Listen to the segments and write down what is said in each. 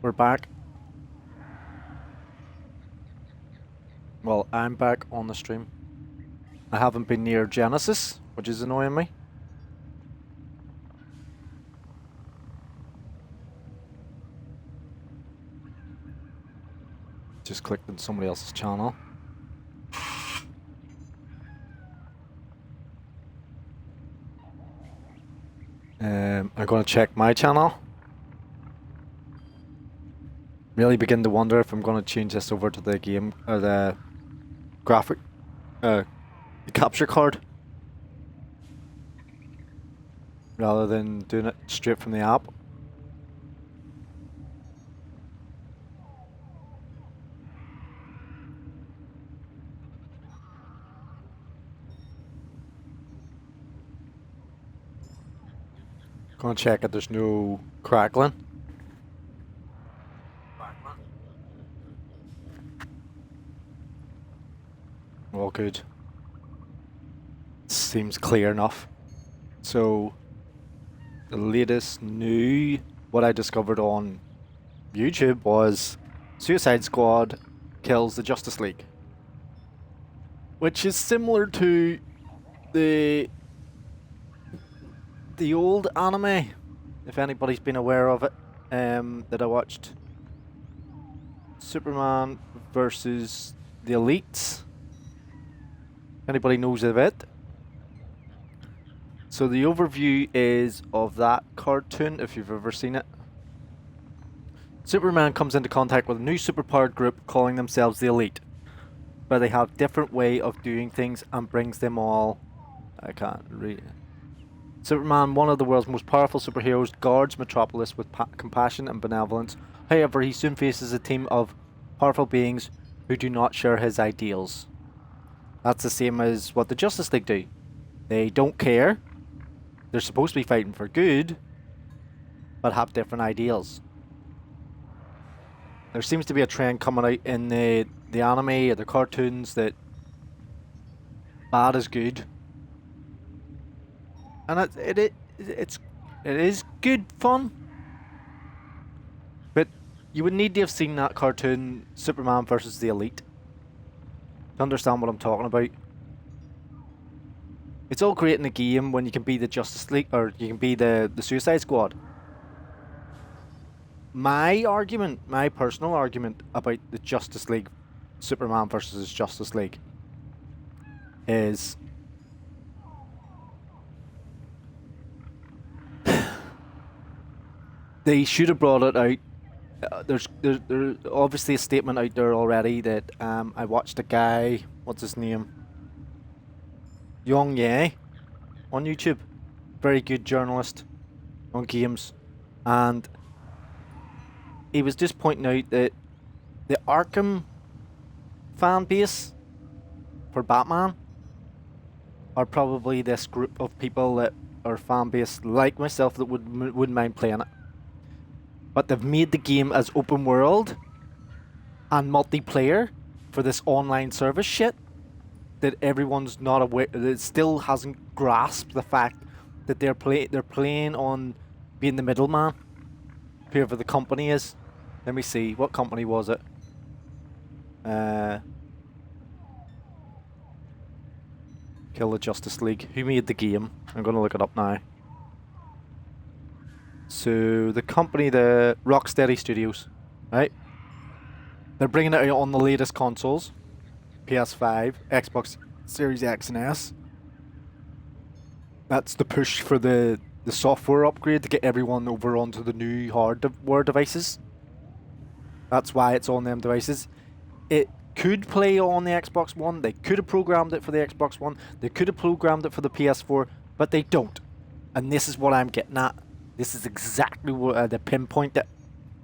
We're back. Well, I'm back on the stream. I haven't been near Genesis, which is annoying me. Just clicked on somebody else's channel. I'm going to check my channel. Really begin to wonder if I'm going to change this over to the game, or the graphic, the capture card, rather than doing it straight from the app. Gonna check if there's no crackling. All good. Seems clear enough. So, the latest new, what I discovered on YouTube was Suicide Squad kills the Justice League, which is similar to the old anime, if anybody's been aware of it, that I watched. Superman versus the Elites. Anybody knows of it? So the overview is of that cartoon, if you've ever seen it. Superman comes into contact with a new superpowered group calling themselves the Elite, but they have different way of doing things and brings them all. I can't read. Superman, one of the world's most powerful superheroes, guards Metropolis with compassion and benevolence. However, he soon faces a team of powerful beings who do not share his ideals. That's the same as what the Justice League do. They don't care. They're supposed to be fighting for good, but have different ideals. There seems to be a trend coming out in the anime or the cartoons that bad is good. And it is good fun, but you would need to have seen that cartoon Superman versus the Elite to understand what I'm talking about. It's all great in the game when you can be the Justice League or you can be the Suicide Squad. My personal argument about the Justice League, Superman versus Justice League, is they should have brought it out. There's obviously a statement out there already that I watched a guy, what's his name? Young Ye on YouTube. Very good journalist on games. And he was just pointing out that the Arkham fan base for Batman are probably this group of people that are fan base like myself that wouldn't mind playing it. But they've made the game as open world and multiplayer for this online service shit that everyone's not aware, that still hasn't grasped the fact that they're playing on being the middleman, whoever the company is. Let me see, what company was it? Kill the Justice League. Who made the game? I'm gonna look it up now. So the company, the Rocksteady Studios, right? They're bringing it out on the latest consoles, PS5, Xbox Series X and S. That's the push for the software upgrade to get everyone over onto the new hardware devices. That's why it's on them devices. It could play on the Xbox One. They could have programmed it for the Xbox One. They could have programmed it for the PS4, but they don't. And this is what I'm getting at. This is exactly what they pinpoint it.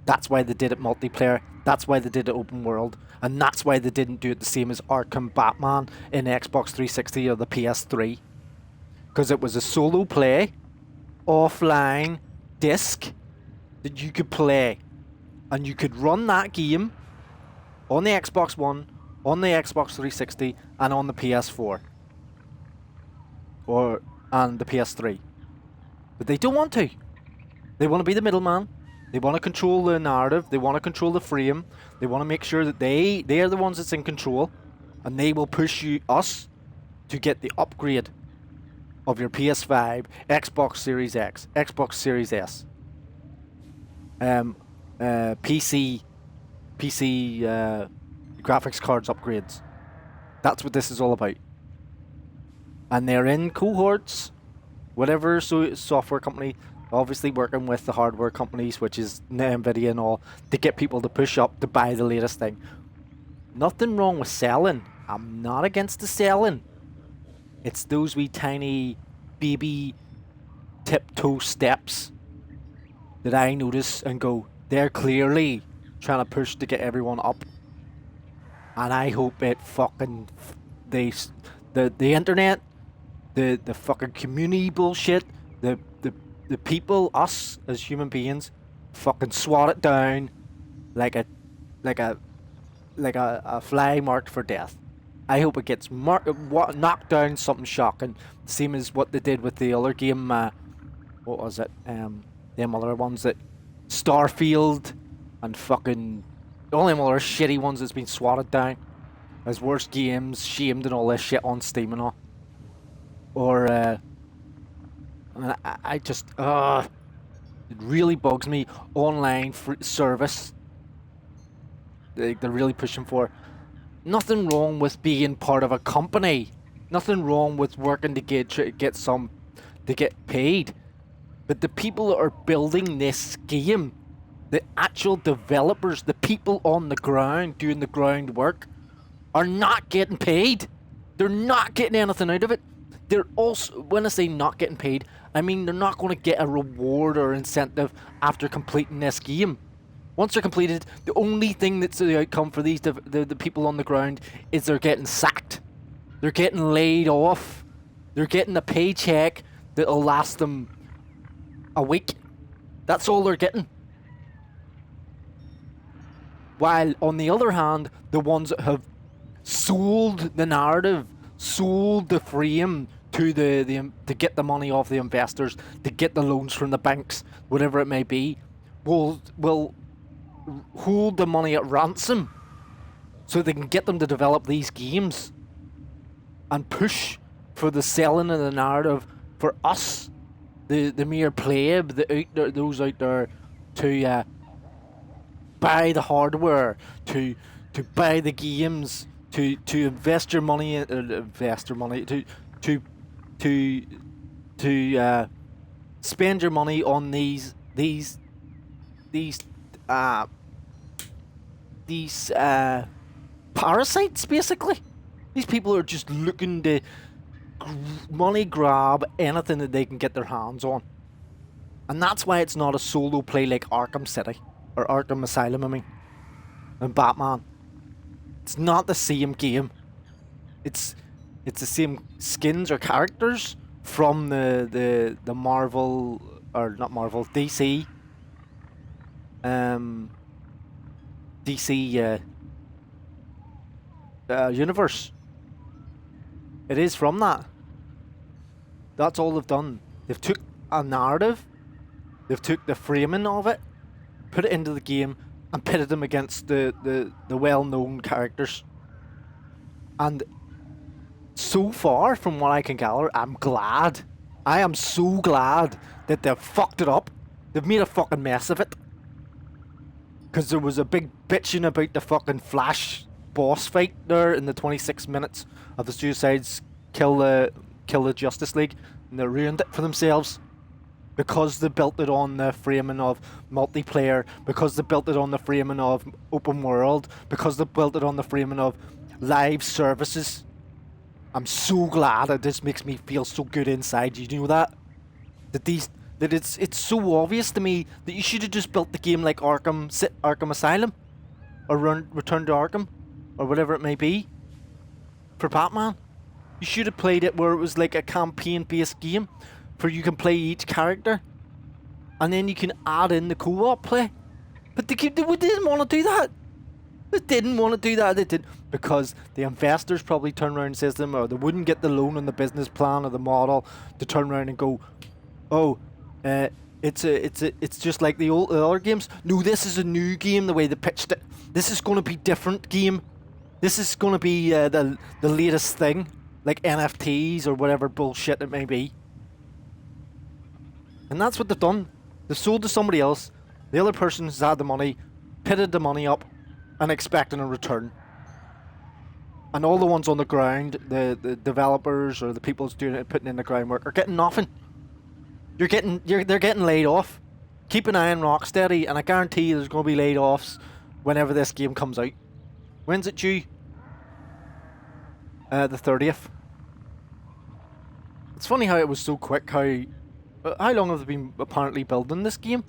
That's why they did it multiplayer. That's why they did it open world. And that's why they didn't do it the same as Arkham Batman in Xbox 360 or the PS3. Because it was a solo play, offline disc that you could play. And you could run that game on the Xbox One, on the Xbox 360, and on the PS4. And the PS3. But they don't want to. They want to be the middleman. They want to control the narrative. They want to control the frame. They want to make sure that they are the ones that's in control, and they will push us to get the upgrade of your PS5, Xbox Series X, Xbox Series S, PC graphics cards upgrades. That's what this is all about. And they're in cohorts, whatever software company, obviously working with the hardware companies, which is NVIDIA and all, to get people to push up to buy the latest thing. Nothing wrong with selling. I'm not against the selling. It's those wee tiny baby tiptoe steps that I notice and go, they're clearly trying to push to get everyone up. And I hope it fucking the internet, the fucking community bullshit, the people, us as human beings, fucking swat it down like a fly marked for death. I hope it gets knocked down something shocking, same as what they did with the other game. What was it? Them other ones that Starfield and fucking all them other shitty ones that's been swatted down as worst games, shamed and all this shit on Steam and all. Or I just it really bugs me. Online service. They're really pushing for. Nothing wrong with being part of a company. Nothing wrong with working to get paid. But the people that are building this game, the actual developers, the people on the ground doing the groundwork, are not getting paid. They're not getting anything out of it. They're also, when I say not getting paid, I mean they're not going to get a reward or incentive after completing this game. Once they're completed, the only thing that's the outcome for these the people on the ground is they're getting sacked. They're getting laid off. They're getting a paycheck that'll last them a week. That's all they're getting. While on the other hand, the ones that have sold the narrative, sold the frame to to get the money off the investors, to get the loans from the banks, whatever it may be, will hold the money at ransom so they can get them to develop these games and push for the selling of the narrative for us, the mere plebe, those out there to buy the hardware, to buy the games, to invest your money, to spend your money on these parasites, basically. These people are just looking to money grab anything that they can get their hands on. And that's why it's not a solo play like Arkham City, or Arkham Asylum, I mean, and Batman. It's not the same game. It's the same skins or characters from the Marvel, or not Marvel, DC universe. It is from that. That's all they've done. They've took a narrative, they've took the framing of it, put it into the game, and pitted them against the well-known characters. And so far, from what I can gather, I'm glad. I am so glad that they've fucked it up. They've made a fucking mess of it. Because there was a big bitching about the fucking Flash boss fight there in the 26 minutes of the Suicides kill the Justice League, and they ruined it for themselves because they built it on the framing of multiplayer, because they built it on the framing of open world, because they built it on the framing of live services. I'm so glad that this makes me feel so good inside. You know that it's so obvious to me that you should have just built the game like Arkham Asylum, or Return to Arkham, or whatever it may be, for Batman. You should have played it where it was like a campaign-based game, where you can play each character, and then you can add in the co-op play. But they didn't want to do that. They didn't want to do that. They did because the investors probably turn around and says to them, or they wouldn't get the loan on the business plan or the model to turn around and go, oh, It's just like the other games. No, this is a new game. The way they pitched it, this is going to be different game. This is going to be the latest thing, like NFTs or whatever bullshit it may be. And that's what they've done. They've sold to somebody else. The other person's had the money, pitted the money up, and expecting a return. And all the ones on the ground, the developers or the people who's doing it, putting in the groundwork, are getting nothing. They're getting laid off. Keep an eye on Rocksteady, and I guarantee there's going to be laid offs whenever this game comes out. When's it due? The 30th. It's funny how it was so quick. How long have they been apparently building this game?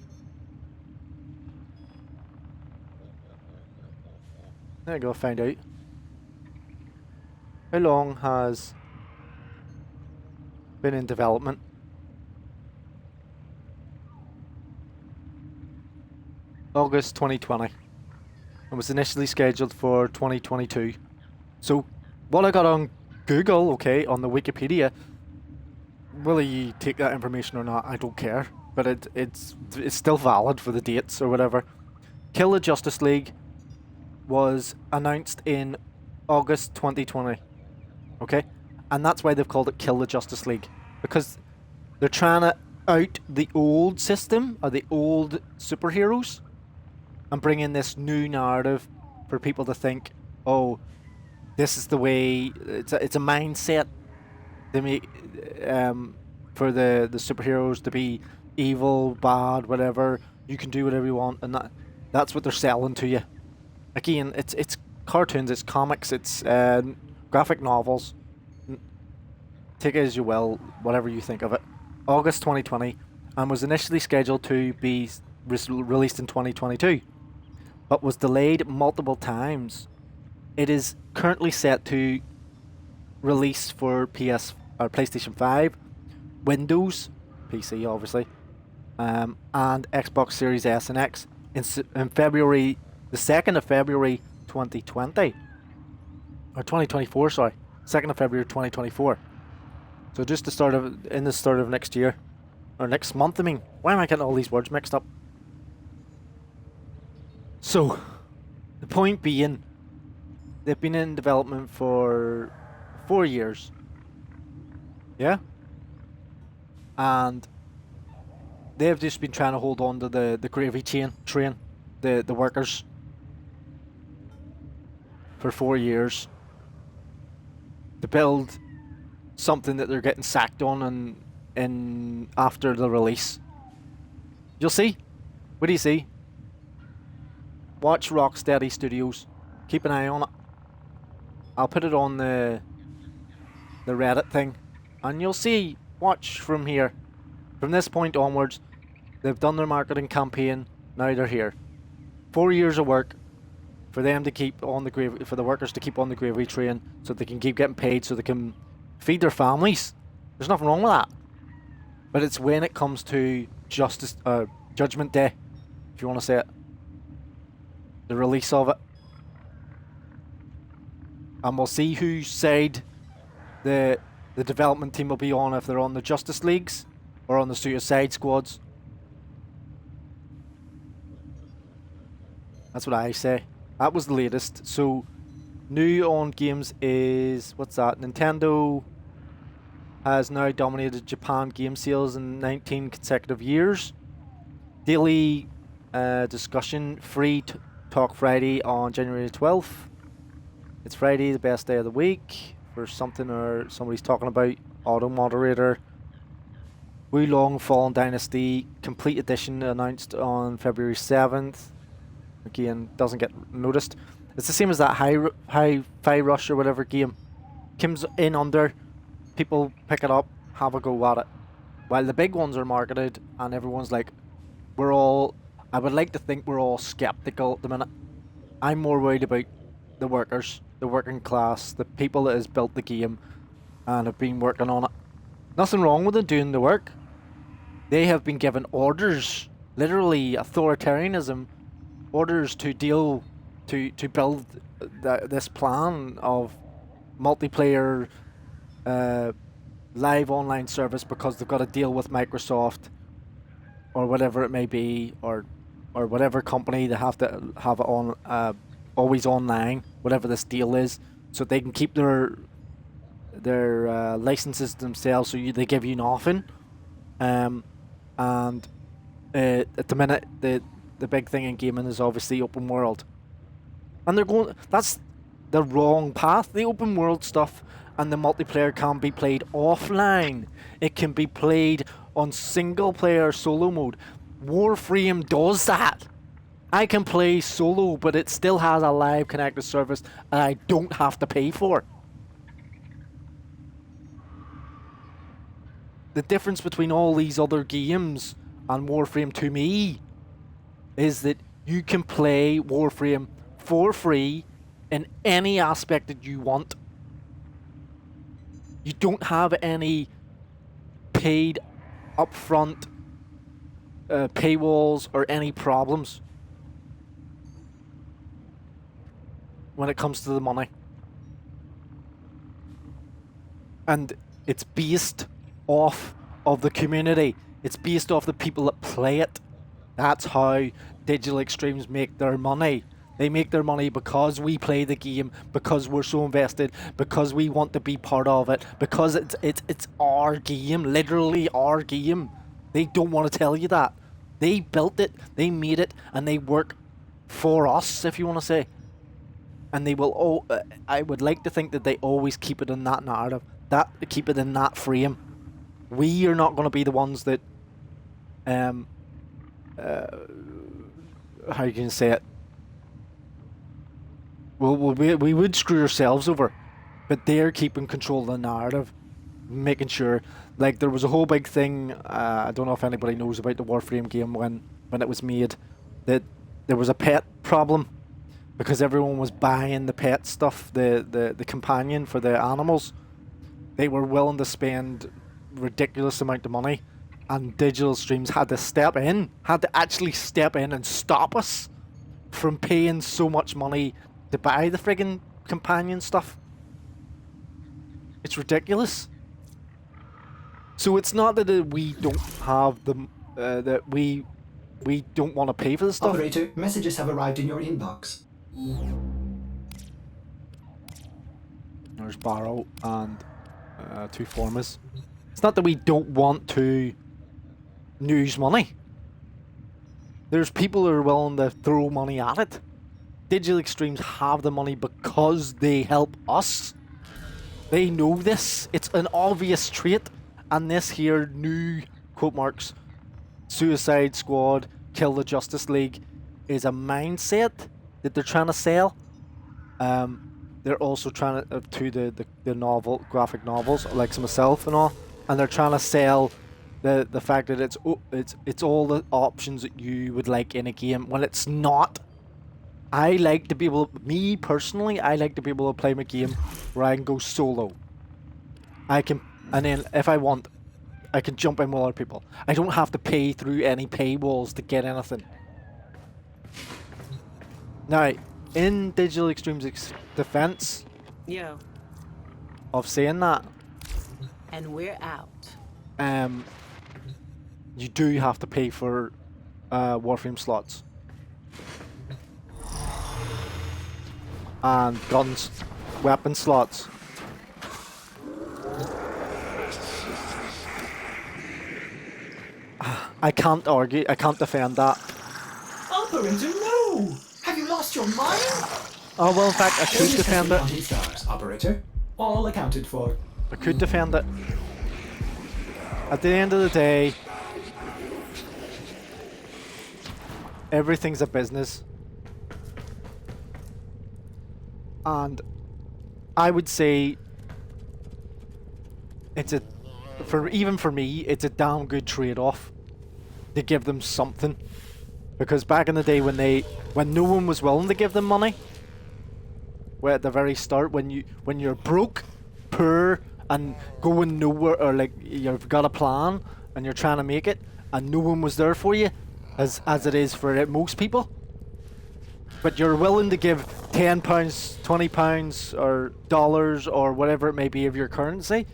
There you go. Find out. How long has been in development? August 2020. It was initially scheduled for 2022. So, what I got on Google, okay, on the Wikipedia, whether you take that information or not, I don't care. But it's still valid for the dates or whatever. Kill the Justice League was announced in August 2020. Okay? And that's why they've called it Kill the Justice League. Because they're trying to out the old system, or the old superheroes, and bring in this new narrative for people to think, oh, this is the way. It's a mindset. They make for the superheroes to be evil, bad, whatever. You can do whatever you want, and that's what they're selling to you. Again, it's cartoons, it's comics, it's graphic novels. Take it as you will, whatever you think of it. August 2020, and was initially scheduled to be released in 2022. But was delayed multiple times. It is currently set to release for PlayStation 5, Windows, PC obviously, and Xbox Series S and X in February, the 2nd of February 2020, or 2024. Sorry, 2nd of February 2024. So just the start of next year, or next month. I mean, why am I getting all these words mixed up? So, the point being, they've been in development for 4 years. Yeah? And they've just been trying to hold on to the gravy train, the workers, for 4 years to build something that they're getting sacked on in after the release. You'll see. What do you see? Watch Rocksteady Studios. Keep an eye on it. I'll put it on the Reddit thing, and you'll see. Watch from here. From this point onwards, they've done their marketing campaign. Now they're here. 4 years of work for them to keep on the gravy, for the workers to keep on the gravy train, so they can keep getting paid, so they can feed their families. There's nothing wrong with that. But it's when it comes to Judgment Day, if you want to say it, the release of it, and we'll see whose side the development team will be on, if they're on the Justice Leagues or on the Suicide Squads. That's what I say. That was the latest. So, new on games is, what's that? Nintendo has now dominated Japan game sales in 19 consecutive years. Daily discussion, free Talk Friday on January 12th. It's Friday, the best day of the week for something or somebody's talking about. Auto moderator. Wulong Fallen Dynasty Complete Edition announced on February 7th. Again, doesn't get noticed. It's the same as that Hi-Fi Rush or whatever game. Comes in under, people pick it up, have a go at it. While the big ones are marketed and everyone's like, I would like to think we're all skeptical at the minute. I'm more worried about the workers, the working class, the people that has built the game and have been working on it. Nothing wrong with them doing the work. They have been given orders, literally authoritarianism, orders to deal, to build this plan of multiplayer live online service, because they've got to deal with Microsoft, or whatever it may be, or whatever company, they have to have it on always online, whatever this deal is, so they can keep their licenses themselves. So they give you nothing, and at the minute the big thing in gaming is obviously open world, and that's the wrong path. The open world stuff and the multiplayer can be played offline. It can be played on single player solo mode. Warframe does that. I can play solo, but it still has a live connected service and I don't have to pay for. The difference between all these other games and Warframe to me is that you can play Warframe for free in any aspect that you want. You don't have any paid upfront paywalls or any problems when it comes to the money. And it's based off of the community. It's based off the people that play it. That's how Digital Extremes make their money. They make their money because we play the game, because we're so invested, because we want to be part of it, because it's our game, literally our game. They don't want to tell you that. They built it, they made it, and they work for us, if you want to say. And they will. I would like to think that they always keep it in that narrative, keep it in that frame. We are not going to be the ones that, how you can say it. We would screw ourselves over, but they're keeping control of the narrative, making sure. Like, there was a whole big thing, I don't know if anybody knows about the Warframe game when it was made, that there was a pet problem because everyone was buying the pet stuff, the companion for the animals. They were willing to spend ridiculous amount of money, and Digital Streams had to actually step in and stop us from paying so much money to buy the friggin' companion stuff. It's ridiculous. So it's not that we don't have the that we don't want to pay for the stuff. Operator, messages have arrived in your inbox. There's Barrow and two Formas. It's not that we don't want to use money. There's people who are willing to throw money at it. Digital Extremes have the money because they help us. They know this. It's an obvious trait. And this here new, quote marks, Suicide Squad, Kill the Justice League is a mindset that they're trying to sell. They're also trying to the novel, graphic novels, like myself and all. And they're trying to sell the fact that it's all the options that you would like in a game when it's not. I like to be able, me personally, I like to be able to play my game where I can go solo. And then if I want, I can jump in with other people. I don't have to pay through any paywalls to get anything. Now, in Digital Extremes' defense of saying that, and we're out. You do have to pay for Warframe slots. And guns, weapon slots. I can't argue, I can't defend that. Operator, no! Have you lost your mind? Oh, well, in fact, I could defend it. Stars, operator. All accounted for. I could defend it. At the end of the day, everything's a business. And I would say it's even for me, it's a damn good trade-off to give them something. Because back in the day when no one was willing to give them money, where at the very start, when you're broke, poor, and going nowhere, or like you've got a plan and you're trying to make it, and no one was there for you, as it is for most people. But you're willing to give £10, £20, or dollars, or whatever it may be of your currency,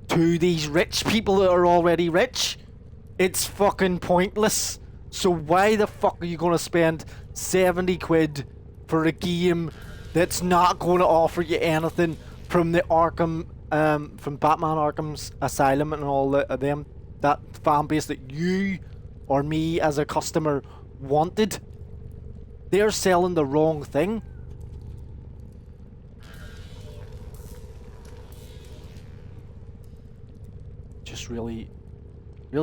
to these rich people that are already rich. It's fucking pointless. So why the fuck are you gonna spend 70 quid for a game that's not gonna offer you anything from the Arkham, from Batman Arkham's Asylum and all them, that fan base that you or me as a customer wanted? They're selling the wrong thing. Just really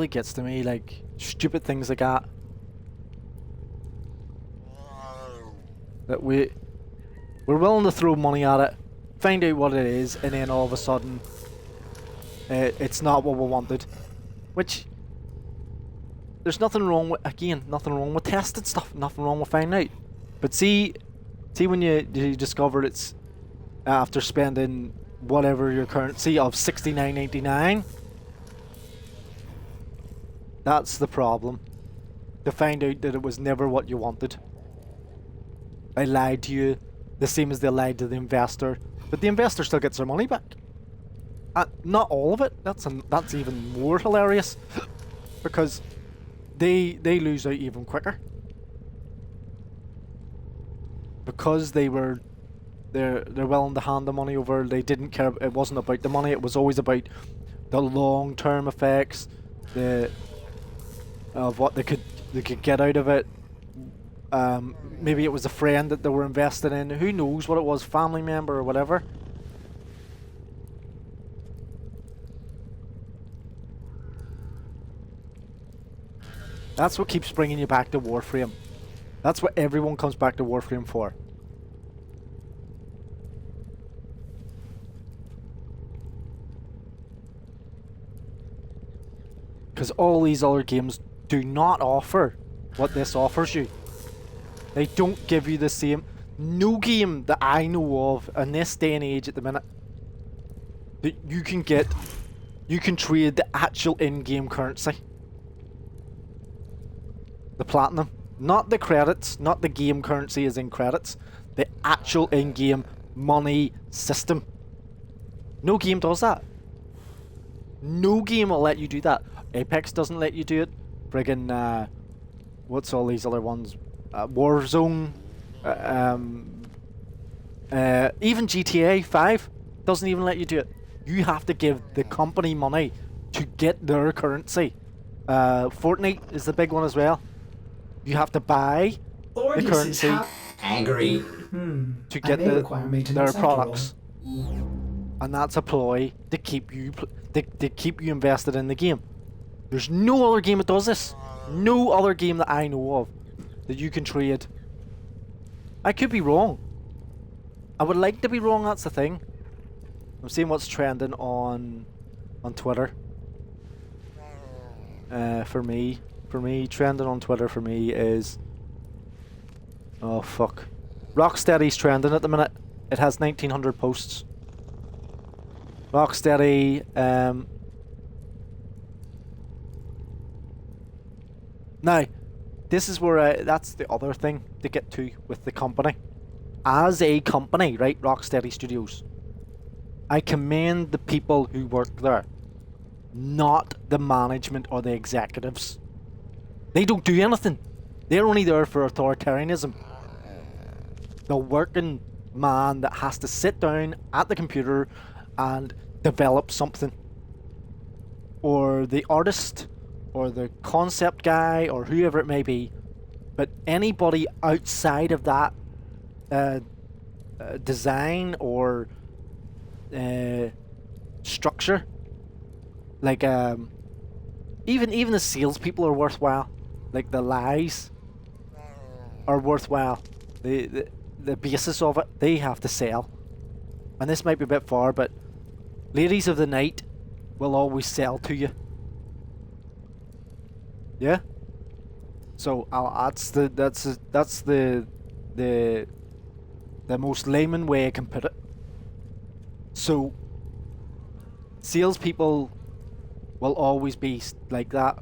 gets to me, like, stupid things like that. That we're willing to throw money at it, find out what it is, and then all of a sudden, it's not what we wanted. Which, there's nothing wrong with, again, nothing wrong with testing stuff, nothing wrong with finding out. But see when you discover it's after spending whatever your currency of $69.99. That's the problem. To find out that it was never what you wanted. I lied to you, the same as they lied to the investor, but the investor still gets their money back. Not all of it. That's even more hilarious, because they lose out even quicker. Because they're willing to hand the money over. They didn't care. It wasn't about the money. It was always about the long-term effects, of what they could get out of it. Maybe it was a friend that they were invested in. Who knows what it was, family member or whatever. That's what keeps bringing you back to Warframe. That's what everyone comes back to Warframe for. Because all these other games do not offer what this offers you. They don't give you the same. No game that I know of in this day and age at the minute that you can get, you can trade the actual in-game currency. The platinum. Not the credits, not the game currency as in credits. The actual in-game money system. No game does that. No game will let you do that. Apex doesn't let you do it. Friggin' what's all these other ones? Warzone. Even GTA 5 doesn't even let you do it. You have to give the company money to get their currency. Fortnite is the big one as well. You have to buy the currency angry to get their products, and that's a ploy to keep you invested in the game. There's no other game that does this. No other game that I know of that you can trade. I could be wrong. I would like to be wrong. That's the thing. I'm seeing what's trending on Twitter. For me, trending on Twitter for me is, oh fuck, Rocksteady's trending at the minute. It has 1900 posts. Rocksteady, now, this is where that's the other thing to get to with the company. As a company, right, Rocksteady Studios, I commend the people who work there, not the management or the executives. They don't do anything. They're only there for authoritarianism. The working man that has to sit down at the computer and develop something. Or the artist, or the concept guy, or whoever it may be. But anybody outside of that design or structure, like even the salespeople are worthwhile. Like the lies are worthwhile. The basis of it, they have to sell. And this might be a bit far, but Ladies of the Night will always sell to you. Yeah. So that's the most layman way I can put it. So salespeople will always be like that,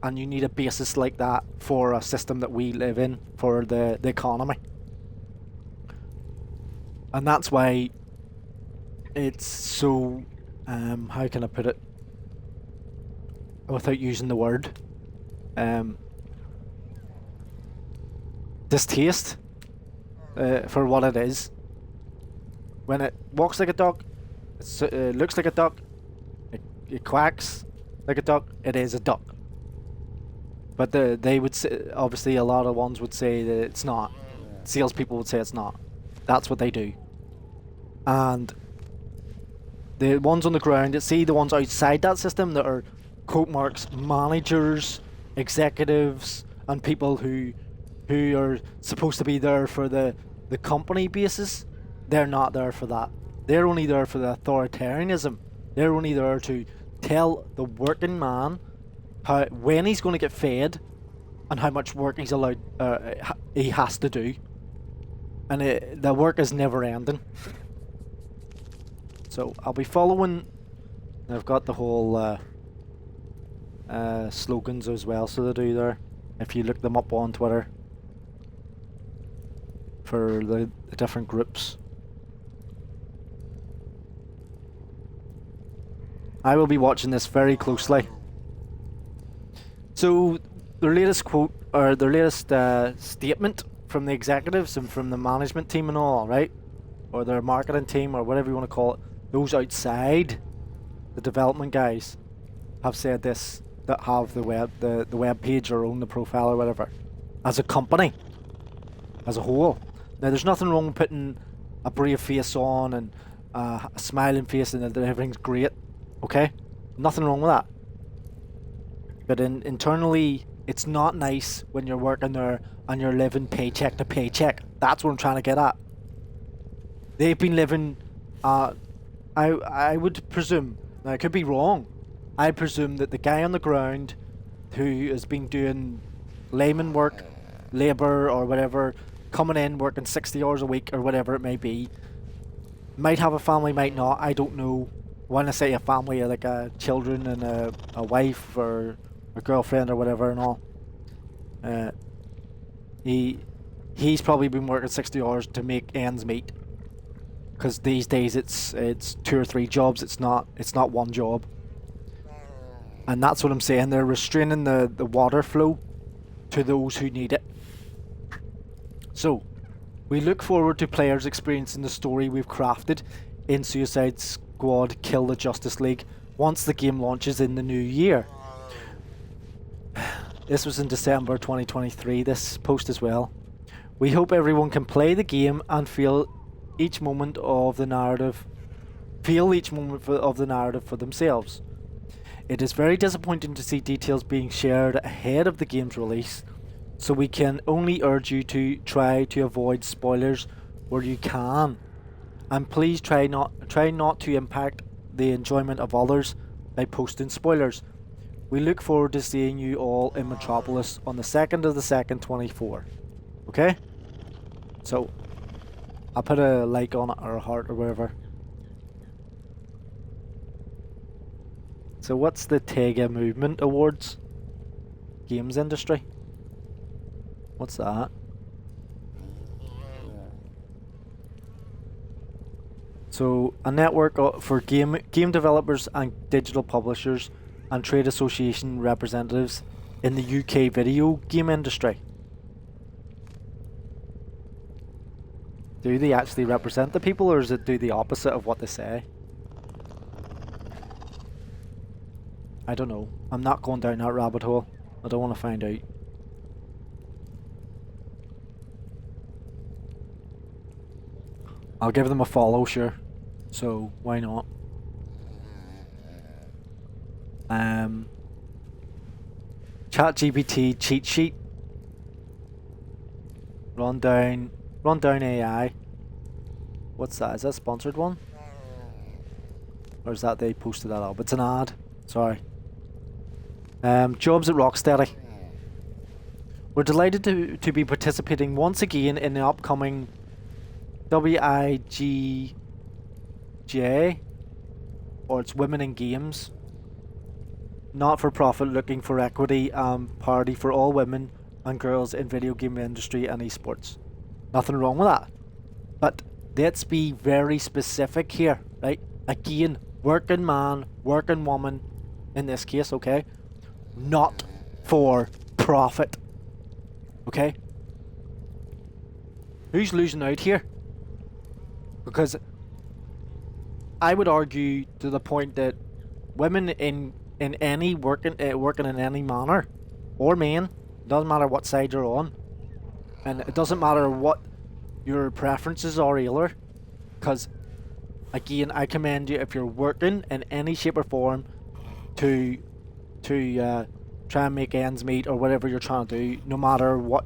and you need a basis like that for a system that we live in, for the economy. And that's why it's so, how can I put it? without using the word, distaste for what it is. When it walks like a duck, it looks like a duck, it quacks like a duck, it is a duck. But they would say, obviously a lot of ones would say that it's not. Salespeople would say it's not. That's what they do. And the ones on the ground, see the ones outside that system that are quote marks managers, executives, and people who are supposed to be there for the company basis, they're not there for that. They're only there for the authoritarianism. They're only there to tell the working man when he's going to get fed and how much work he's allowed he has to do. And the work is never ending. So I'll be following. I've got the whole slogans as well, so they do there. If you look them up on Twitter for the different groups. I will be watching this very closely. So their latest quote, or their latest statement from the executives and from the management team and all, right? Or their marketing team, or whatever you want to call it, those outside the development guys have said this, that have the web page or own the profile or whatever, as a company, as a whole. Now there's nothing wrong with putting a brave face on and a smiling face and that everything's great, okay? Nothing wrong with that. But internally, it's not nice when you're working there and you're living paycheck to paycheck. That's what I'm trying to get at. They've been living, I would presume, now I could be wrong, I presume that the guy on the ground who has been doing layman work, labour or whatever, coming in, working 60 hours a week or whatever it may be, might have a family, might not, I don't know. When I say a family, like children and a wife or a girlfriend or whatever and all. He's probably been working 60 hours to make ends meet. Because these days it's 2 or 3 jobs, it's not one job. And that's what I'm saying, they're restraining the water flow to those who need it. So, we look forward to players experiencing the story we've crafted in Suicide Squad Kill the Justice League once the game launches in the new year. This was in December 2023, this post as well. We hope everyone can play the game and feel each moment of the narrative for themselves. It is very disappointing to see details being shared ahead of the game's release, so we can only urge you to try to avoid spoilers where you can, and please try not to impact the enjoyment of others by posting spoilers. We look forward to seeing you all in Metropolis on the 2nd of the 2nd, 24. Okay? So, I'll put a like on it or a heart or whatever. So what's the Tega Movement Awards? Games industry? What's that? So, a network for game developers and digital publishers and trade association representatives in the UK video game industry. Do they actually represent the people, or is it do the opposite of what they say? I don't know. I'm not going down that rabbit hole. I don't want to find out. I'll give them a follow, sure. So, why not? ChatGPT cheat sheet. Rundown AI. What's that? Is that a sponsored one? Or is that they posted that up? It's an ad. Sorry. Jobs at Rocksteady. We're delighted to be participating once again in the upcoming WIGJ, or it's Women in Games, not-for-profit looking for equity and parity for all women and girls in video game industry and esports. Nothing wrong with that. But let's be very specific here, right? Again, working man, working woman, in this case, okay? not for profit. Okay? Who's losing out here? Because I would argue to the point that women in any working in any manner, or men, doesn't matter what side you're on, and it doesn't matter what your preferences are either, because again, I commend you if you're working in any shape or form to try and make ends meet or whatever you're trying to do, no matter what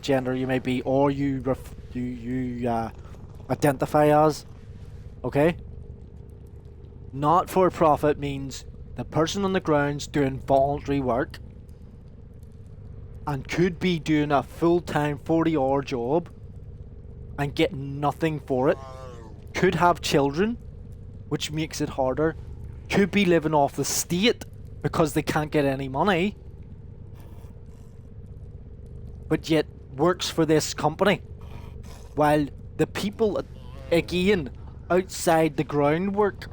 gender you may be or you identify as. Okay? Not for profit means the person on the ground's doing voluntary work and could be doing a full-time 40-hour job and getting nothing for it. Could have children, which makes it harder. Could be living off the state because they can't get any money, but yet works for this company, while the people, again, outside the groundwork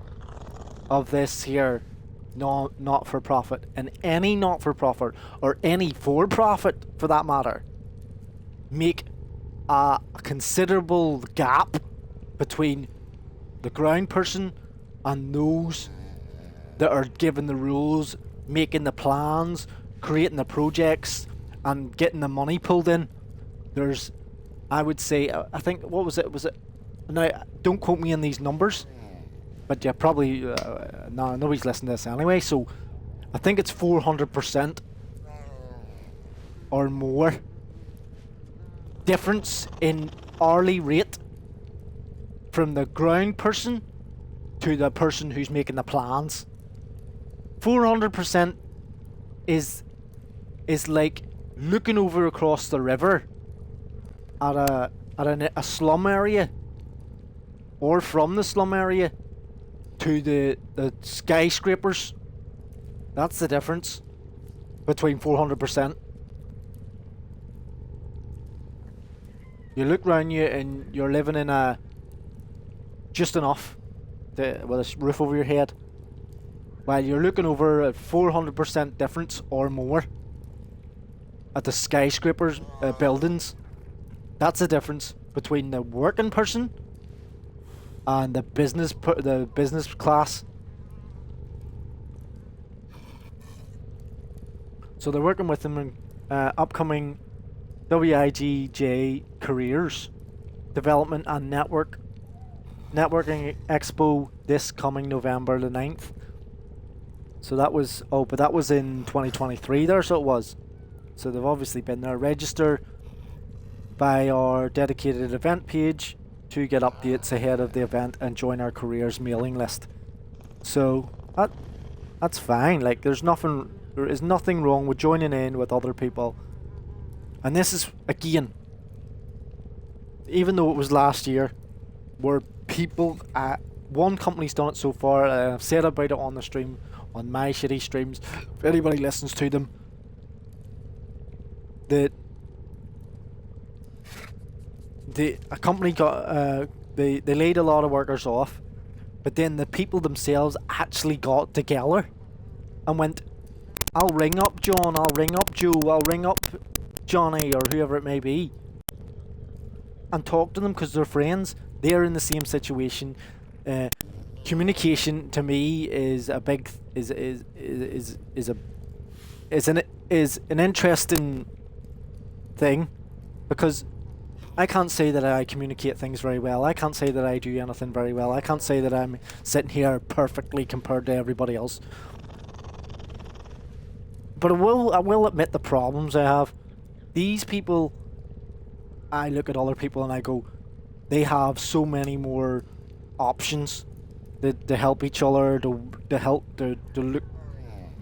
of this here not-for-profit, and any not-for-profit or any for-profit for that matter, make a considerable gap between the ground person and those that are given the rules, making the plans, creating the projects, and getting the money pulled in. There's, I would say, I think, what was it? Now, don't quote me on these numbers, but yeah, probably, no, nobody's listening to this anyway, so I think it's 400% or more difference in hourly rate from the ground person to the person who's making the plans. 400% is like looking over across the river at a slum area, or from the slum area to the skyscrapers. That's the difference between 400%. You look around you and you're living in a just enough with a roof over your head, while you're looking over at 400% difference or more at the skyscrapers buildings. That's the difference between the working person and the business class. So they're working with them in upcoming WIGJ Careers Development and Networking Expo this coming November the 9th. So that was, but that was in 2023 there, so it was. So they've obviously been there. Register by our dedicated event page to get updates ahead of the event and join our careers mailing list. So that's fine. Like, there is nothing wrong with joining in with other people. And this is, again, even though it was last year, where people, one company's done it so far, I've said about it on the stream, on my shitty streams, if anybody listens to them, that a company got, they laid a lot of workers off, but then the people themselves actually got together and went, I'll ring up John, I'll ring up Joe, I'll ring up Johnny, or whoever it may be, and talk to them because they're friends. They're in the same situation. Communication to me is a big is an interesting thing, because I can't say that I communicate things very well. I can't say that I do anything very well. I can't say that I'm sitting here perfectly compared to everybody else. But I will admit the problems I have. These people, I look at other people and I go, they have so many more options to help each other, to help to look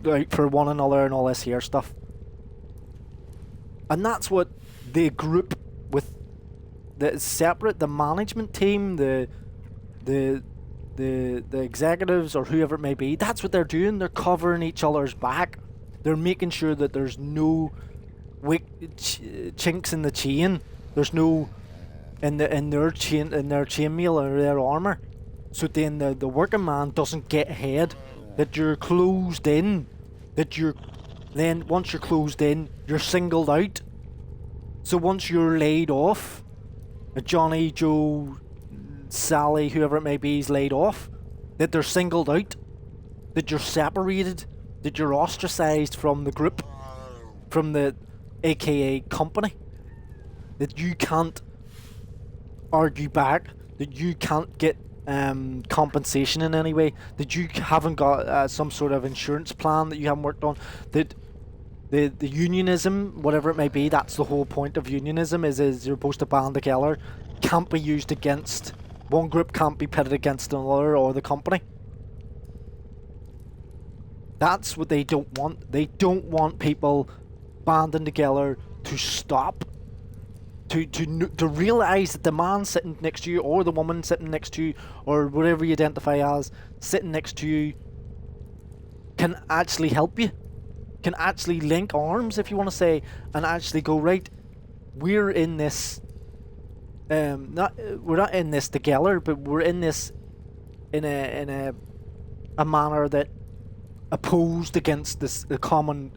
out for one another and all this here stuff. And that's what the group with the separate, the management team, the executives or whoever it may be, that's what they're doing. They're covering each other's back. They're making sure that there's no chinks in the chain. There's no in their chainmail or their armor. So then the working man doesn't get ahead. That you're closed in. That you're Then once you're closed in, you're singled out. So once you're laid off, Johnny, Joe, Sally, whoever it may be, is laid off, that they're singled out, that you're separated, that you're ostracized from the group, from the AKA company, that you can't argue back, that you can't get compensation in any way, that you haven't got some sort of insurance plan that you haven't worked on, that the unionism, whatever it may be, that's the whole point of unionism, is you're supposed to band together, can't be used against, one group can't be pitted against another or the company. That's what they don't want. They don't want people banding together to stop, to realise that the man sitting next to you, or the woman sitting next to you, or whatever you identify as, sitting next to you, can actually help you, can actually link arms, if you want to say, and actually go, right, we're in this, we're not in this together, but we're in this in a manner that opposed against a common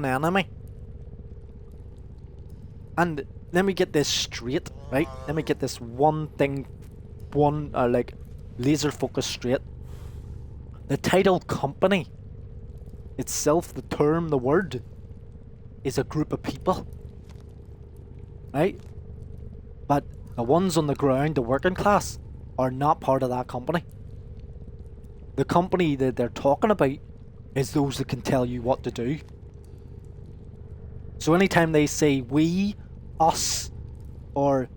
enemy. And let me get this straight, right? Let me get this like laser focus straight. The title company itself, the term, the word, is a group of people, right? But the ones on the ground, the working class, are not part of that company. The company that they're talking about is those that can tell you what to do. So anytime they say we, us, or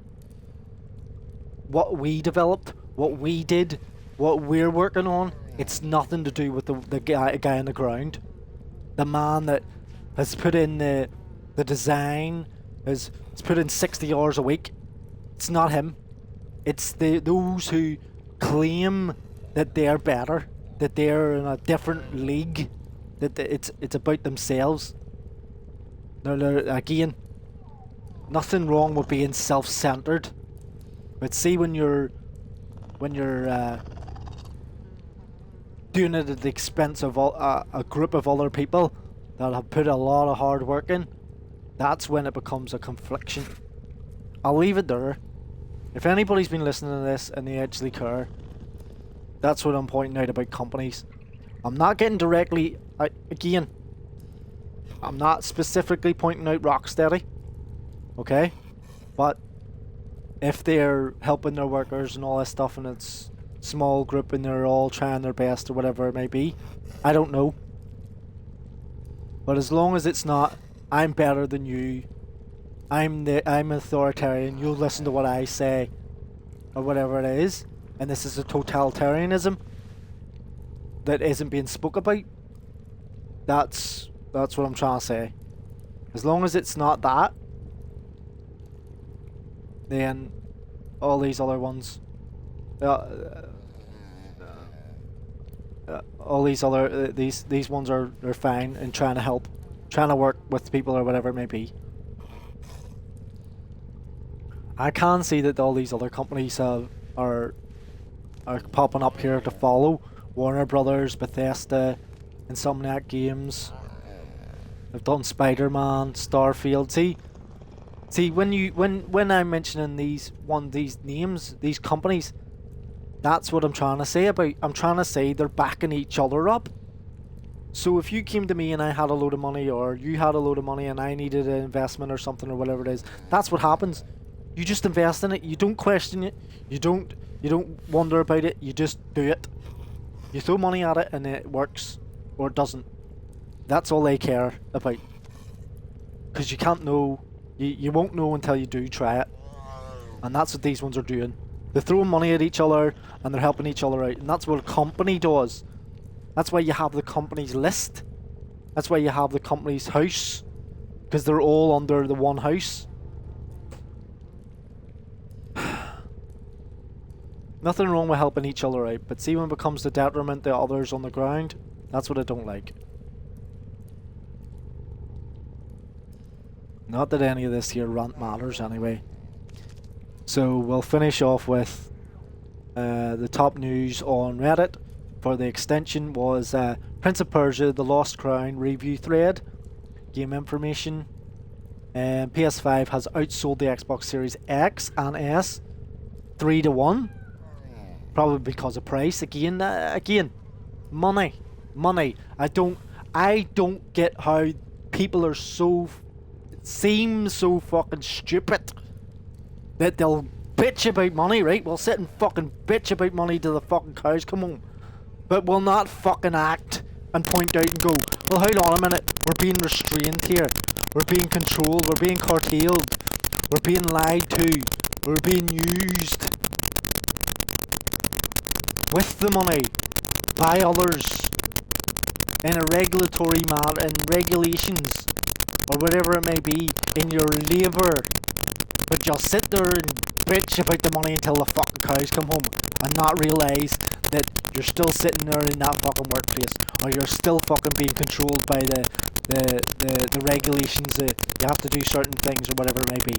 what we developed, what we did, what we're working on, it's nothing to do with the guy on the ground. The man that has put in the design, has put in 60 hours a week. It's not him. It's those who claim that they're better, that they're in a different league, that it's about themselves. They're again, nothing wrong with being self-centered, but see, when you're doing it at the expense of a group of other people that have put a lot of hard work in, that's when it becomes a confliction. I'll leave it there. If anybody's been listening to this and they actually care, that's what I'm pointing out about companies. I'm not getting directly, again, I'm not specifically pointing out Rocksteady, okay? But if they're helping their workers and all this stuff, and it's small group and they're all trying their best or whatever it may be, I don't know. But as long as it's not, I'm better than you, I'm authoritarian, you'll listen to what I say, or whatever it is, and this is a totalitarianism that isn't being spoke about, that's what I'm trying to say. As long as it's not that, then all these other ones, all these other these ones are fine and trying to help, trying to work with people or whatever it may be. I can see that all these other companies are popping up here to follow. Warner Brothers, Bethesda, Insomniac Games. They've done Spider-Man, Starfield. See, when I'm mentioning these names, these companies, that's what I'm trying to say about. I'm trying to say they're backing each other up. So if you came to me and I had a load of money, or you had a load of money and I needed an investment or something or whatever it is, that's what happens. You just invest in it. You don't question it. You don't wonder about it. You just do it. You throw money at it and it works, or it doesn't. That's all they care about. Because you can't know. You won't know until you do try it. And that's what these ones are doing. They're throwing money at each other and they're helping each other out. And that's what a company does. That's why you have the company's list. That's why you have the company's house. Because they're all under the one house. Nothing wrong with helping each other out, but see, when it becomes the detriment to others on the ground, that's what I don't like. Not that any of this here rant matters anyway. So we'll finish off with the top news on Reddit for the extension was Prince of Persia: The Lost Crown review thread. game information. PS5 has outsold the Xbox Series X and S 3-1. Probably because of price. Again, money. I don't get how people are seem so fucking stupid that they'll bitch about money, right? We'll sit and fucking bitch about money till the fucking cows come home, but we'll not fucking act and point out and go, well, hold on a minute, we're being restrained here, we're being controlled, we're being curtailed, we're being lied to, we're being used with the money by others in a regulatory matter, in regulations, or whatever it may be, in your labour. But you'll sit there and bitch about the money until the fucking cows come home and not realise that you're still sitting there in that fucking workplace, or you're still fucking being controlled by the regulations that you have to do certain things, or whatever it may be.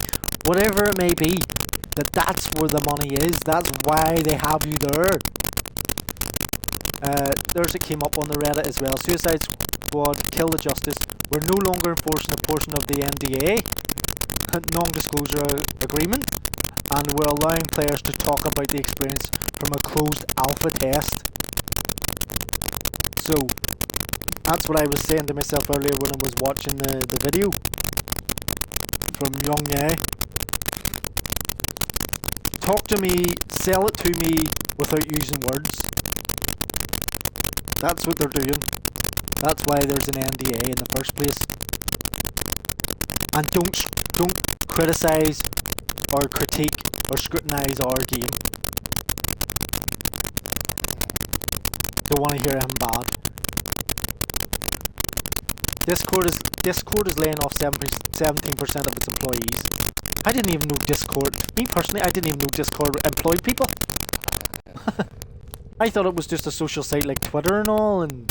Whatever it may be, that's where the money is. That's why they have you there. There's it came up on the Reddit as well. Suicide Squad, Kill the Justice. We're no longer enforcing a portion of the NDA, non-disclosure agreement, and we're allowing players to talk about the experience from a closed alpha test. So, that's what I was saying to myself earlier when I was watching the video from Young Ye. Talk to me, sell it to me without using words. That's what they're doing. That's why there's an NDA in the first place. And don't criticise or critique or scrutinise our game. Don't want to hear him bad. Discord is laying off 17% of its employees. I didn't even know Discord. Me personally, I didn't even know Discord employed people. I thought it was just a social site like Twitter and all, and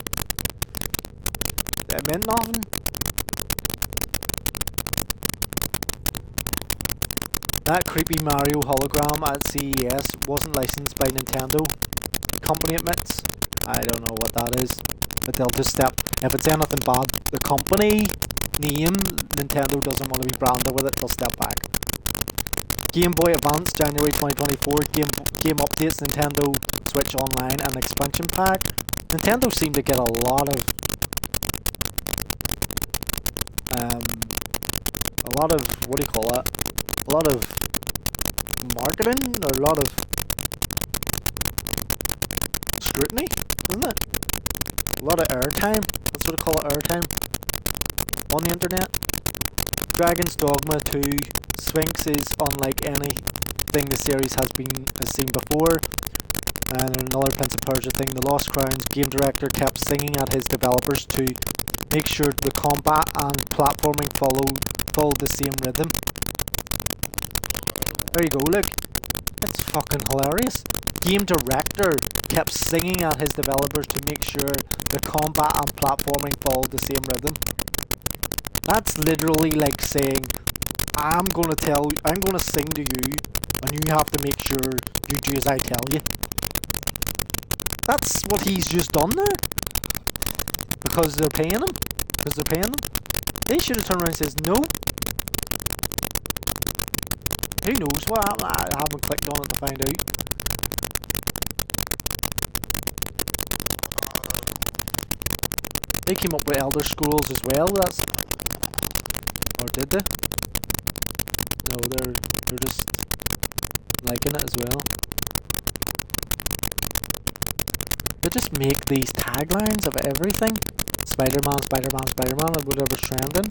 it meant nothing. That creepy Mario hologram at CES wasn't licensed by Nintendo. The company admits. I don't know what that is, but they'll just step. If it's anything bad, the company name, Nintendo doesn't want to be branded with it, they'll step back. Game Boy Advance, January 2024. Game updates, Nintendo Switch Online and expansion pack. Nintendo seem to get a lot of what do you call that? A lot of marketing, or a lot of scrutiny, isn't it? A lot of airtime. That's what I call it, airtime on the internet. Dragon's Dogma 2. Sphinx is unlike anything the series has seen before. And another Prince of Persia thing, the Lost Crowns game director kept singing at his developers to make sure the combat and platforming followed the same rhythm. There you go, look. It's fucking hilarious. Game director kept singing at his developers to make sure the combat and platforming followed the same rhythm. That's literally like saying, I'm gonna sing to you, and you have to make sure you do as I tell you. That's what he's just done there. Because they're paying him. They should have turned around and says no. Who knows what happened? I haven't clicked on it to find out. They came up with Elder Scrolls as well. Or did they? No, they're just liking it as well. They just make these taglines of everything. Spider-Man, Spider-Man, Spider-Man, and whatever's trending.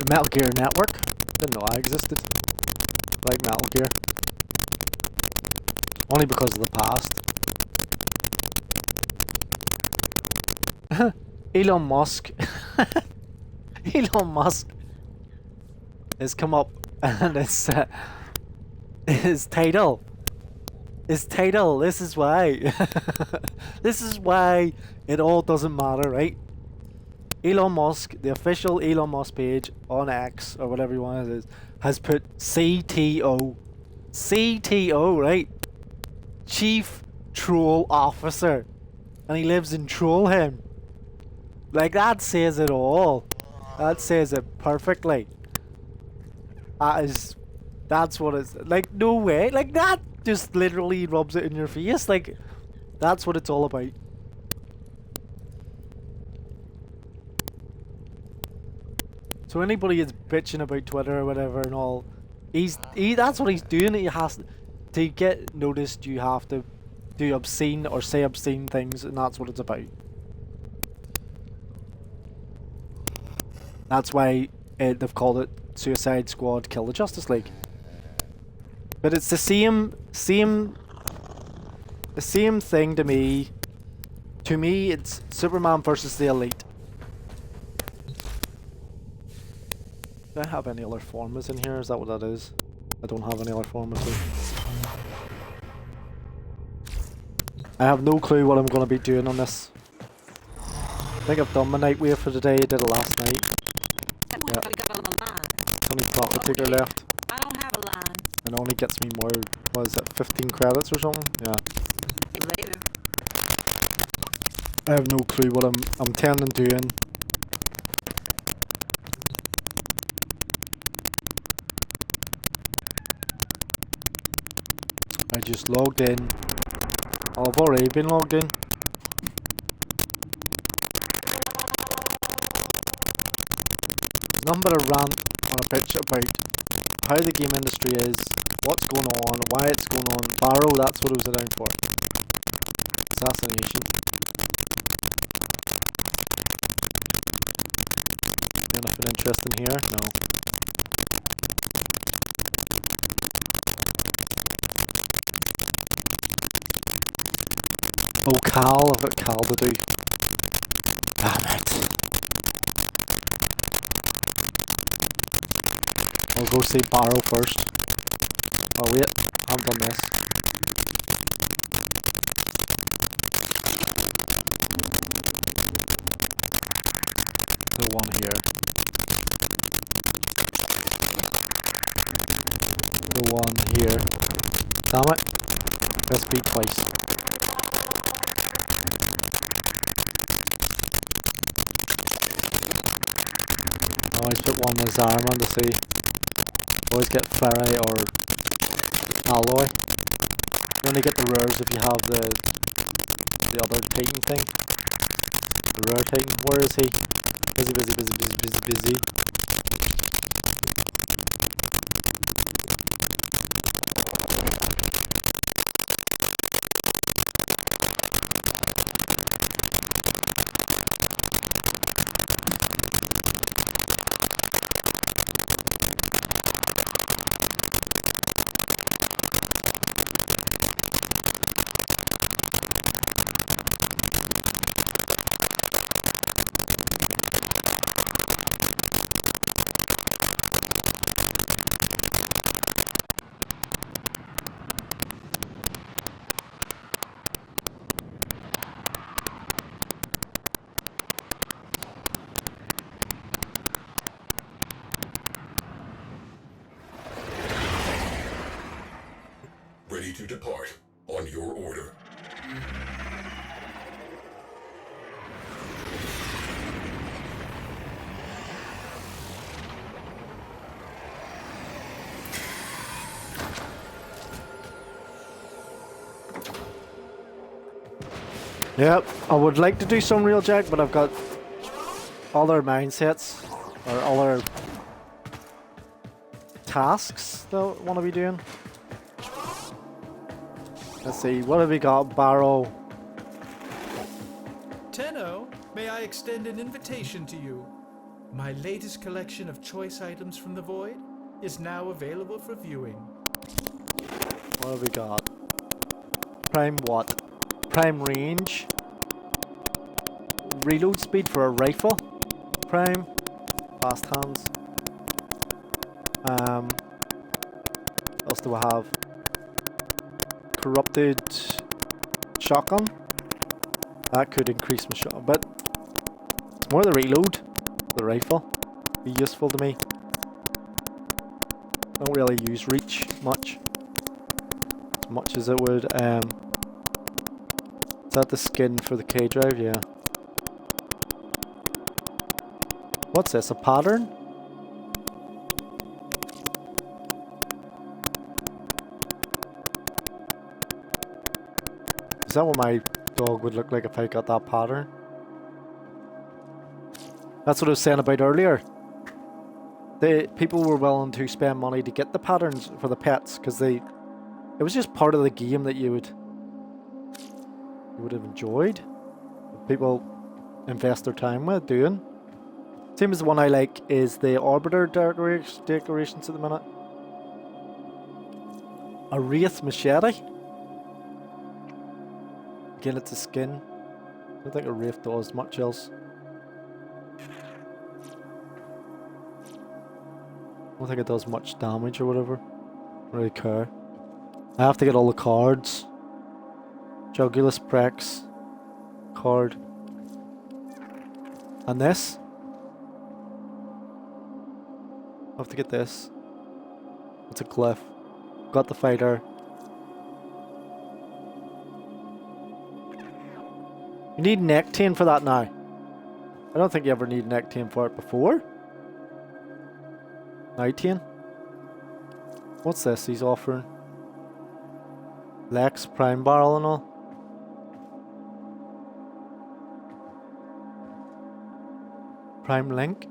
Metal Gear Network. Didn't know I existed. Like Metal Gear. Only because of the past. Elon Musk. Elon Musk has come up and his title. His title. This is why. This is why it all doesn't matter, right? Elon Musk, the official Elon Musk page on X or whatever you want it is, has put CTO. CTO, right? Chief Troll Officer. And he lives in Trollham. Like, that says it all. That says it perfectly. That's what it's, like, no way. Like, that just literally rubs it in your face. Like, that's what it's all about. So anybody is bitching about Twitter or whatever and all, that's what he's doing. He has to get noticed. You have to do obscene or say obscene things, and that's what it's about. That's why they've called it Suicide Squad Kill the Justice League. But it's the same thing to me. To me, it's Superman versus the Elite. Do I have any other formas in here? Is that what that is? I don't have any other formas. I have no clue what I'm going to be doing on this. I think I've done my night wave for today. I did it last night. Yeah. Only profit taker left. I don't have a line. And it only gets me more, what is it, 15 credits or something? Yeah. Later. I have no clue what I'm intending doing. I just logged in. I've already been logged in. There's nothing but a rant or a bitch about how the game industry is, what's going on, why it's going on. Barrow, that's what it was around for. Assassination. Anything interesting here? No. Oh, Cal, I've got Cal to do. Damn it. I'll go see Barrow first. Oh wait, I haven't done this. The one here. The one here. Damn it. Press B twice. Always put one as armor to see. Always get ferry or alloy. You only get the rares if you have the other Titan thing. The rare Titan. Where is he? Busy. Ready to depart on your order. Yep, I would like to do some Railjack, but I've got other mindsets or other tasks that I want to be doing. Let's see, what have we got? Barrow. Tenno, may I extend an invitation to you? My latest collection of choice items from the Void is now available for viewing. What have we got? Prime what? Prime range? reload speed for a rifle. Prime. Fast hands. What else do I have? Corrupted shotgun. That could increase my shot, but it's more the reload. The rifle. Be useful to me. Don't really use reach much. As much as it would. Is that the skin for the K drive? Yeah. What's this? A pattern? Is that what my dog would look like if I got that pattern? That's what I was saying about earlier. People were willing to spend money to get the patterns for the pets because it was just part of the game that you would have enjoyed. People invest their time with doing. Same as the one I like is the Orbiter decorations at the minute. A Wraith Machete. Again, it's a skin. I don't think a Wraith does much else. I don't think it does much damage or whatever. Don't really care. I have to get all the cards. Jugulus Prex. Card. And this. I have to get this. It's a glyph. Got the fighter. You need Nectane for that now. I don't think you ever need Nectane for it before. Nightane. What's this he's offering? Lex, Prime Barrel and all. Prime Link.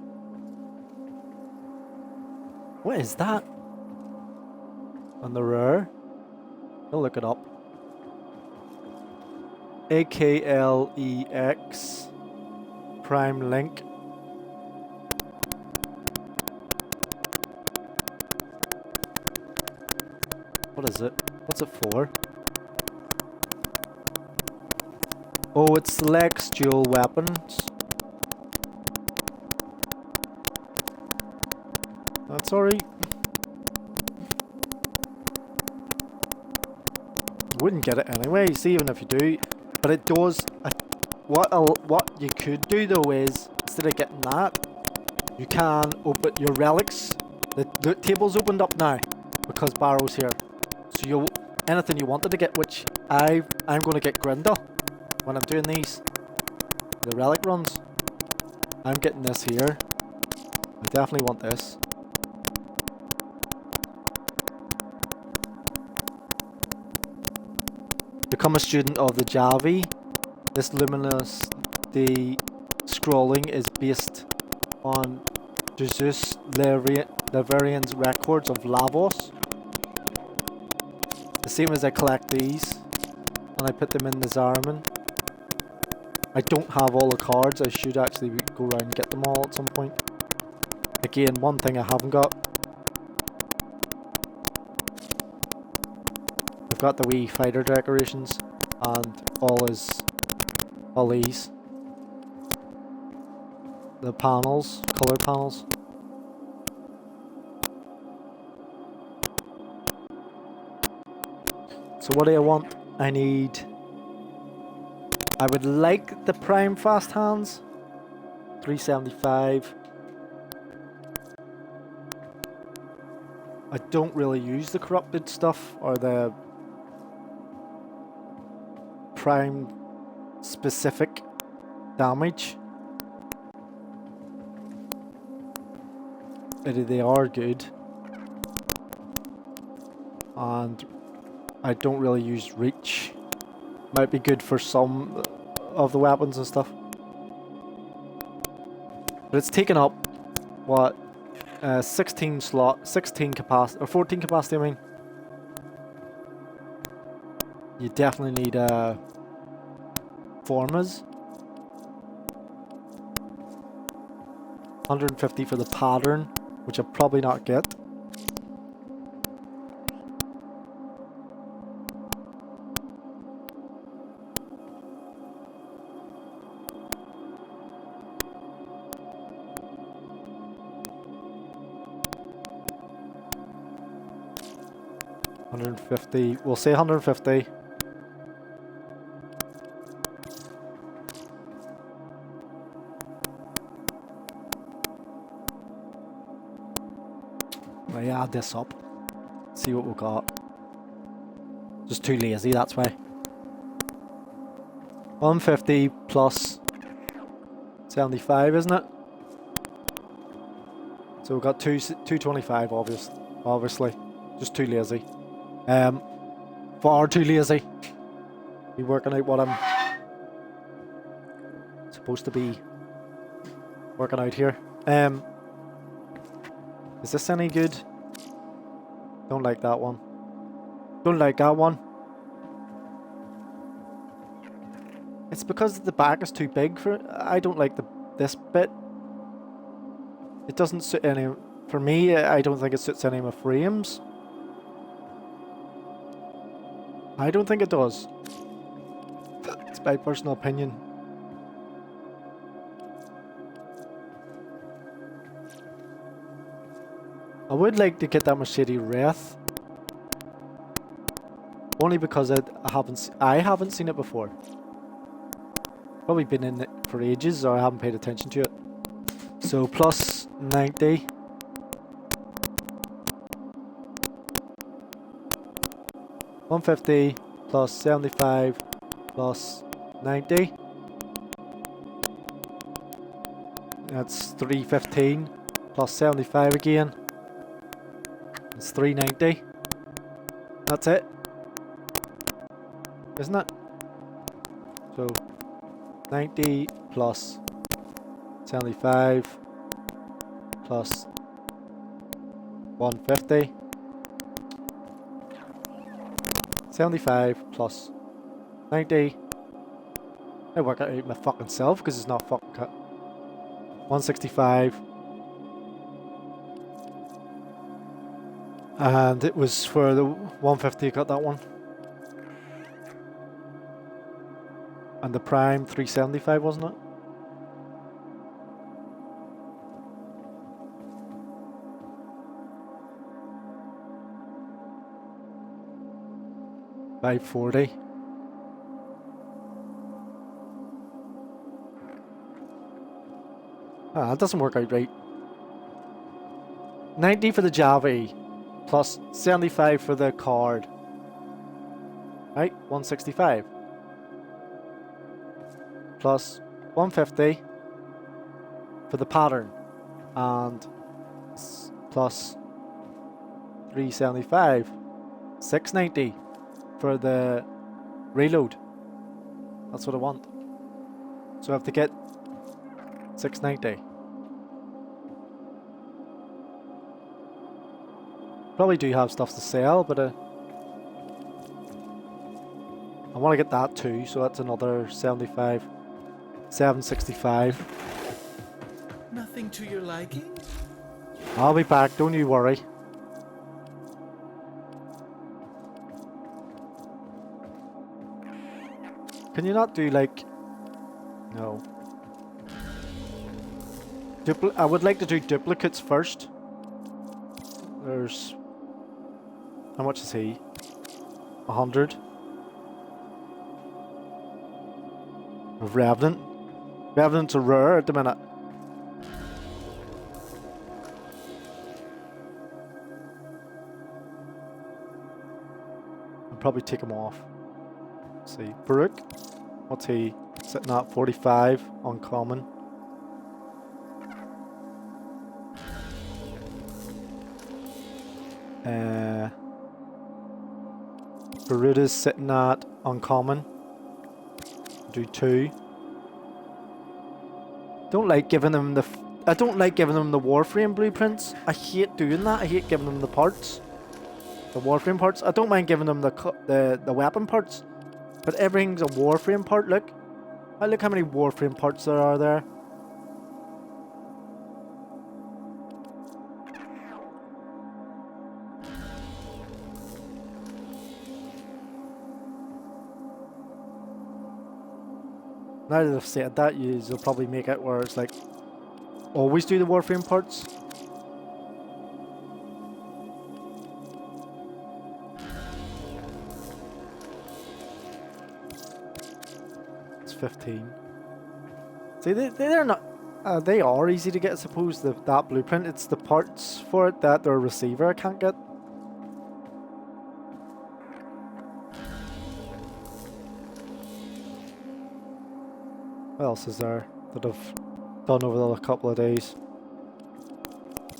What is that? On the rare? I'll look it up. AKLEX Prime Link. What is it? What's it for? Oh, it's Lex dual weapons. That's alright. Wouldn't get it anyway, see, even if you do. But it does. What you could do though is, instead of getting that, you can open your relics. The table's opened up now because Barrow's here. So anything you wanted to get, which I'm going to get Grindel when I'm doing these, the relic runs. I'm getting this here. I definitely want this. Become a student of the Javi. This luminous scrolling is based on Jesus Leverian's records of Lavos. The same as I collect these and I put them in the Zariman. I don't have all the cards. I should actually go around and get them all at some point. Again, one thing I haven't got. I've got the wee fighter decorations and all these. The panels, color panels. So what do I want? I would like the Prime Fast Hands. 375. I don't really use the corrupted stuff or the Prime specific damage. They are good. And I don't really use reach. Might be good for some of the weapons and stuff. But it's taken up, what, 16 capacity, or 14 capacity, I mean. You definitely need formas. 150 for the pattern, which I'll probably not get. 150. We'll say 150. Let me add this up. See what we got. Just too lazy, that's why. 150 plus 75, isn't it? So we've got 225, obviously. Just too lazy. Far too lazy. Be working out what I'm supposed to be working out here. Is this any good? Don't like that one. Don't like that one. It's because the back is too big for it. I don't like this bit. It doesn't suit any... For me, I don't think it suits any of my frames. I don't think it does. It's my personal opinion. I would like to get that Machete Wraith. Only because I haven't seen it before. Probably been in it for ages, or I haven't paid attention to it. So plus 90. $150 plus 75 plus 90. That's 315 plus 75 again. It's 390. That's it. Isn't it? So 90 plus 75 plus 150. 75 plus 90. I work it out my fucking self because it's not fucking cut. 165. And it was for the 150 I got that one. And the prime 375, wasn't it? $540. Ah, that doesn't work out right. 90 for the Java plus 75 for the card. Right, 165. Plus 150 for the pattern. And plus 375. 690 for the reload. That's what I want. So I have to get 690. Probably do have stuff to sell, but I want to get that too, so that's another 75. 765. Nothing to your liking? I'll be back, don't you worry. Can you not do like... No. I would like to do duplicates first. There's... How much is he? 100. Of Revenant. Revenant's a rare at the minute. I'll probably take him off. Let's see. Baruch. What's he? Sitting at 45. Uncommon. Baruda's sitting at uncommon. Do 2. Don't like giving them the... I don't like giving them the Warframe blueprints. I hate doing that. I hate giving them the parts. The Warframe parts. I don't mind giving them the weapon parts. But everything's a Warframe part, look. Look how many Warframe parts there are there. Now that I've said that, you'll probably make it where it's like, always do the Warframe parts. 15. See, they're not. They are easy to get, I suppose. That blueprint. It's the parts for it that their receiver can't get. What else is there that I've done over the last couple of days?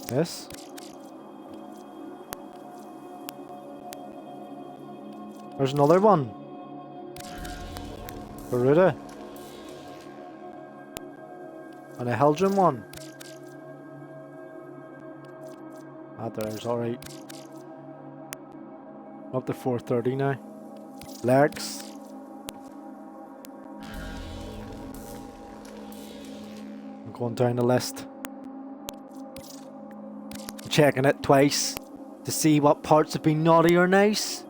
This. There's another one. Garuda. And a Helldrin one. There's alright. Up to 430 now. Legs. I'm going down the list. I'm checking it twice to see what parts have been naughty or nice.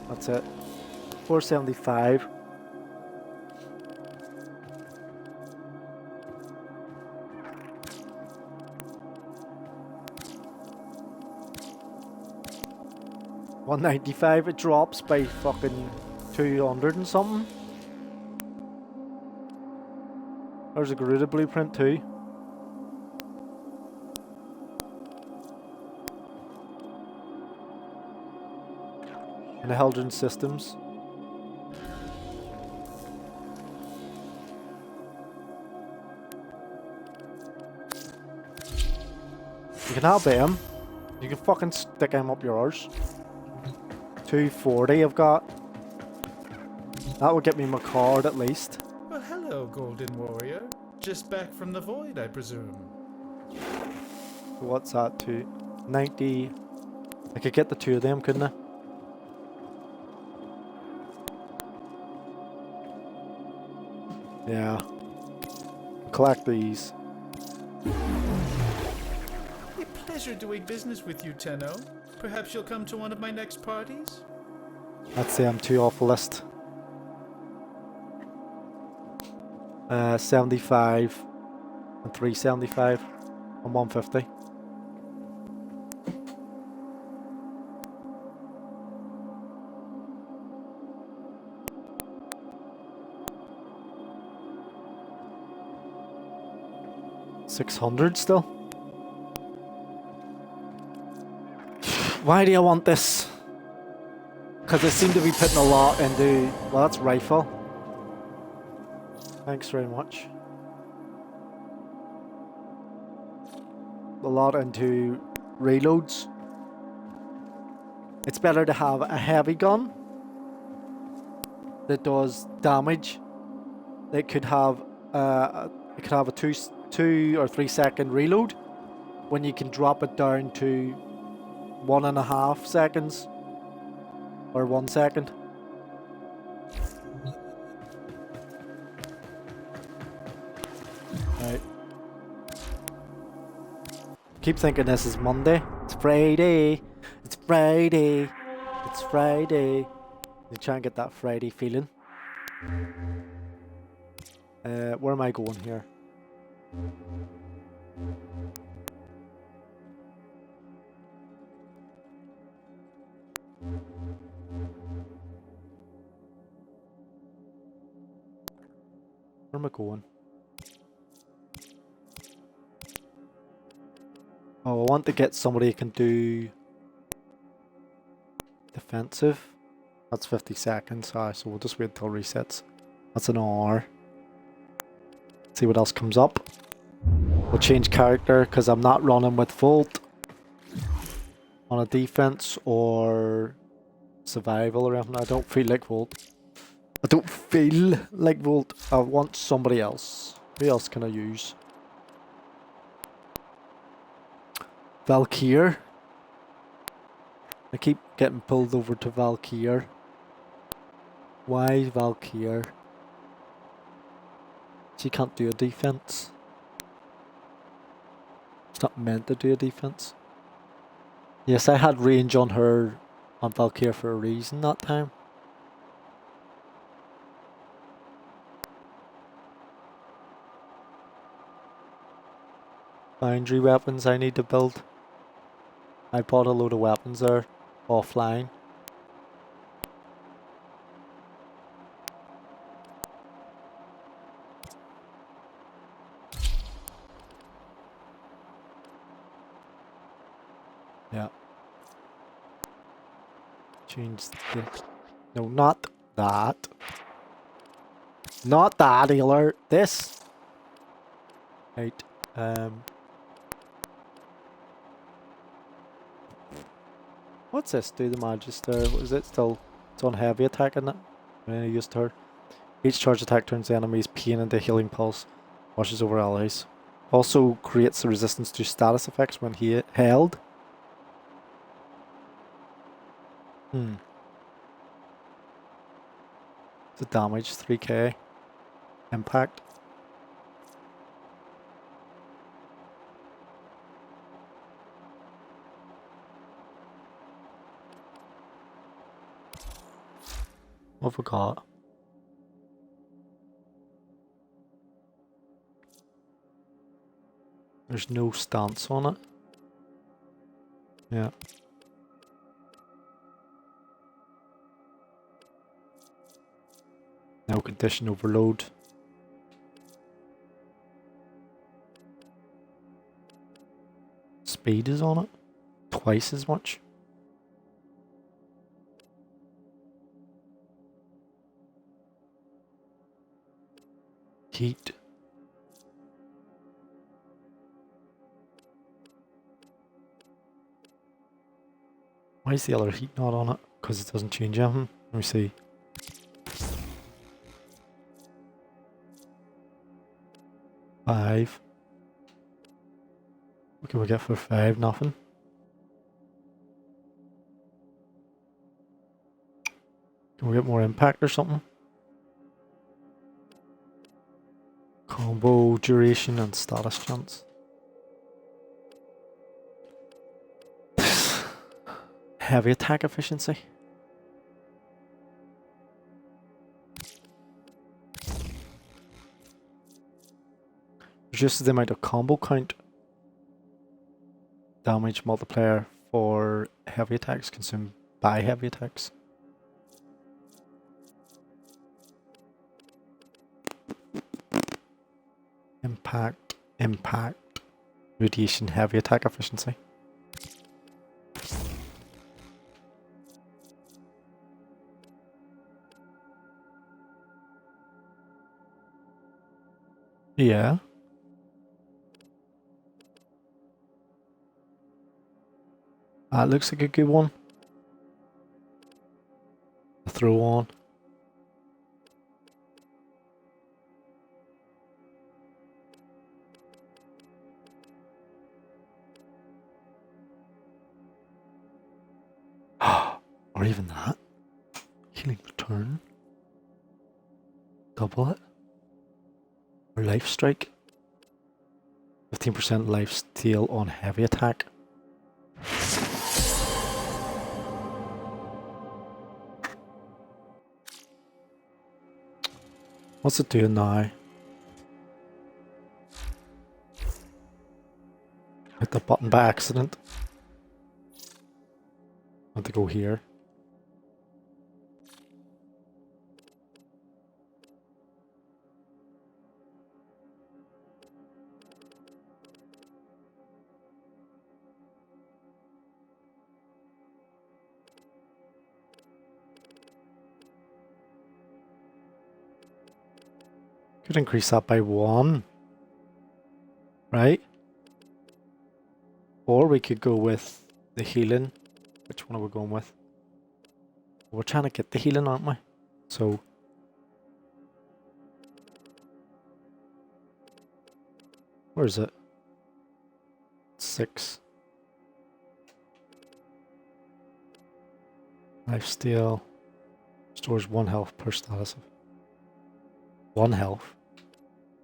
That's it. 475. $195. It drops by fucking 200 and something. There's a Garuda blueprint too. And the Helldrin systems. You can have them. You can fucking stick them up your arse. 240 I've got. That will get me my card at least. Well, hello, Golden Warrior. Just back from the void, I presume. What's that? 290. I could get the two of them, couldn't I? Yeah. Collect these. A pleasure doing business with you, Tenno. Perhaps you'll come to one of my next parties? I'd say I'm too off the list. 75 and 375 and 150. $600 still. Why do I want this? Because I seem to be putting a lot into. Well, that's rifle. Thanks very much. A lot into reloads. It's better to have a heavy gun that does damage. It could have a 2 or 3 second reload when you can drop it down to 1.5 seconds or 1 second. Right. Keep thinking this is Monday. It's Friday. It's Friday. It's Friday. You try and get that Friday feeling. Where am I going here? Where am I going? Oh, I want to get somebody who can do defensive. That's 50 seconds. So we'll just wait till resets. That's an hour. See what else comes up. We'll change character because I'm not running with Volt on a defense or survival or anything. I don't feel like Volt. I don't feel like Volt. I want somebody else. Who else can I use? Valkyr. I keep getting pulled over to Valkyr. Why Valkyr? She can't do a defense. It's not meant to do a defense. Yes, I had range on her on Valkyr for a reason that time. Boundary weapons I need to build. I bought a load of weapons there offline. Yeah. Change the... No, not that. Not that, alert. This. Right. What's this? Do the Magister. What is it? Still, it's on heavy attack, isn't it? When I used her. Each charge attack turns the enemy's pain into healing pulse. Washes over allies. Also creates a resistance to status effects when held. The damage 3k. Impact. What have we got? There's no stance on it. Yeah. No condition overload. Speed is on it. Twice as much. Heat. Why is the other heat not on it? Because it doesn't change anything. Let me see. Five. What can we get for 5? Nothing. Can we get more impact or something? Combo duration and status chance. Heavy attack efficiency. Reduces the amount of combo count. Damage multiplier for heavy attacks consumed by heavy attacks. Impact, radiation, heavy attack efficiency. Yeah. That looks like a good one. Throw on. Or even that. Healing return. Double it. Or life strike. 15% life steal on heavy attack. What's it doing now? Hit the button by accident. I have to go here. Could increase that by 1. Right? Or we could go with the healing. Which one are we going with? We're trying to get the healing, aren't we? So... where is it? 6. Lifesteal. Stores 1 health per status. 1 health.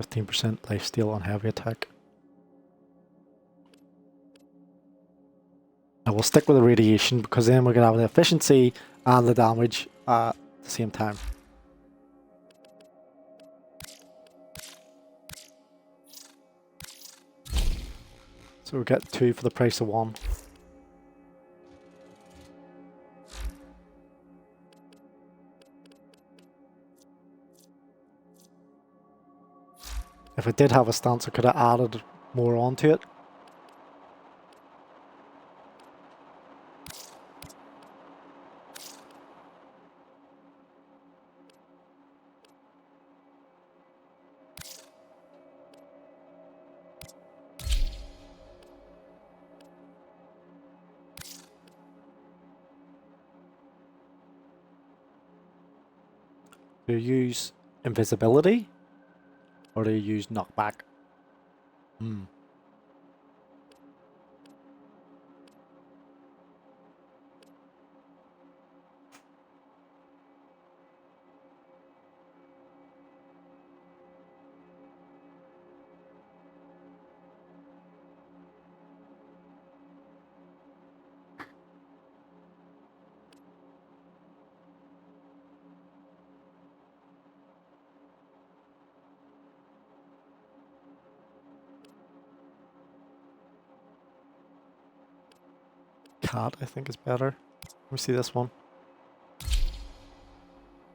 15% lifesteal on heavy attack. Now we'll stick with the radiation because then we're going to have the efficiency and the damage at the same time. So we get 2 for the price of 1. If it did have a stance, I could have added more onto it. Do you use invisibility? Or do you use knockback? Hmm. Cat, I think, is better. Let me see this one.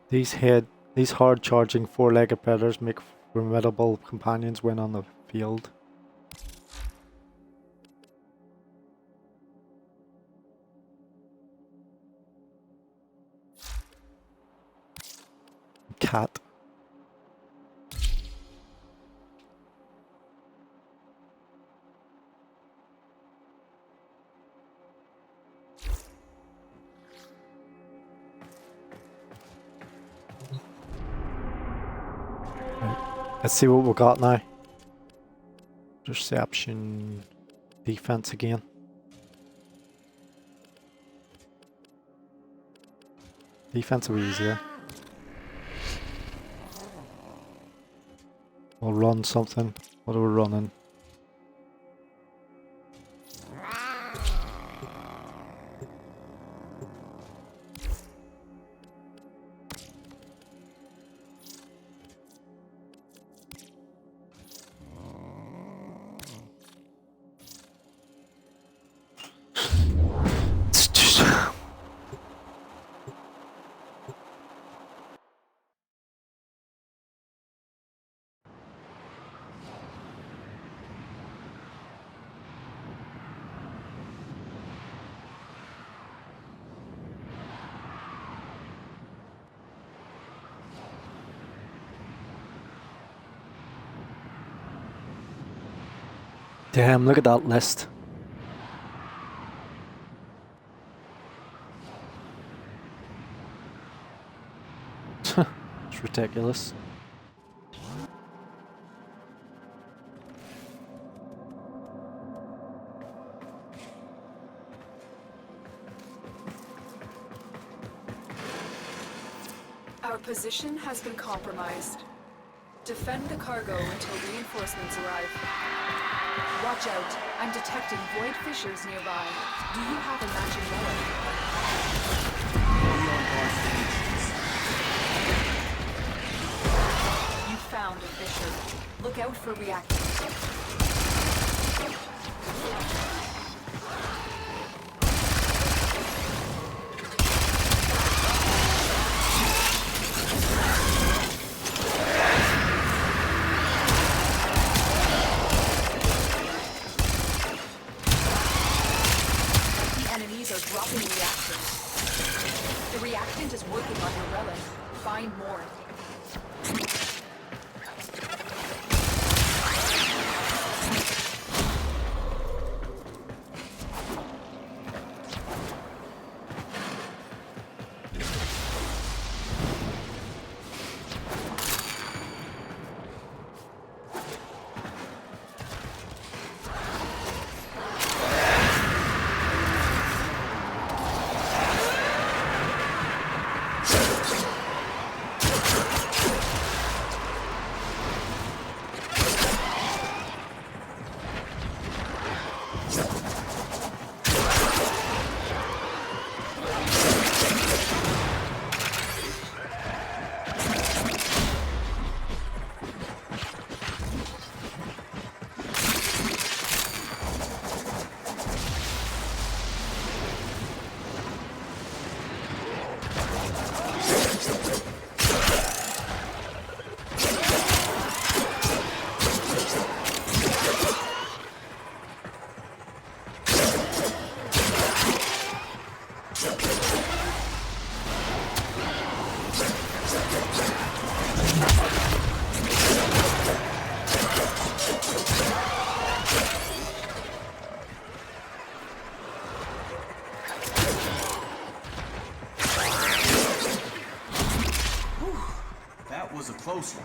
These hard charging four-legged predators make formidable companions when on the field. Cat. Let's see what we got now. Deception, defense again. Defense will be easier. We'll run something. What are we running? Damn, look at that list. It's ridiculous. Our position has been compromised. Defend the cargo until reinforcements arrive. Watch out, I'm detecting void fissures nearby. Do you have a matching relic? You found a fissure. Look out for reactants. Dropping reactors. The reactant is working on your relic. Find more. closely.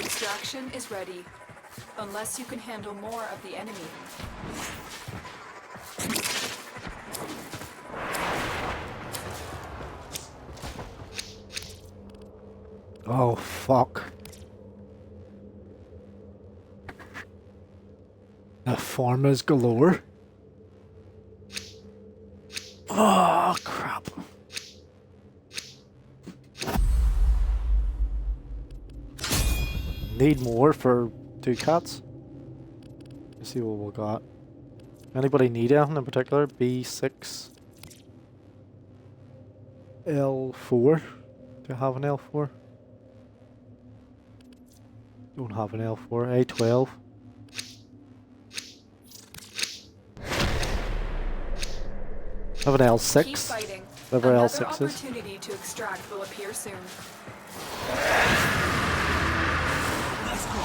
Extraction is ready, unless you can handle more of the enemy. Oh, fuck. The farmers galore. Oh, crap. Need more for 2 cats. Let's see what we got. Anybody need anything in particular? B6. L4. Do I have an L4? Don't have an L4. A12. Have an L6. Keep fighting. Whatever Another L6 is. opportunity to extract will appear soon. Let's go.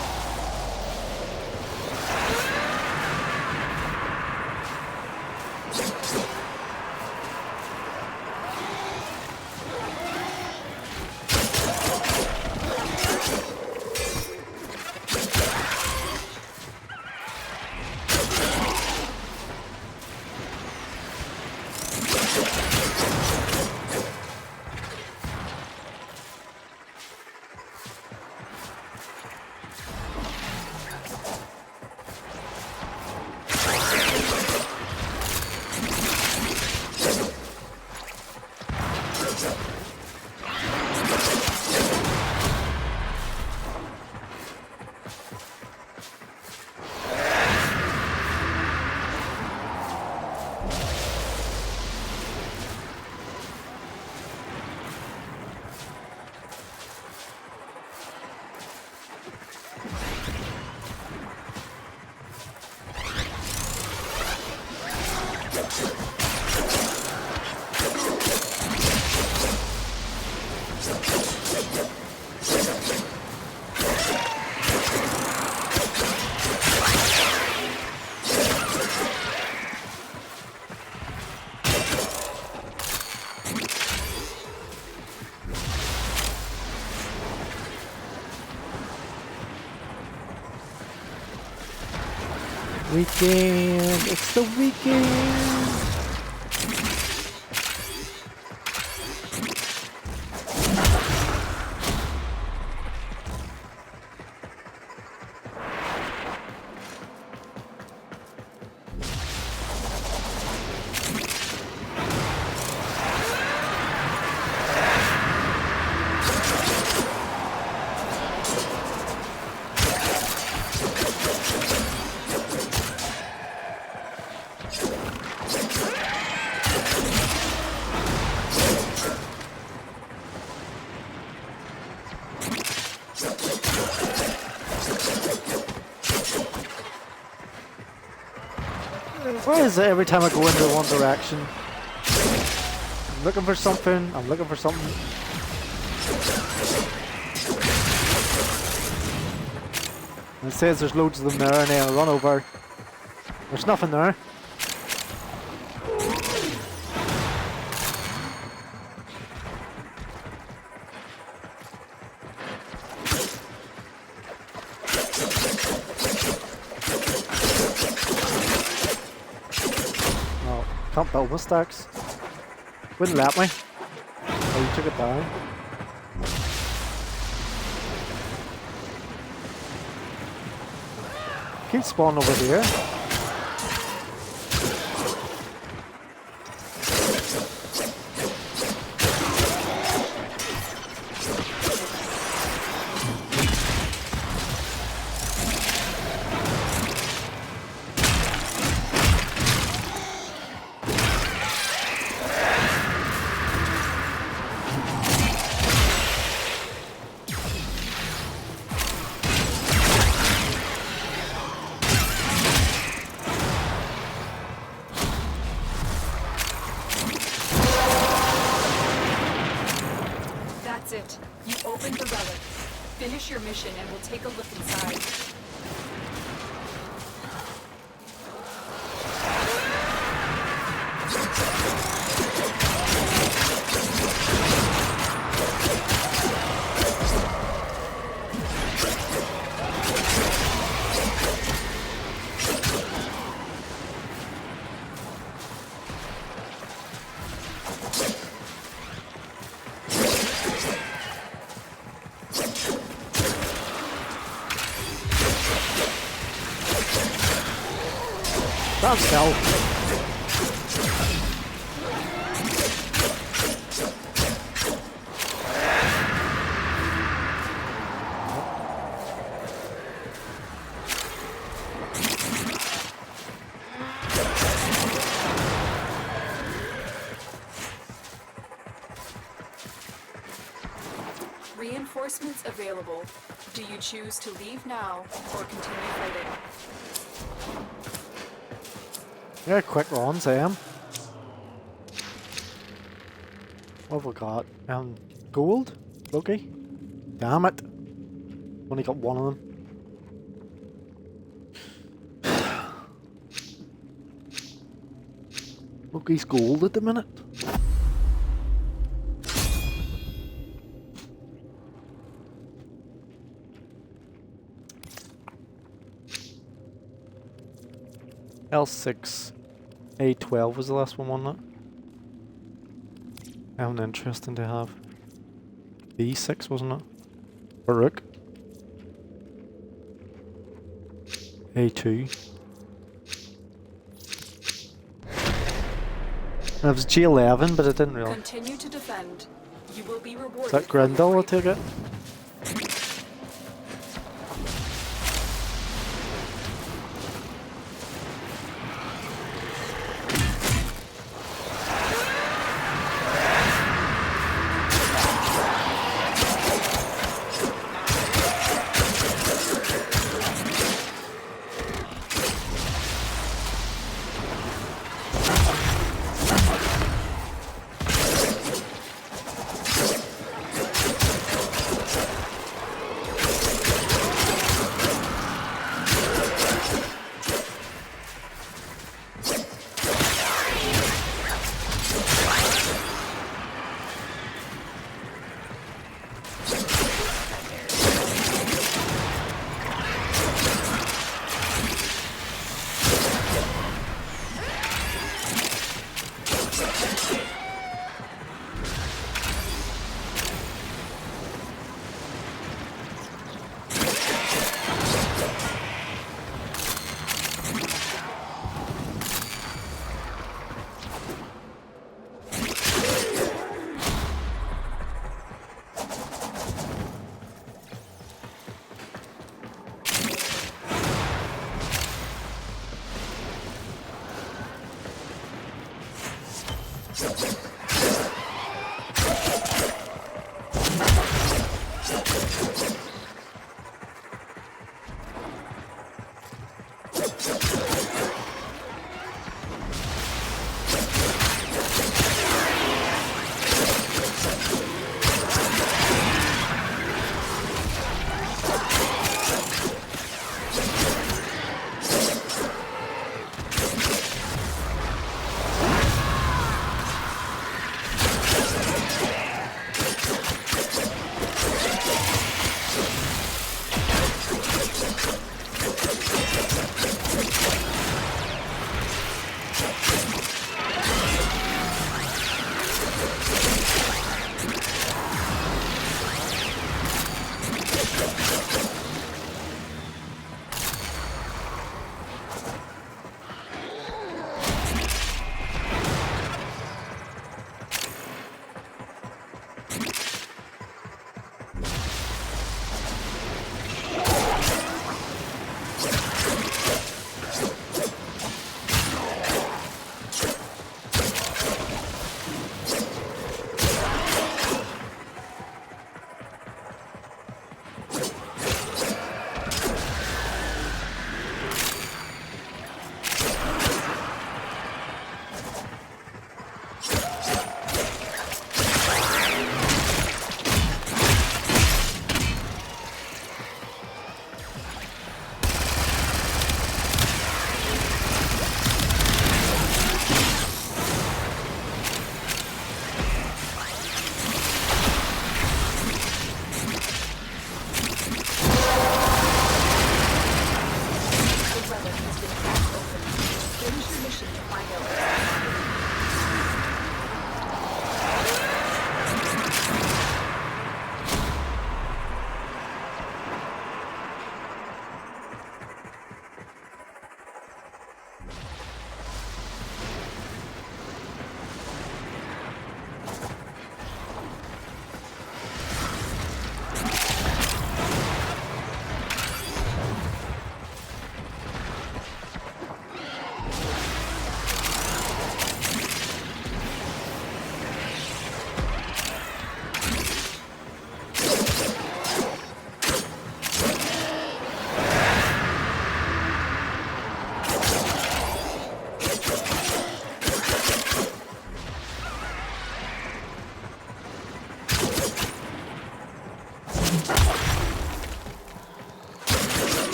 Weekend! It's the weekend! Why is it every time I go into one direction, looking for something. I'm looking for something. And it says there's loads of them there, and then I run over. There's nothing there. Oh, can't build my stacks. Wouldn't let me. Oh, you took it down. Keep spawning over here. It. You opened the relic. Finish your mission and we'll take a look inside. That's hell. Reinforcements available. Do you choose to leave now or continue fighting? Yeah, quick runs, I am. What have we got? Gold? Loki? Damn it. Only got one of them. Loki's gold at the minute. L6 A12 was the last one, wasn't it? How interesting to have. B6, wasn't it? Baruch. A2. It was G11, but I didn't realize. Continue to defend. You will be rewarded. Is that Grendel, I take it?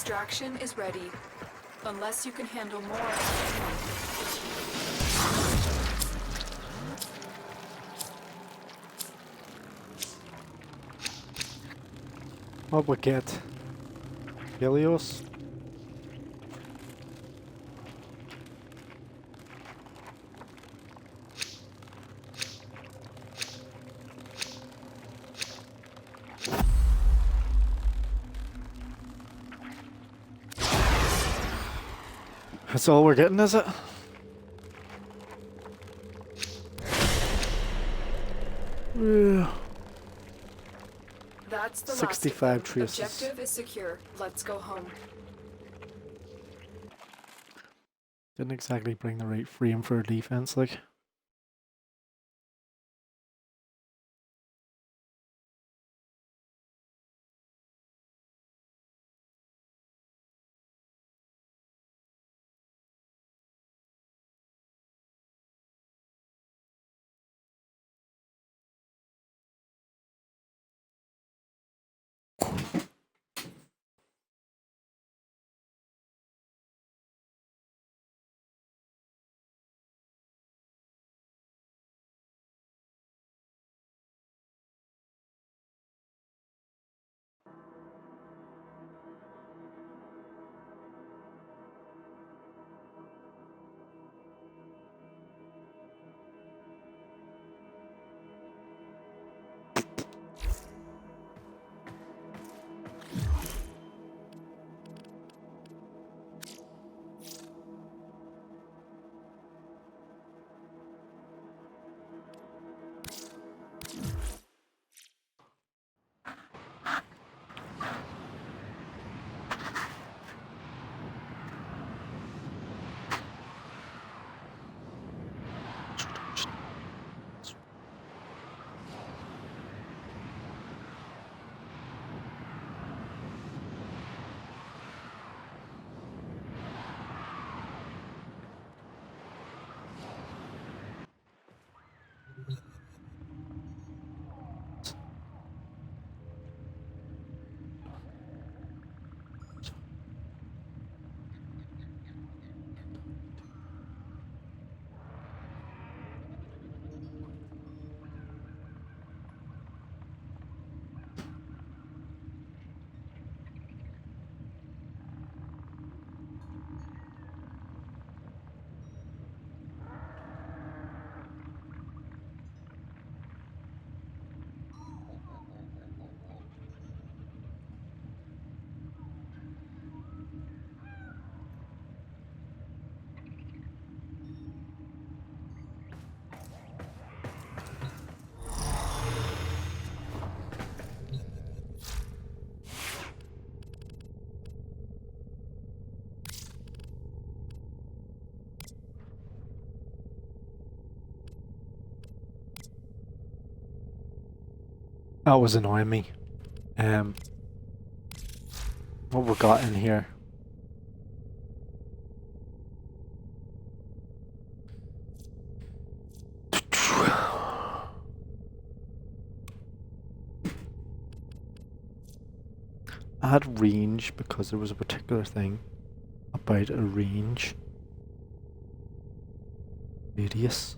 Extraction is ready. Unless you can handle more. What we get? Helios? That's all we're getting, is it? Yeah. That's the 65 last of them. traces. Objective is secure. Let's go home. Didn't exactly bring the right frame for a defense, like. That was annoying me. What we got in here? I had range because there was a particular thing about a range. Radius.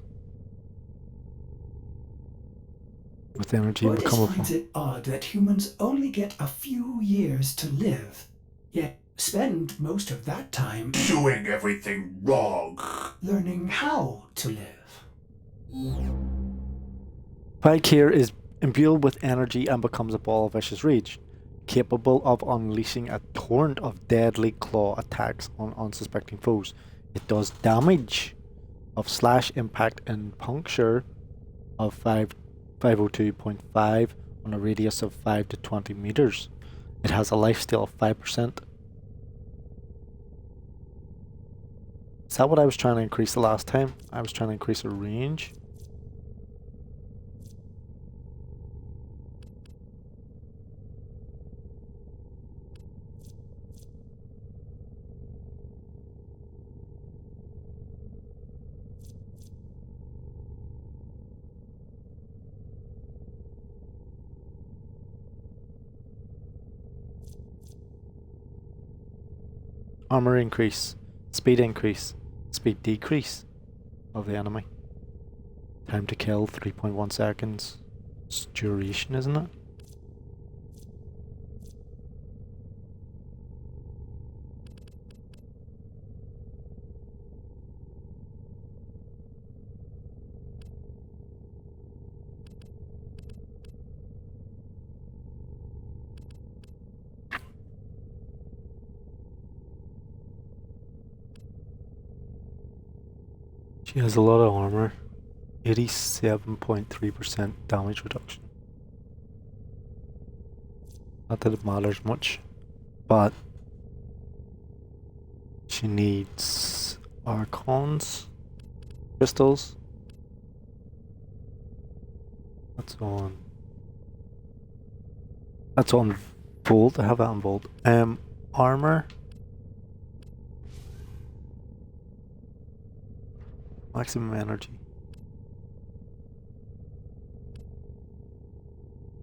With energy Lotus become finds it odd that humans only get a few years to live, yet spend most of that time Doing everything wrong. learning how to live. Valkyr is imbued with energy and becomes a ball of vicious rage, capable of unleashing a torrent of deadly claw attacks on unsuspecting foes. It does damage of slash, impact, and puncture of 502.5 on a radius of 5 to 20 meters. It has a lifesteal of 5%. Is that what I was trying to increase the last time? I was trying to increase her range. Armor increase, speed decrease of the enemy. Time to kill 3.1 seconds. It's duration, isn't it? She has a lot of armor. 87.3% damage reduction. Not that it matters much, but she needs archons, crystals. That's on Volt. I have that on Volt. Armor. Maximum energy.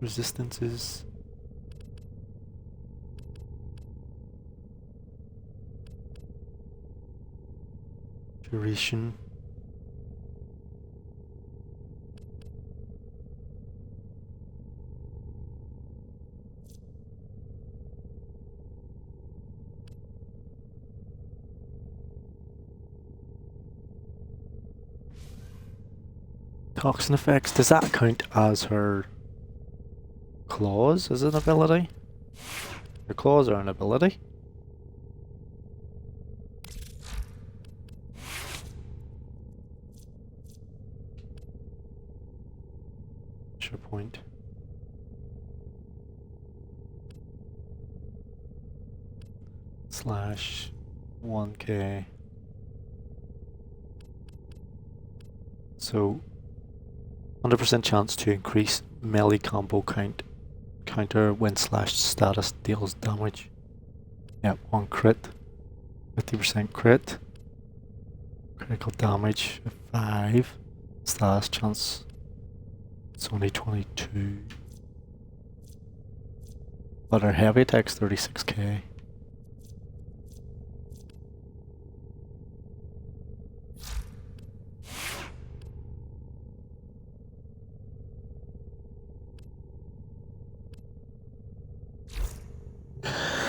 Resistances. Duration. Toxin effects, does that count as her claws as an ability? Her claws are an ability? Sure point. Slash 1k. So 100% chance to increase melee combo counter when slash status deals damage. Yep, 1 crit. 50% crit. Critical damage 5. Status chance. It's only 22. But her heavy attack's 36k.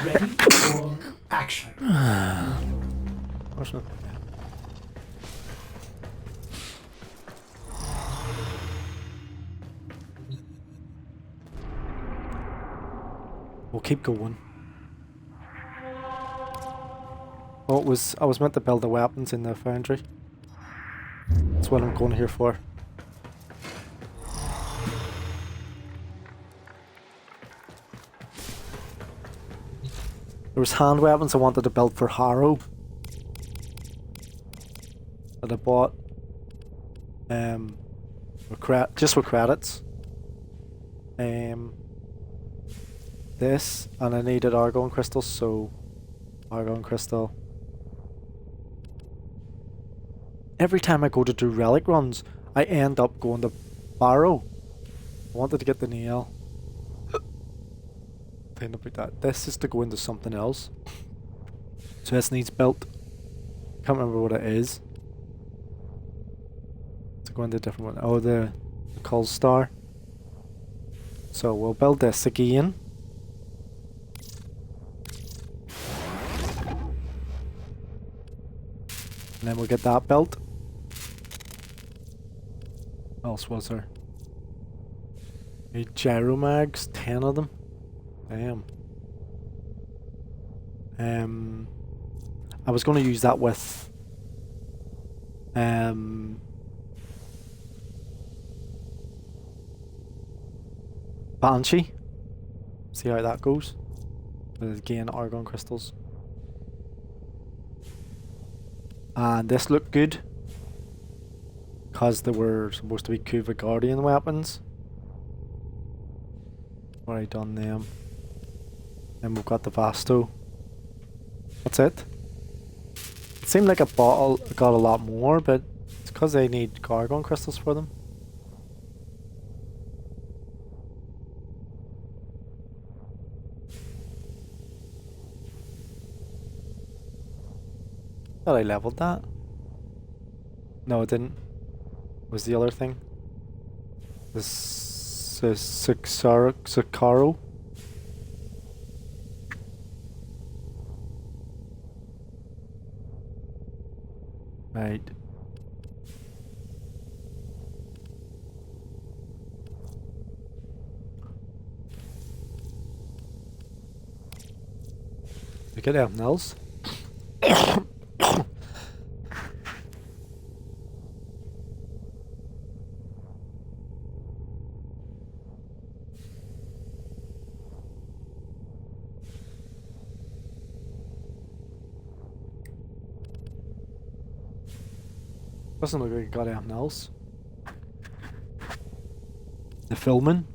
Ready for action. Where's nothing there? We'll keep going. Oh, I was meant to build the weapons in the foundry. That's what I'm going here for. There was hand weapons I wanted to build for Harrow that I bought just with credits. This, and I needed argon crystals, so argon crystal. Every time I go to do relic runs, I end up going to Barrow. I wanted to get the nail. End up like that. This is to go into something else. So this needs built. Can't remember what it is. To go into a different one. Oh, the Cull Star. So we'll build this again. And then we'll get that built. What else was there? Need gyro mags, 10 of them. Damn. I was going to use that with Banshee. See how that goes. Again, argon crystals. And this looked good because they were supposed to be Kuva Guardian weapons. Already done them. Then we've got the Vasto. That's it. It seemed like a bottle got a lot more, but it's because they need argon crystals for them. Thought I leveled that. No, it didn't. Was the other thing? This Sakaro. Right. I get anything else? Doesn't look like I got anything else. The filming.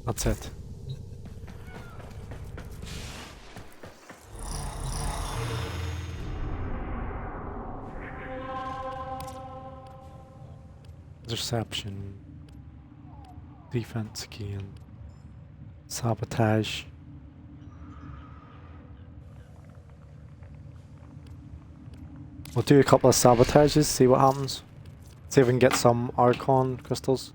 That's it. Interception. Defense again. Sabotage. We'll do a couple of sabotages, see what happens. See if we can get some Archon crystals.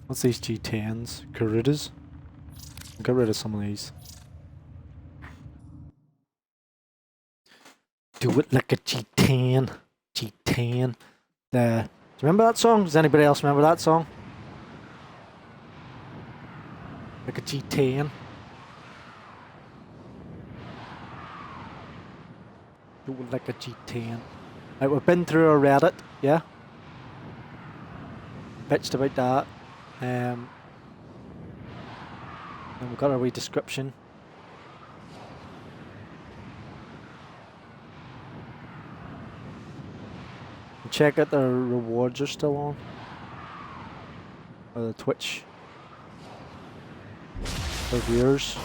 What's these G10s? Garudas? Get rid of some of these. Do it like a G10. G10. Do you remember that song? Does anybody else remember that song? Like a G10. Do it like a G10. Right, we've been through a Reddit, yeah? Bitched about that. And we've got our wee description. And check out the rewards are still on. Or the Twitch. For viewers.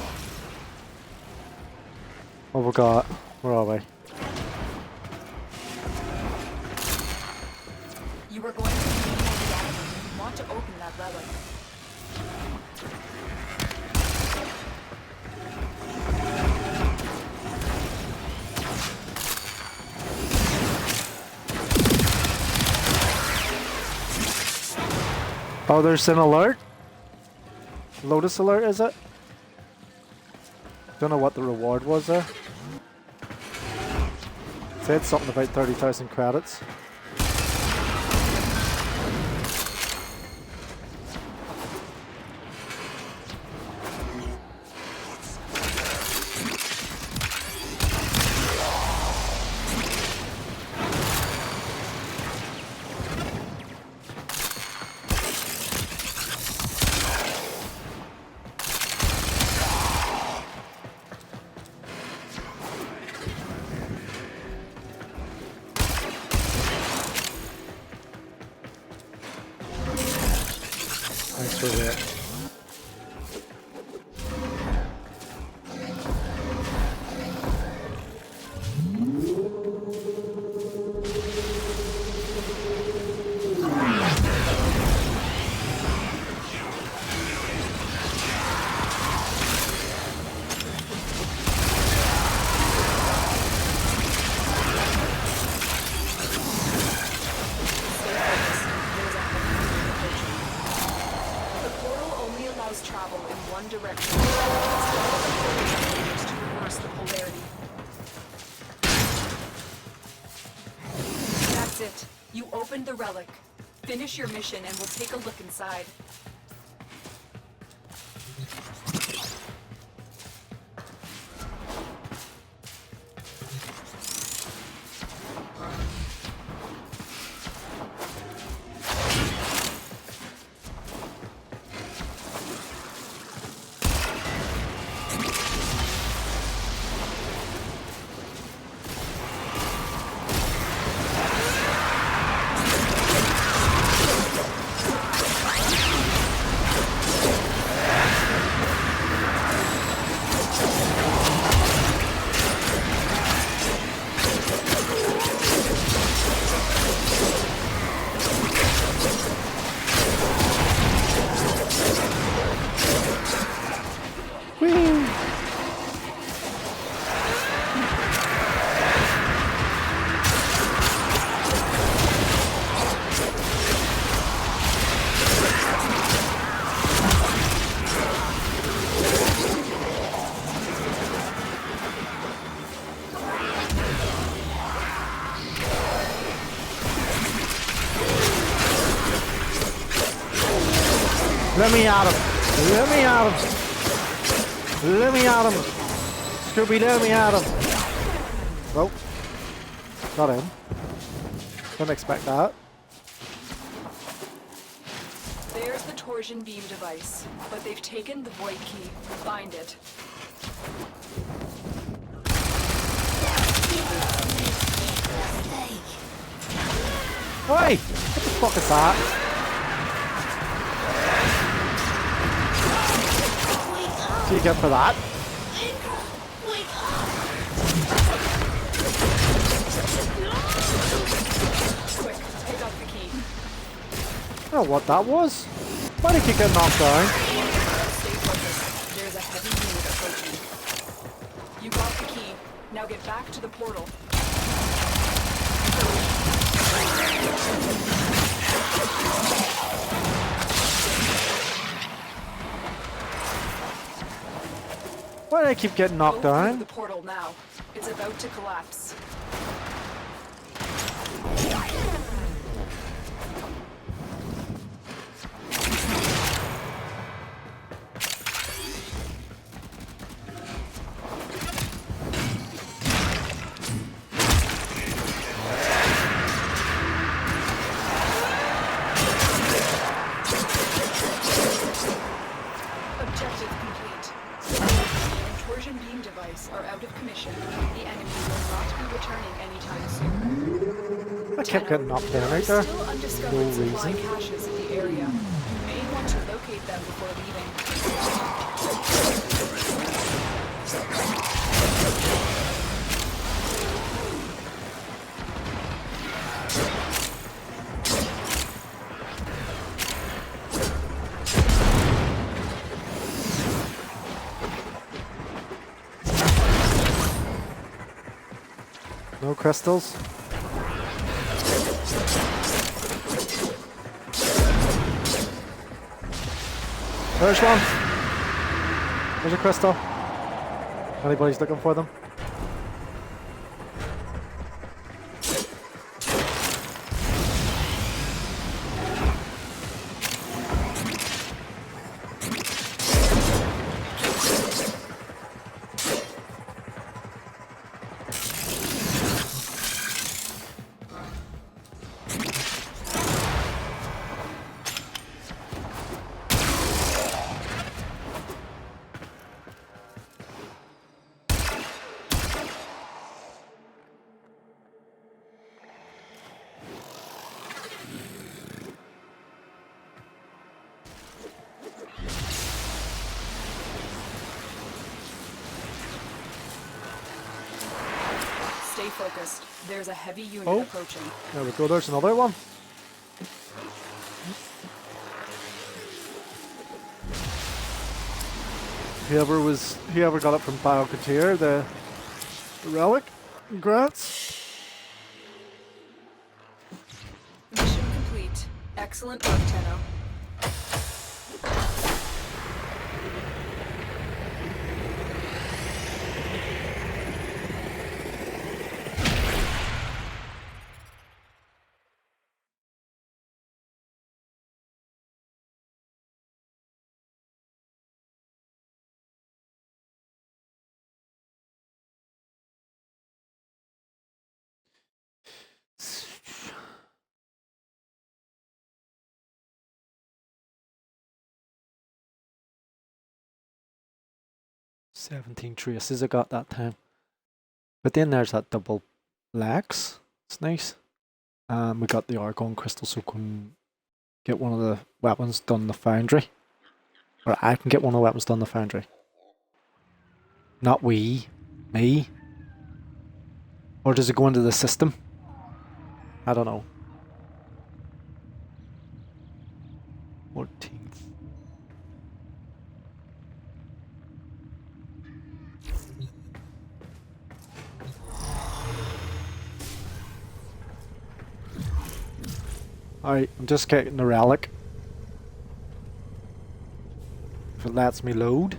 What we got? Where are we? You are going to be in the attic. You want to open that relic. Oh, there's an alert? Lotus alert, is it? Don't know what the reward was there. Said something about 30,000 credits. Thanks for that. The portal only allows travel in one direction. To reverse the polarity. That's it. You opened the relic. Finish your mission and we'll take a look inside. Let me at him! Let me at him! Let me at him! Scooby, let me at him! Oh. Got him. Didn't expect that. There's the torsion beam device, but they've taken the void key. Find it. Hey! What the fuck is that? What do you get for that? Quick, pick up the key. I don't know what that was. Why did you get knocked down? Stay focused. There's a heavy unit approaching. You got the key. Now get back to the portal. Why do I keep getting knocked Go through down? the portal now. It's about to collapse. Objective complete. The torsion beam device are out of commission. The enemy will not be returning anytime soon. I kept getting knocked down right there. Still undiscovered No supply reason. caches in the area. You may want to locate them before leaving. No crystals. There's one. There's a crystal. Anybody's looking for them? Stay focused. There's a heavy unit Oh. approaching. There we go, there's another one. Whoever got it from Biocateer, the relic, congrats. Mission complete. Excellent work, Tenno. "17 traces I got that time. But then there's that double legs. It's nice. We got the argon crystal, so we can get one of the weapons done in the foundry. Or I can get one of the weapons done in the foundry. Not we. Me. Or does it go into the system? I don't know. 14th. Alright, I'm just getting the relic. If it lets me load.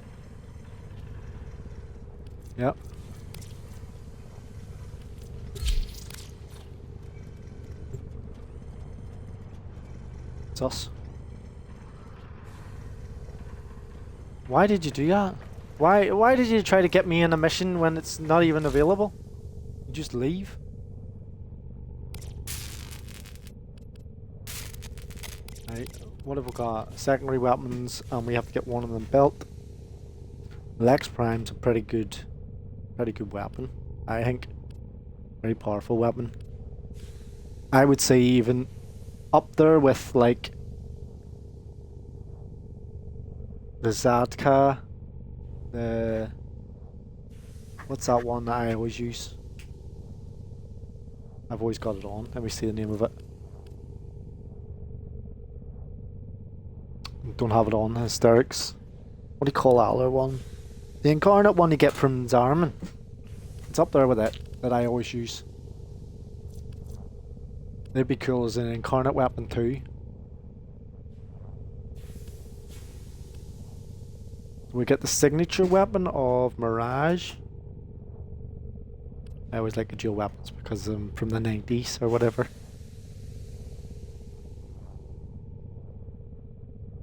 Yep. It's us. Why did you do that? Why did you try to get me in a mission when it's not even available? You just leave. Right, what have we got? Secondary weapons, and we have to get one of them built. Lex Prime's a pretty good weapon, I think. Very powerful weapon. I would say even up there with like the Zadka, the what's that one that I always use? I've always got it on. Let me see the name of it. Don't have it on. Hysterics. What do you call that other one? The incarnate one you get from Zarman. It's up there with it that I always use. It'd be cool as an incarnate weapon too. We get the signature weapon of Mirage. I always like the dual weapons because from the 90s or whatever.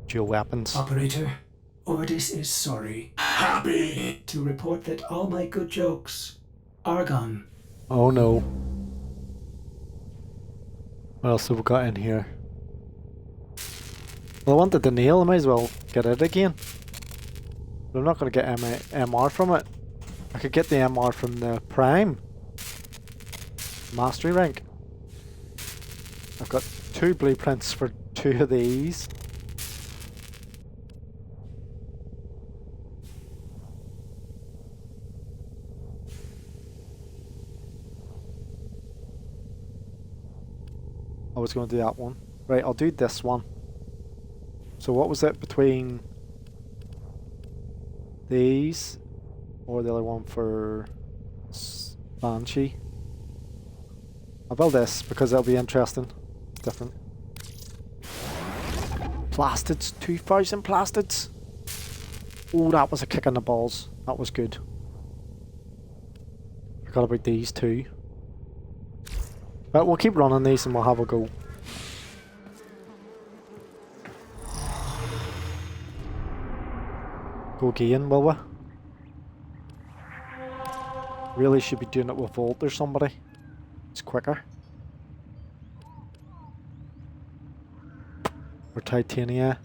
Dual weapons. Operator, Ordis is sorry Happy. to report that all my good jokes are gone. Oh no. What else have we got in here? Well, I wanted the nail, I might as well get it again. But I'm not going to get MR from it. I could get the MR from the Prime. Mastery rank. I've got 2 blueprints for 2 of these. I was going to do that one. Right, I'll do this one. So what was it between these or the other one for Banshee? I'll build this because it'll be interesting. It's different. Plastids, 2,000 plastids. Oh, that was a kick in the balls. That was good. Forgot about these two. But we'll keep running these and we'll have a go. Go again, will we? Really should be doing it with Volt or somebody. It's quicker. Or Titania.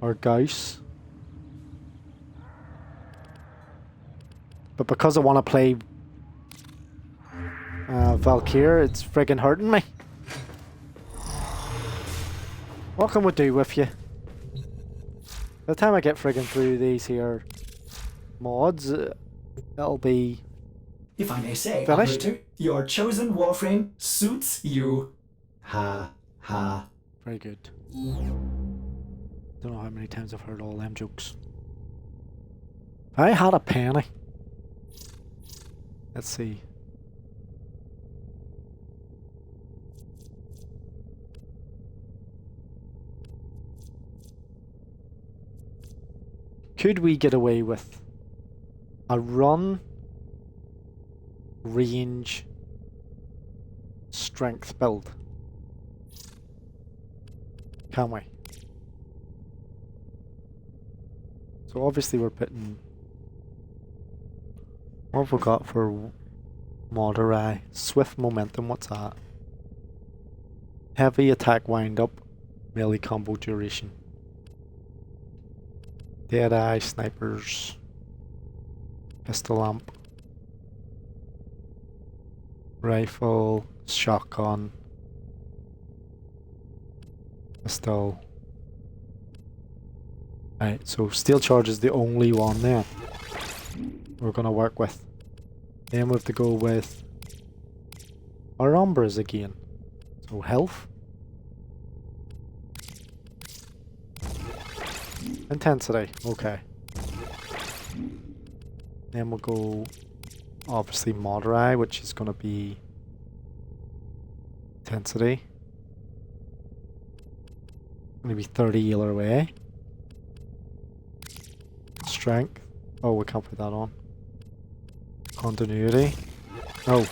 Or Gauss. But because I want to play Valkyr, it's friggin' hurting me. What can we do with you? By the time I get friggin' through these here mods, it'll be If I may say, finished. operator, your chosen Warframe suits you. Ha ha. Very good. Don't know how many times I've heard all them jokes. If I had a penny. Let's see. Could we get away with a run, range, strength build? Can we? So obviously we're putting... What have we got for Moderai? Swift momentum, what's that? Heavy attack wind up, melee combo duration. Deadeye, snipers, pistol lamp, rifle, shotgun, pistol. Right, so steel charge is the only one there we're gonna work with. Then we have to go with our umbras again. So health. Intensity, okay. Then we'll go obviously Moderai, which is gonna be intensity. Gonna be 30 either way. Strength. Oh, we can't put that on. Continuity. No.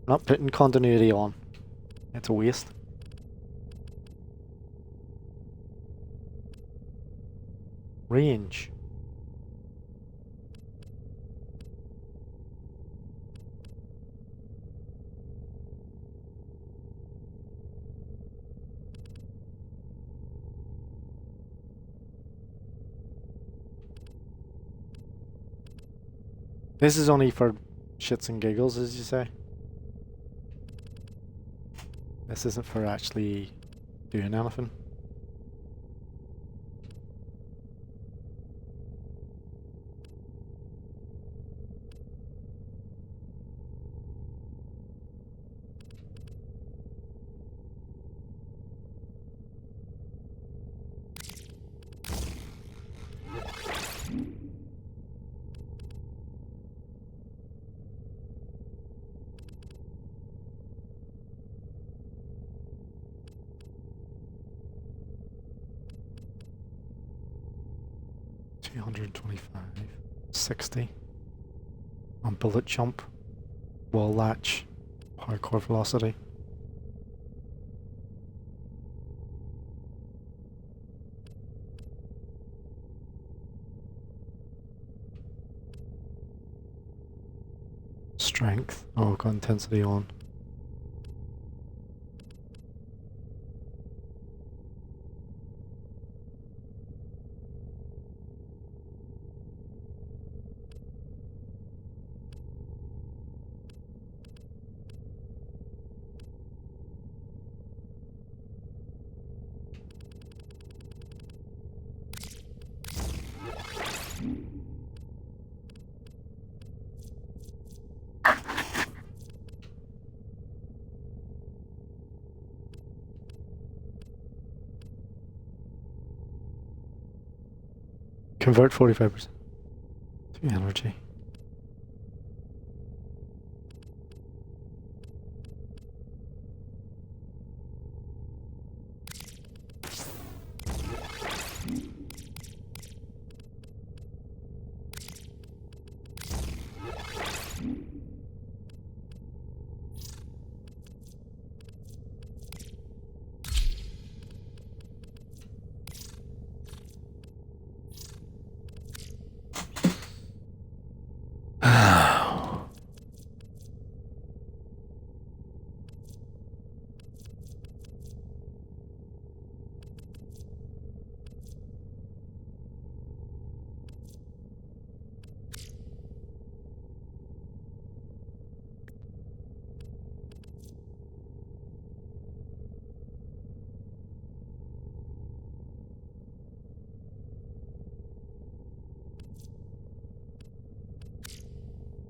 Not putting continuity on. It's a waste. Range. This is only for shits and giggles, as you say. This isn't for actually doing anything. $325, 60 on bullet jump, wall latch, hardcore velocity. Strength. Oh, got intensity on. Convert 45% to energy.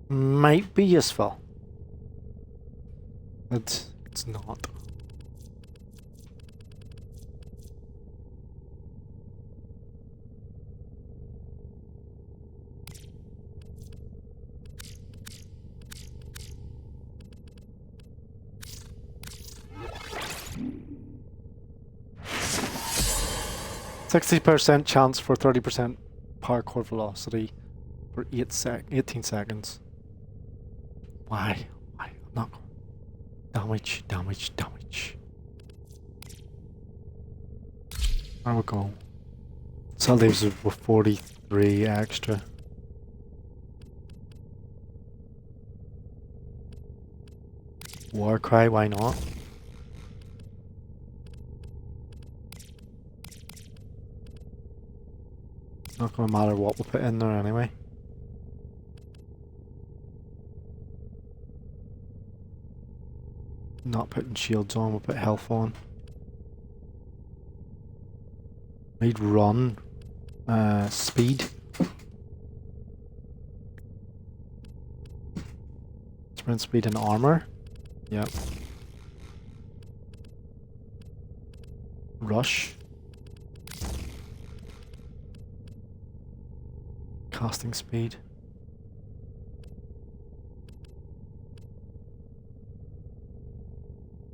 might be useful. But it's not. %60 chance for 30% parkour velocity for 18 seconds. Why? Why? I'm not. Damage, damage, damage. There we go. So leaves us with 43 extra. Warcry, why not? Not gonna matter what we put in there anyway. Not putting shields on, we'll put health on. Need run. Speed. Sprint speed and armor. Yep. Rush. Casting speed.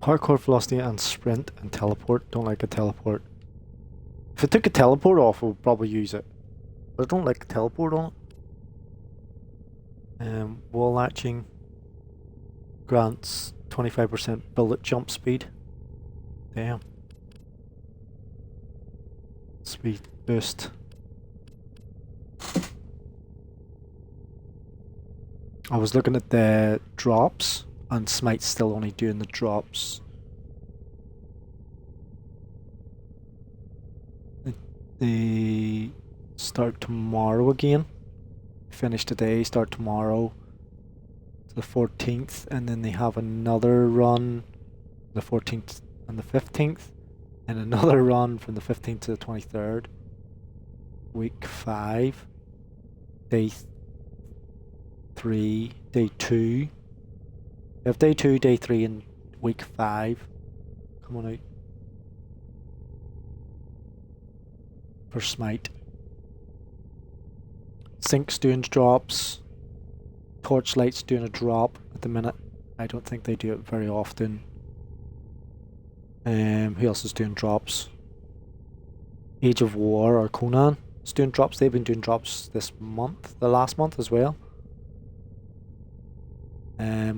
Parkour velocity and sprint and teleport. Don't like a teleport. If I took a teleport off, I would probably use it. But I don't like a teleport on it. Wall latching grants 25% bullet jump speed. Damn. Speed boost. I was looking at the drops, and Smite's still only doing the drops. They start tomorrow again. Finish today, start tomorrow. To the 14th, and then they have another run the 14th and the 15th, and another run from the 15th to the 23rd. Week 5. Day 3, day 2. You have day 2, day 3, and week 5. Come on out. For Smite. Sync's doing drops. Torchlight's doing a drop at the minute. I don't think they do it very often. Who else is doing drops? Age of War or Conan is doing drops. They've been doing drops this month, the last month as well.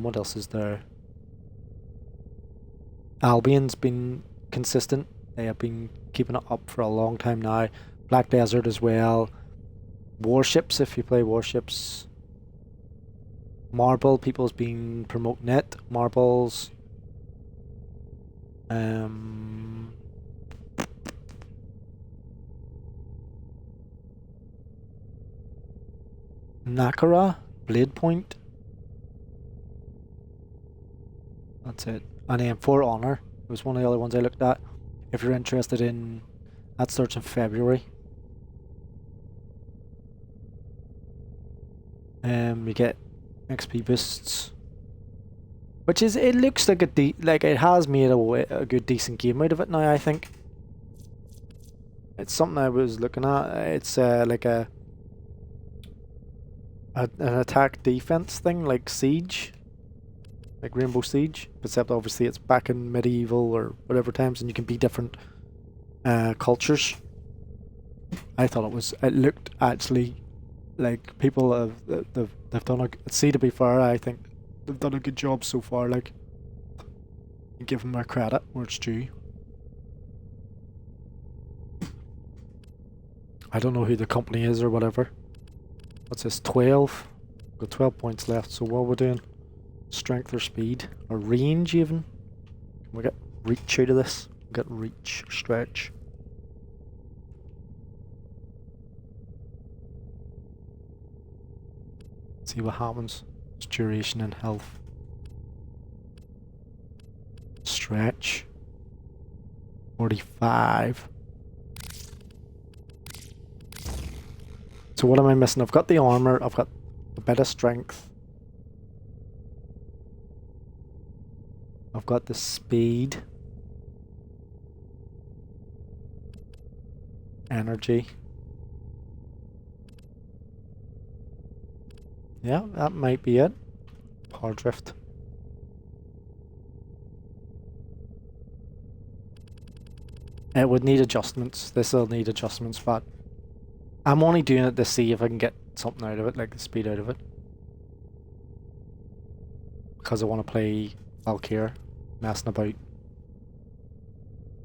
What else is there? Albion's been consistent. They have been keeping it up for a long time now. Black Desert as well. Warships, if you play Warships. Marble, people's been promoting it. Marbles. Nakara, Blade Point. That's it. And then For Honor was one of the other ones I looked at. If you're interested in, that starts in February. You get XP boosts, which is, it looks like like it has made a good decent game out of it now. I think it's something I was looking at. It's like an attack defense thing, like Siege, like Rainbow Siege, except obviously it's back in medieval or whatever times, and you can be different cultures. I thought it looked actually like people they've done to be fair, I think they've done a good job so far. Like, you give them their credit where it's due. I don't know who the company is or whatever. What's this? 12. Got 12 points left. So what we're doing? Strength or speed or range even? Can we get reach out of this? Get reach or stretch. See what happens. It's duration and health. Stretch. 45. So what am I missing? I've got the armor, I've got a bit of strength, I've got the speed. Energy. Yeah, that might be it. Power drift. It would need adjustments. This will need adjustments, but I'm only doing it to see if I can get something out of it, like the speed out of it. Because I want to play Valkyrie, messing about.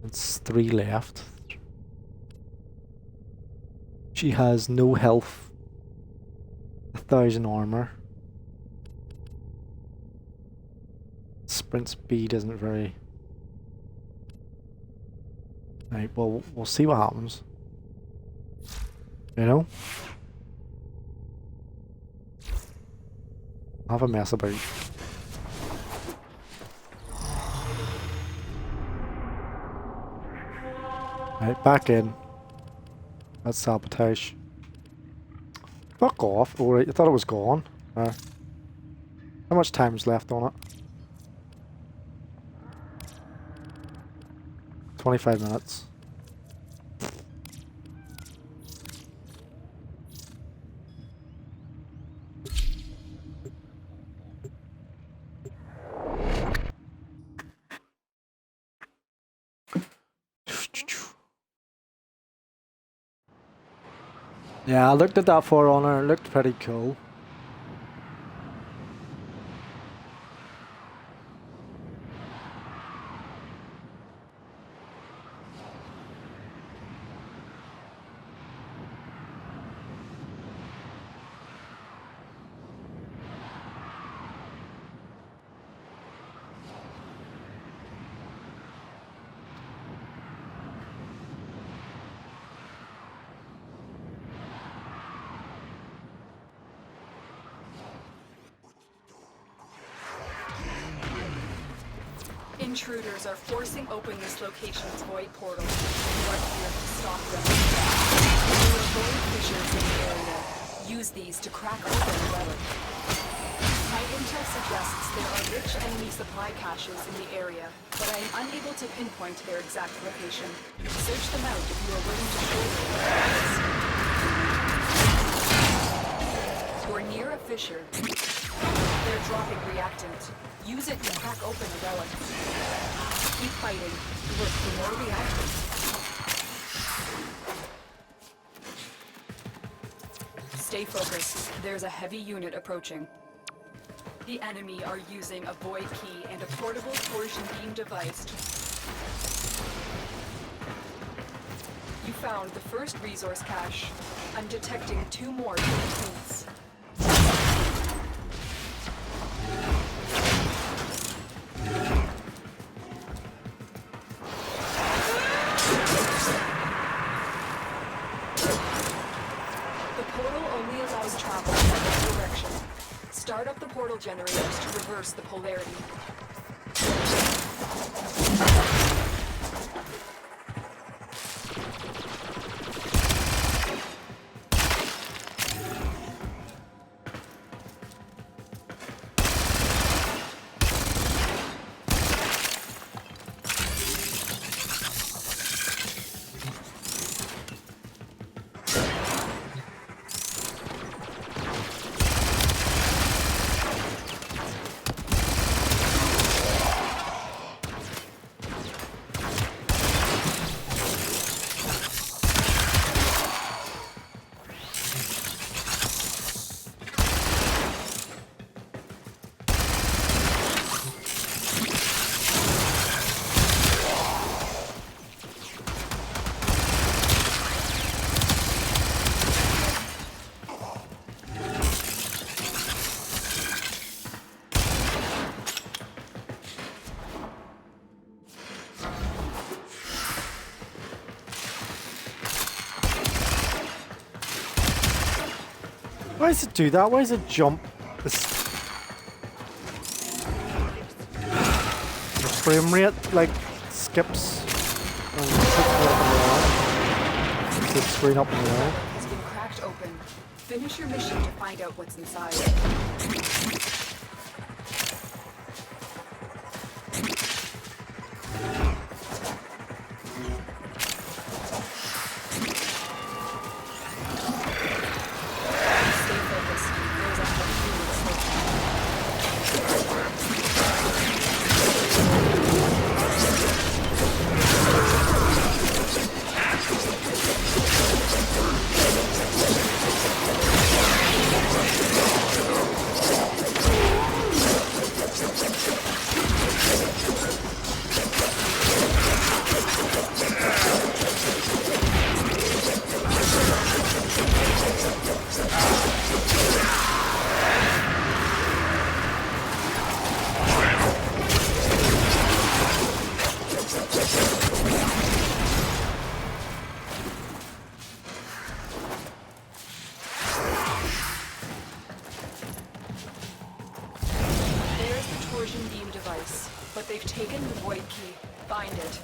It's 3 left. She has no health, 1,000 armor. Sprint speed isn't very... Right, well, we'll see what happens. You know? Have a mess about. Right, back in. That's sabotage. Fuck off. Alright, I thought it was gone. How much time's left on it? 25 minutes. Yeah, I looked at that Forerunner, it looked pretty cool. Intruders are forcing open this location's void portal. You are here to stop them. There are void fissures in the area. Use these to crack open the relic. My intel suggests there are rich enemy supply caches in the area, but I am unable to pinpoint their exact location. Search them out if you are willing to shoulder their You're near a fissure. They're dropping reactant. Use it to crack open a relic. Keep fighting. Look for more reactants. Stay focused. There's a heavy unit approaching. The enemy are using a void key and a portable torsion beam device. You found the first resource cache. I'm detecting 2 more units. Start up the portal generators to reverse the polarity. Why does it do that? Why does it jump? The frame rate like skips and sits the screen up in the air. Has been cracked open. Finish your mission to find out what's inside. torsion beam device, but they've taken the void key. Find it.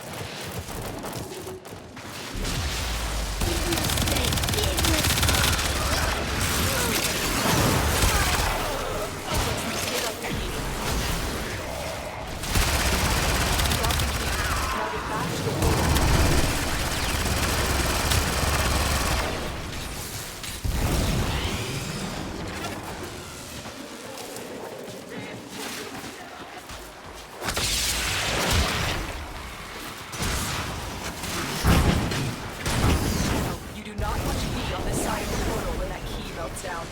Get up the key. Drop the key. Now get back to the void. You do not want to be on this side of the portal when that key melts down.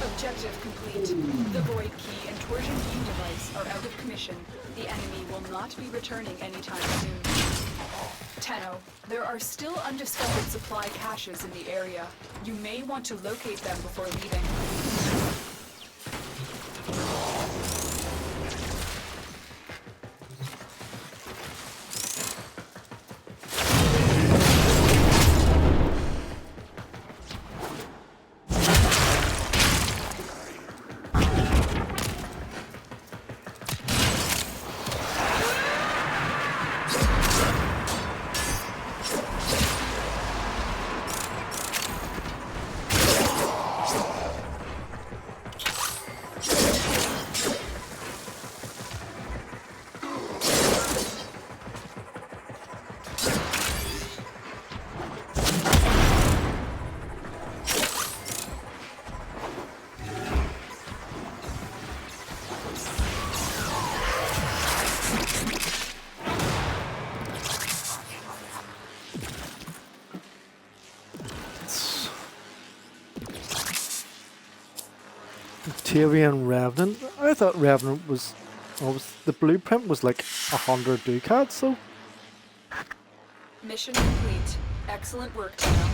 Objective complete. The void key and torsion beam device are out of commission. The enemy will not be returning anytime soon. Tenno, there are still undiscovered supply caches in the area. You may want to locate them before leaving. Tyrion Revenant. I thought Revenant was the blueprint was like 100 ducats, so Mission complete. Excellent work, Tenno.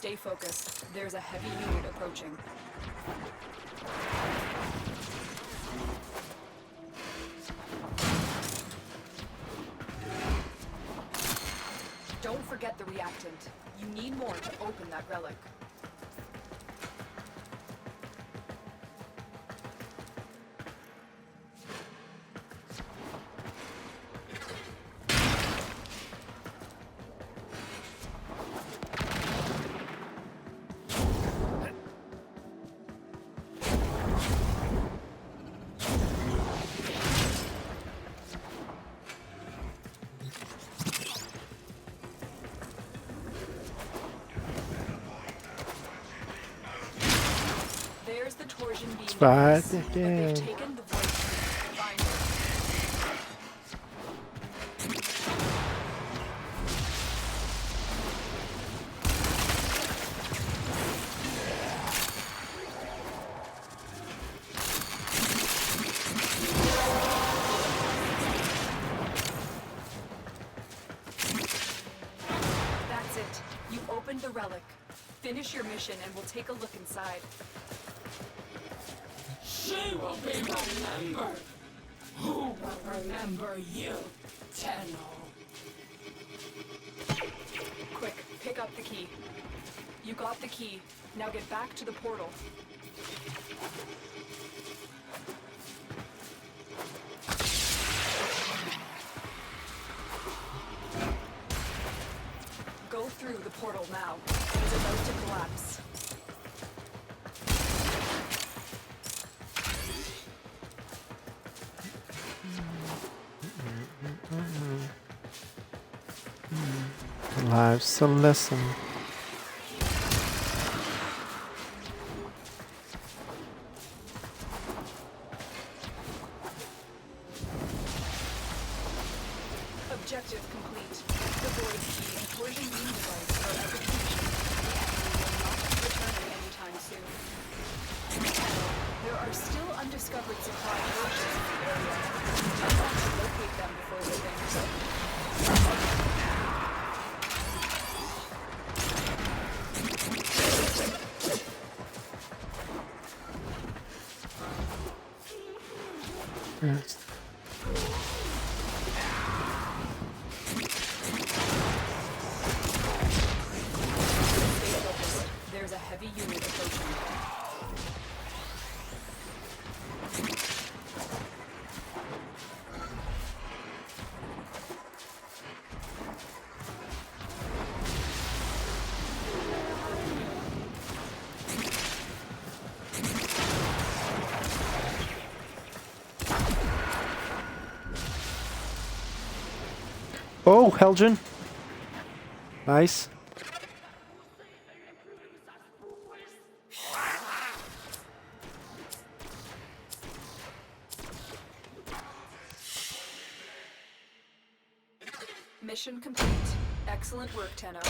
Stay focused. There's a heavy unit approaching. Don't forget the reactant. You need more to open that relic. There's the torsion beam. Right But they've again. taken the void. Find it. That's it. You opened the relic. Finish your mission and we'll take a look inside. She will be remembered. Who will remember you, Tenno? Quick, pick up the key. You got the key. Now get back to the portal. Go through the portal now. It's about to collapse. Life's a lesson. Objective complete. The void key and torsion beam device are out of commission. The enemy will not be returning anytime soon. There are still undiscovered supply caches in the area. I want to locate them before they vanish. Yes. Stay focused. There's a heavy unit approaching. Oh, Helgen. Nice. Mission complete. Excellent work, Tenno.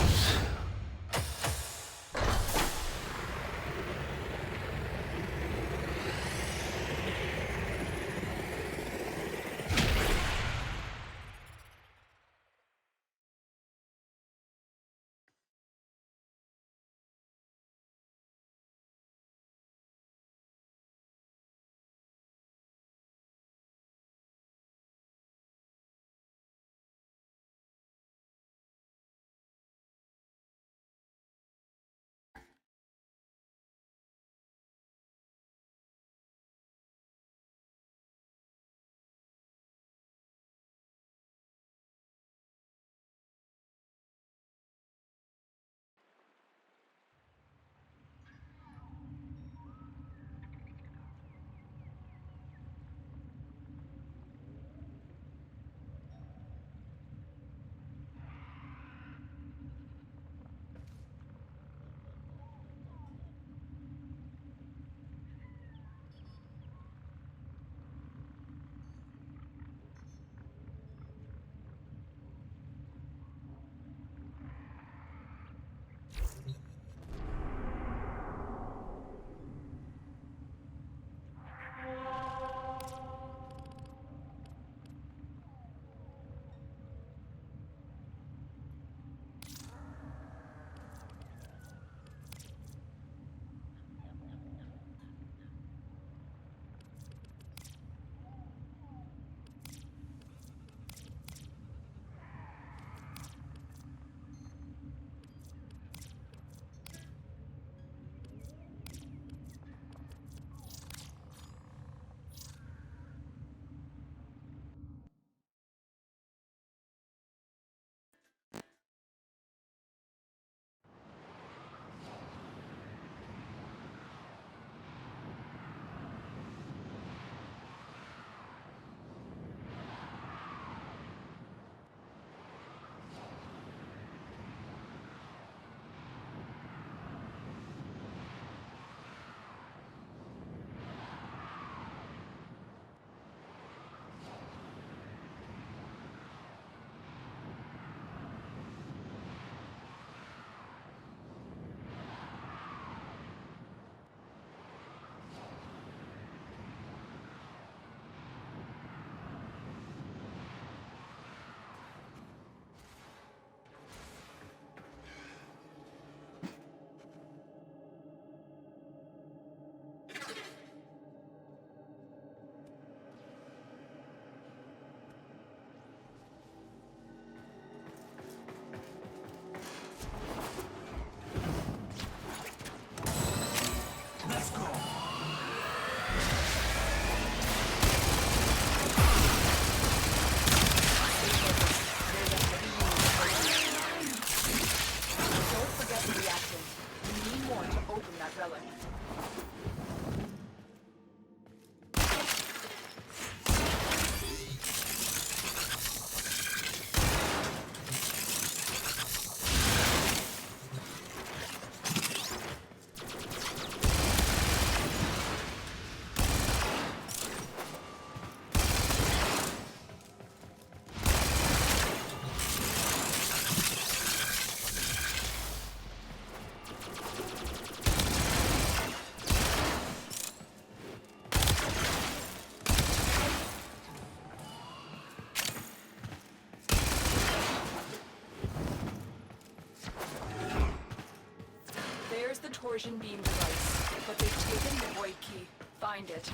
torsion beam device, but they've taken the void key. Find it.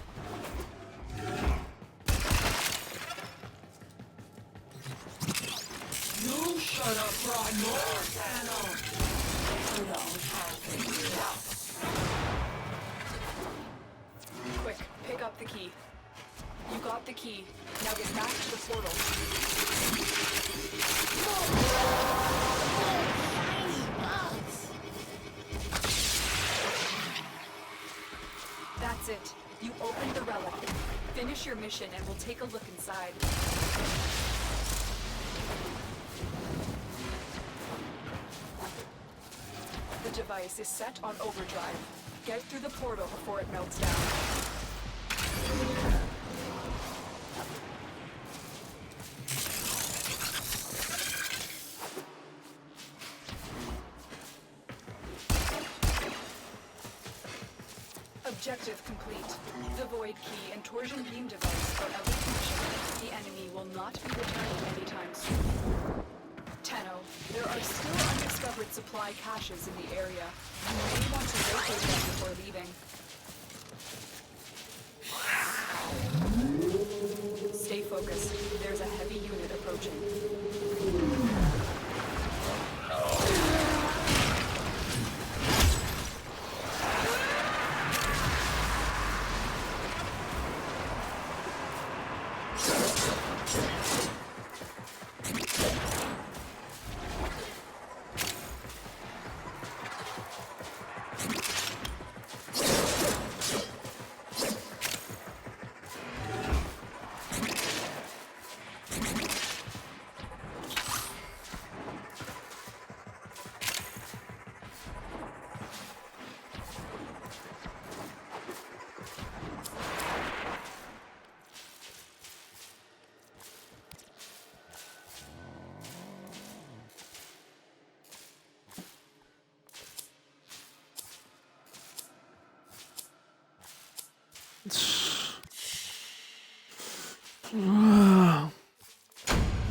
You should have brought more ammo. You don't have enough. Quick, pick up the key. You got the key. Now get back to the portal. Shiny bugs. That's it. You opened the relic. Finish your mission and we'll take a look inside. The device is set on overdrive. Get through the portal before it melts down. Objective complete. The void key and torsion beam device are out of commission. The enemy will not be returning anytime soon. Tenno, there are still undiscovered supply caches in the area. You may want to locate them before leaving. Stay focused. There's a heavy unit approaching.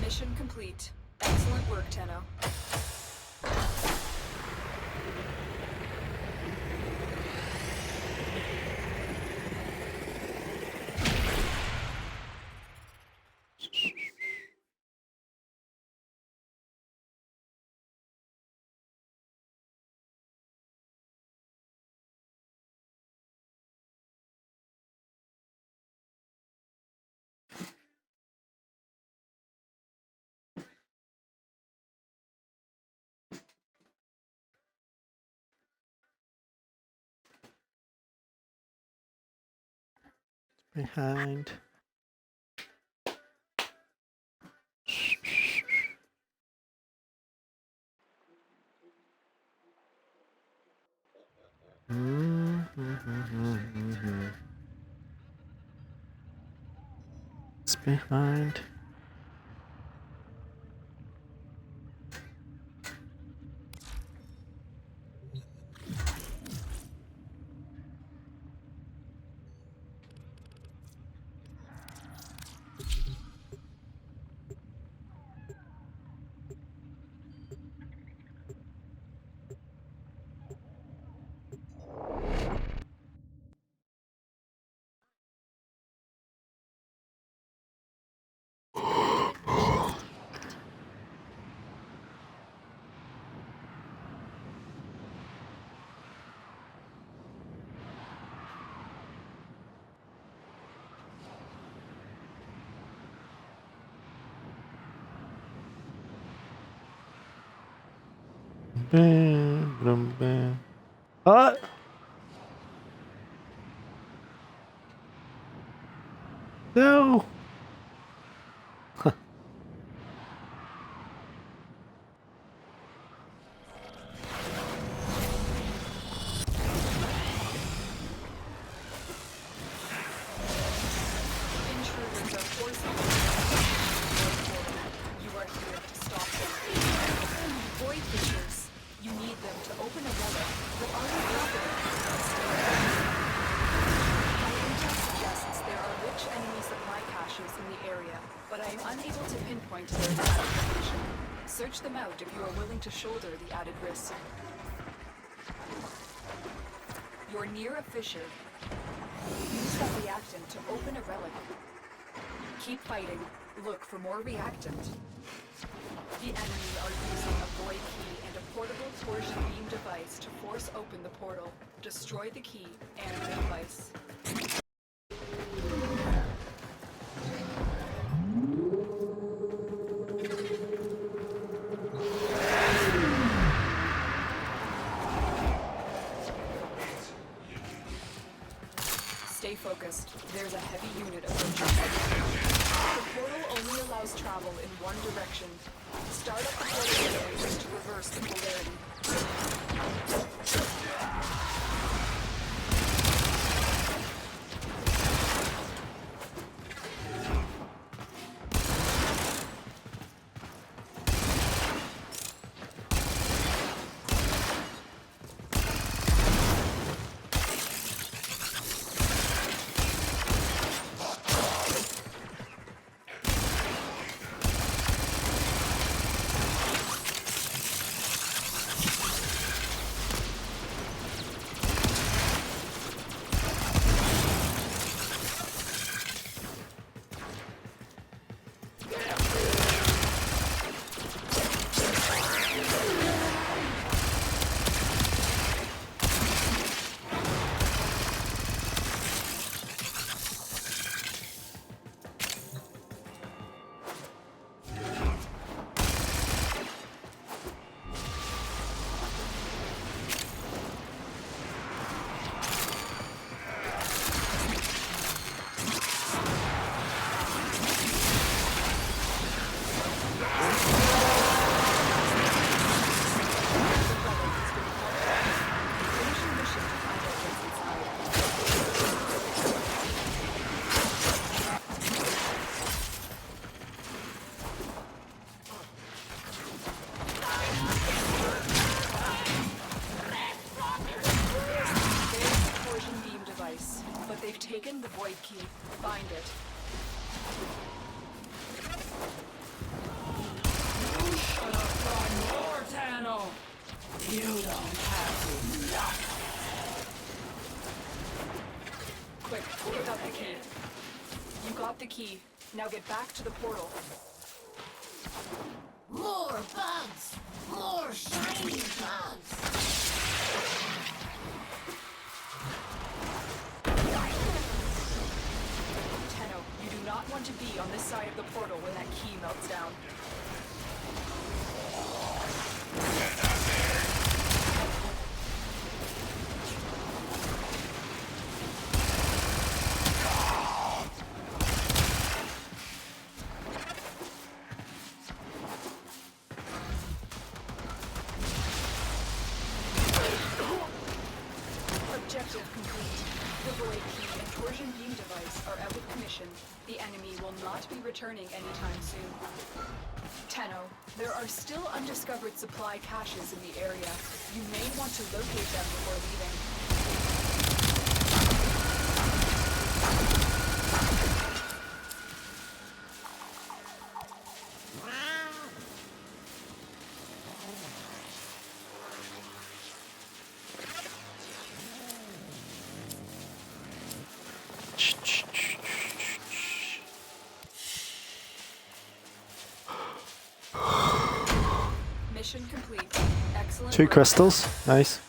Mission complete. Excellent work, Tenno. Behind. It's behind. Bam, bam, bam. What? No. Intruders are forcing you are here to stop them. Void fissures. You need them to open a relic, but are you confident? My intel suggests there are rich enemy supply caches in the area, but I am unable to pinpoint their exact location. Search them out if you are willing to shoulder the added risk. You're near a fissure. Use that reactant to open a relic. Keep fighting. Look for more reactant. The enemy are using a void key and a portable torsion beam device to force open the portal. Destroy the key and the device. Stay focused. There's a heavy unit approaching. The portal only allows travel in one direction. Start up the portal generators to reverse the polarity. Taken the void key. Find it. Shut up, Mortano! You don't have enough. Quick, pick up the key. You got the key. Now get back to the portal. More bugs! More shiny bugs! You do not want to be on this side of the portal when that key melts down. Objective complete. The void key and torsion beam device are out of commission. The enemy will not be returning anytime soon. Tenno, there are still undiscovered supply caches in the area. You may want to locate them before leaving. Mission complete. Excellent 2 work. crystals. Nice.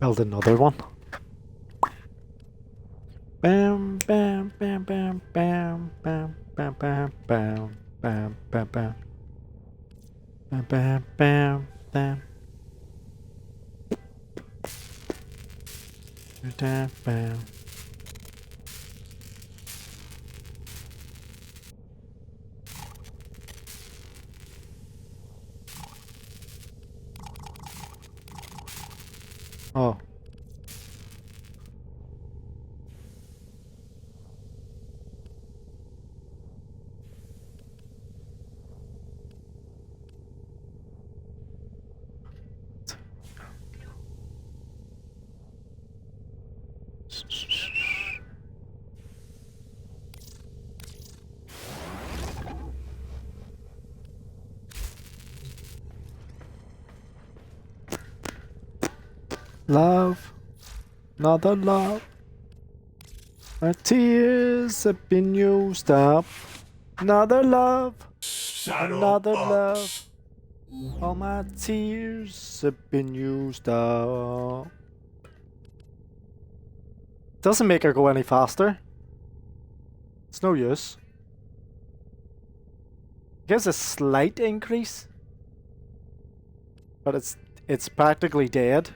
Build another one. Bam, bam, bam, bam, bam, bam, bam, bam, bam, bam, bam, bam. Bam, bam, bam, bam. Bam, bam. Oh. Love, another love. My tears have been used up. Another love, Saddle another up. love. All my tears have been used up. Doesn't make her go any faster. It's no use. Gives a slight increase, but it's practically dead.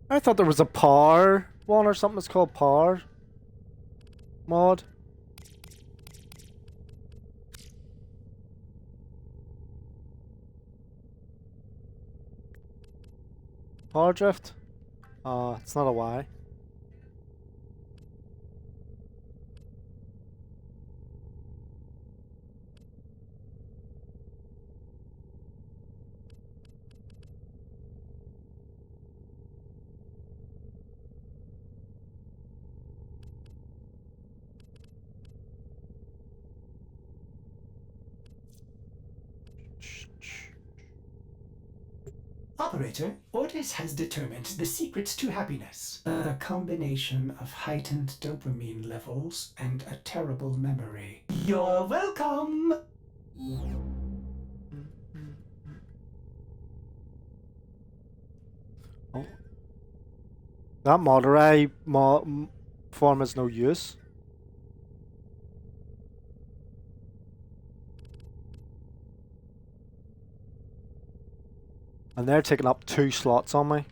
I thought there was a power one or something that's called power mod. Power drift? It's not a Y. Operator, Otis has determined the secrets to happiness. A combination of heightened dopamine levels and a terrible memory. You're welcome! Oh. That Monterey form is no use. And they're taking up 2 slots on me.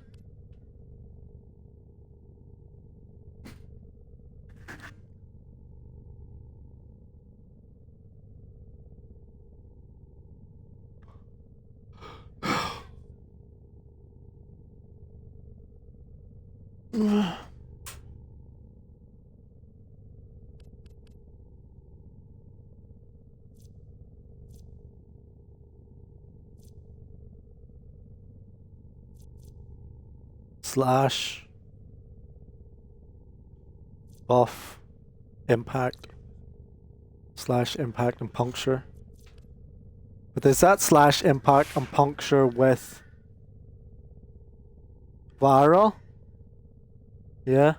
Slash buff impact slash impact and puncture. But is that slash impact and puncture with viral? Yeah.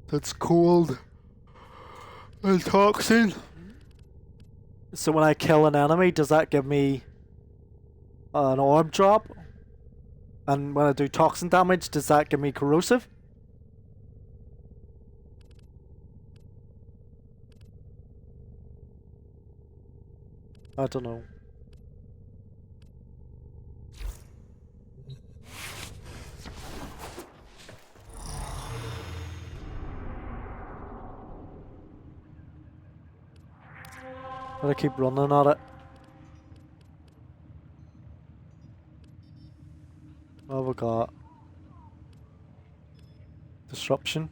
That's cold and toxin. So when I kill an enemy, does that give me an orb drop? And when I do toxin damage, does that give me corrosive? I don't know. But I keep running at it. What have we got? Disruption.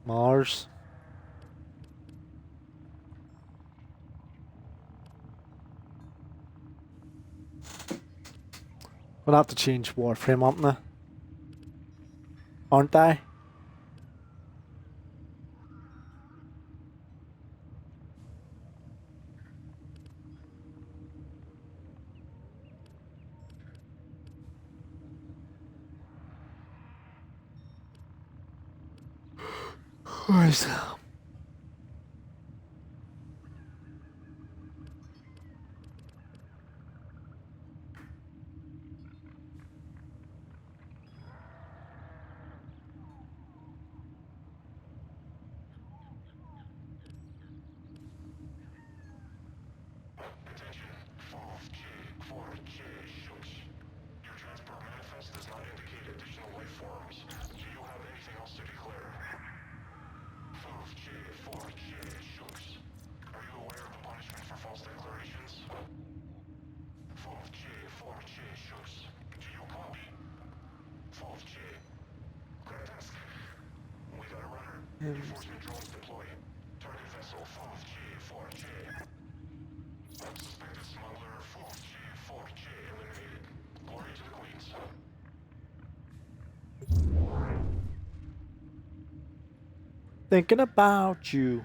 Mars. Gonna have to change Warframe, aren't they? Aren't I? Where's Reinforcement drones deployed. Target vessel 4J. Suspected smuggler 4J eliminated. Glory to the Queens. thinking about you?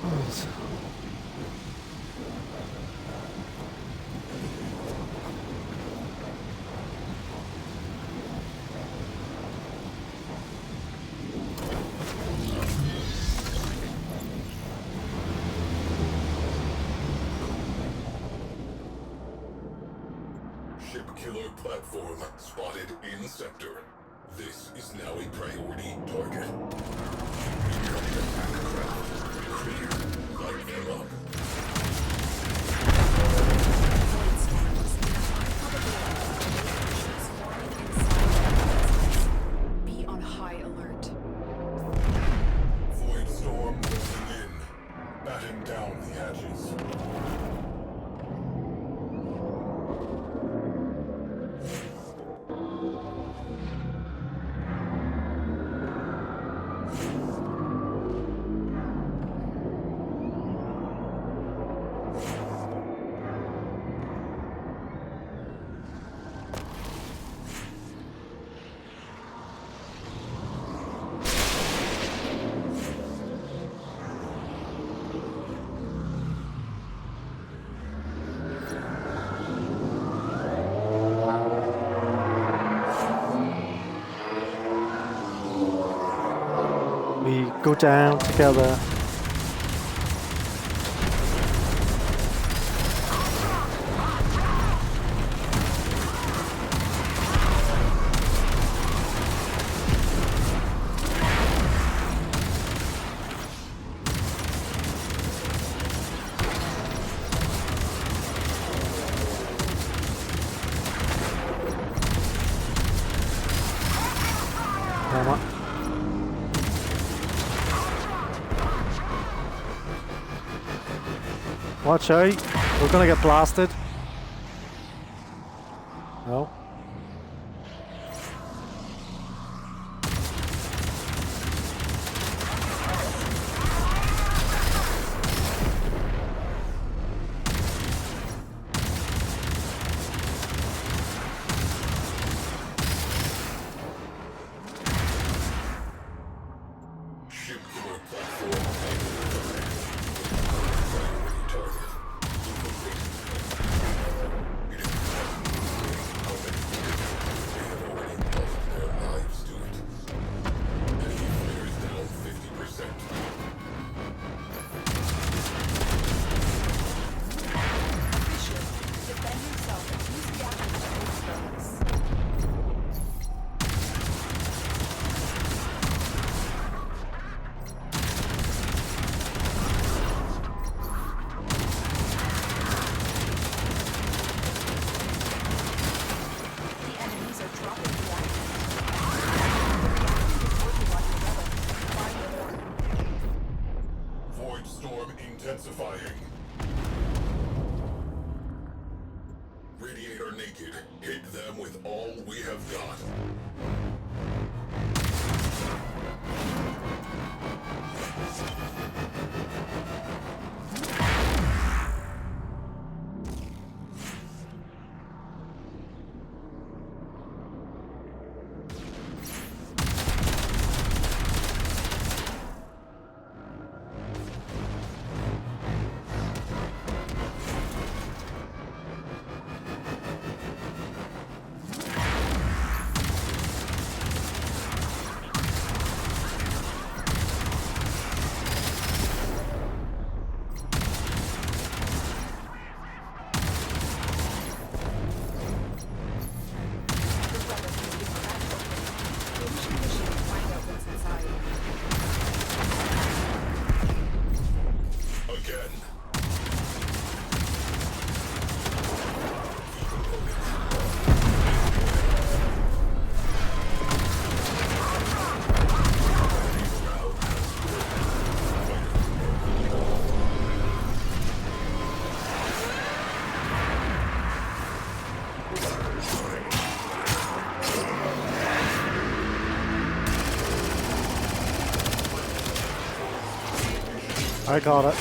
Ship killer platform spotted in sector. This is now a priority target. Incoming attack craft. Clear. Light them up. Void storms. Probability of forming inside. Be on high alert. Void storm moving in. Batten down the hatches. We go down together. Come on. Watch out, we're gonna get blasted. No. Ship killer platform priority target. It is how many they have already lost their lives to it. Enemy fighters down 50%. Bishop, defend yourself and use the action to hold relics. The enemies are dropping reactors. The reactor is working on your relic. Find more. Void storm intensifying. Radiator naked. Hit them with all we have got. Again. I got it.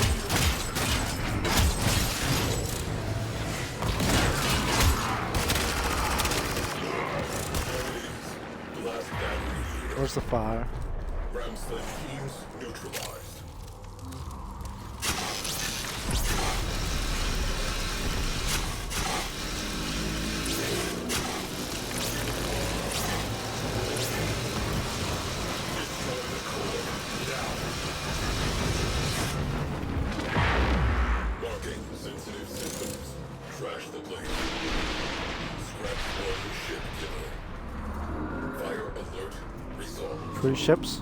Last battery here. Where's the fire? Ramsled teams neutralized. cruise ships.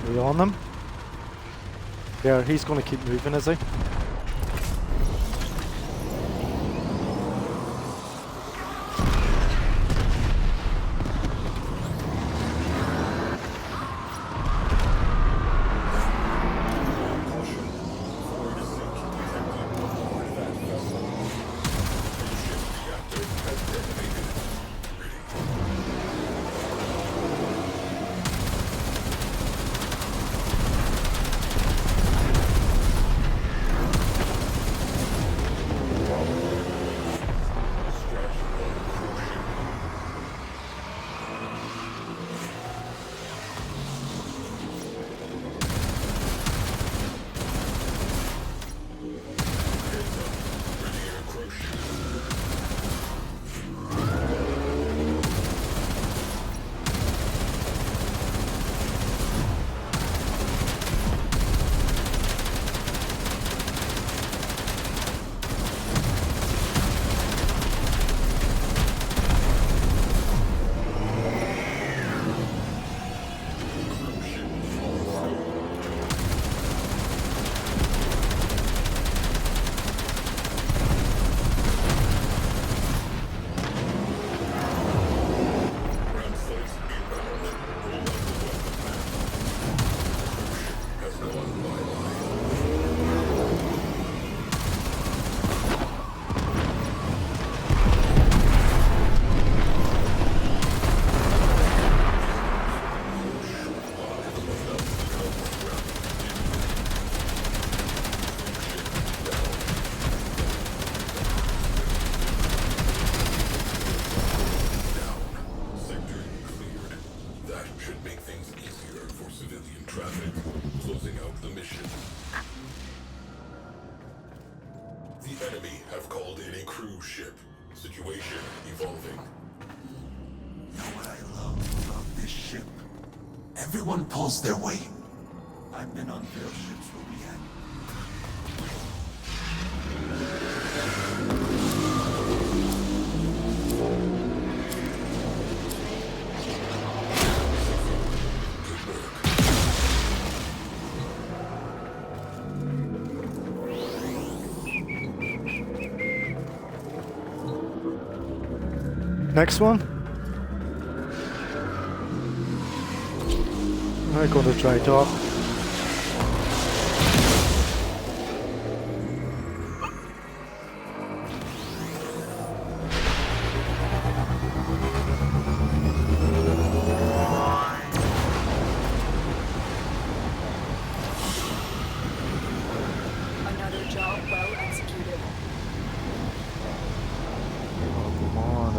Are we on them? Yeah, he's gonna keep moving, is he? Everyone pulls their weight. I've been on failed ships where we had. Next one. I got to try top. Another job well executed. Come on,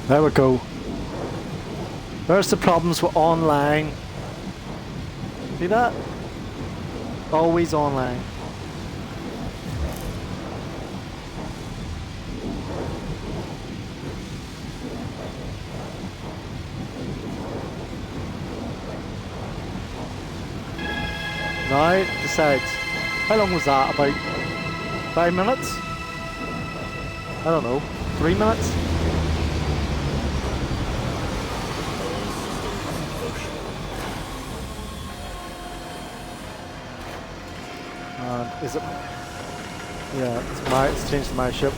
There we go. There's the problems with online. See that? Always online. Now it decides. How long was that? About 5 minutes? I don't know. 3 minutes? Is it? Yeah, it's changed to my ship.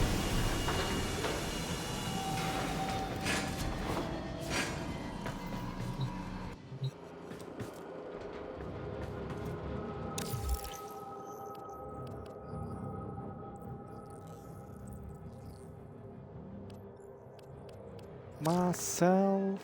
Myself.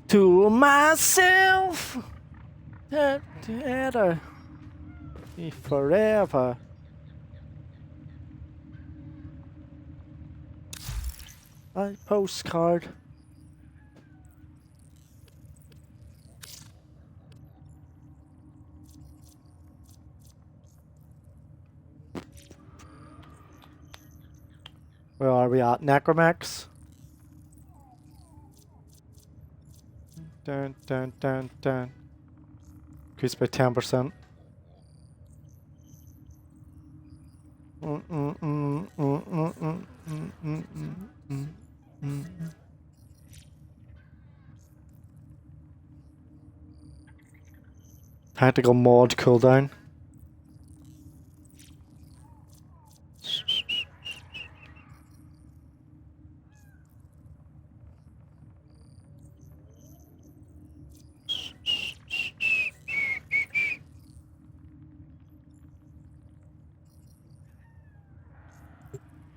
To myself, that forever. A postcard. Where are we at? Necromax? Dun dun dun dun. Increased by 10%. Tactical mod cooldown.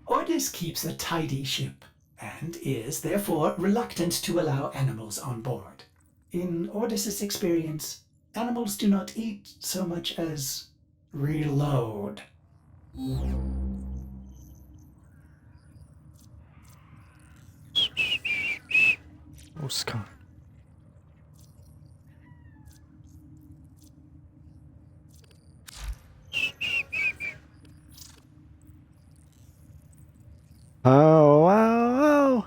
Ordis keeps a tidy ship, and is therefore reluctant to allow animals on board. In Ordis's experience, animals do not eat so much as reload. Oscar. Oh, wow.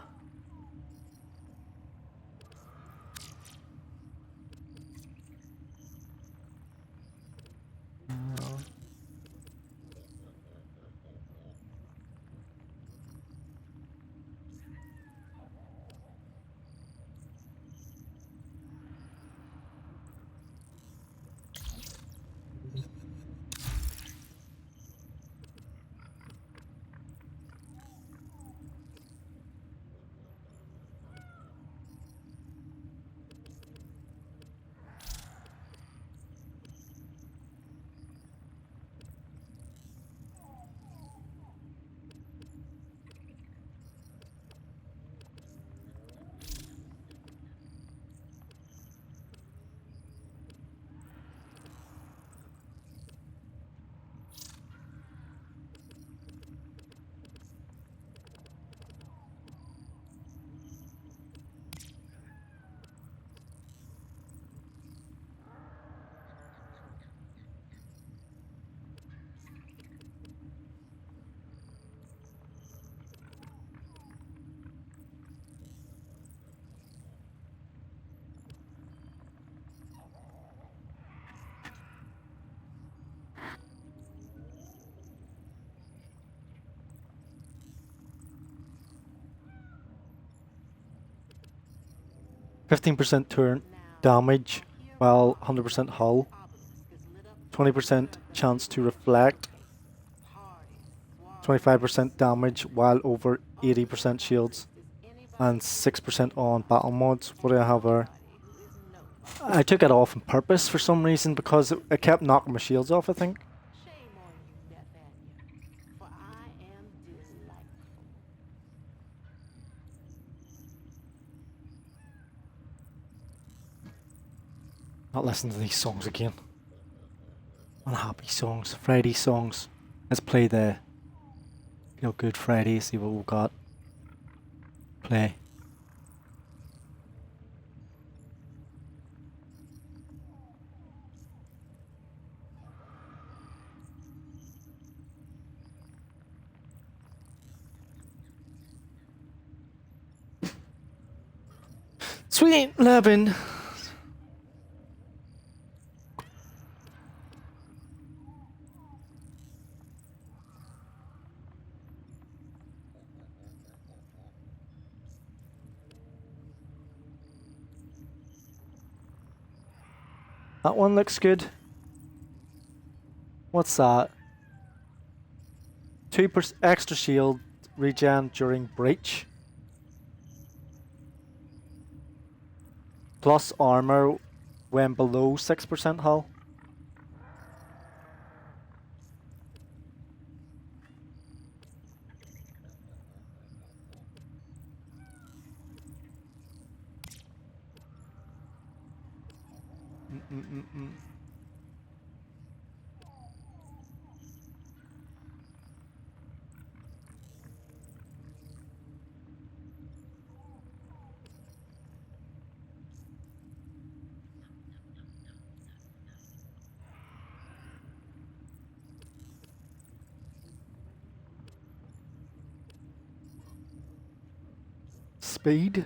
15% turn damage while 100% hull. 20% chance to reflect. 25% damage while over 80% shields. And 6% on battle mods. What do I have there? I took it off on purpose for some reason because it kept knocking my shields off, I think. Shame on you, Nathaniel, for I am delightful. Not listen to these songs again. Unhappy songs, Friday songs. Let's play the Feel Good Friday, see what we've got. Play. Sweet 11. That one looks good. What's that? 2% extra shield regen during breach. Plus armor when below 6% hull. Speed.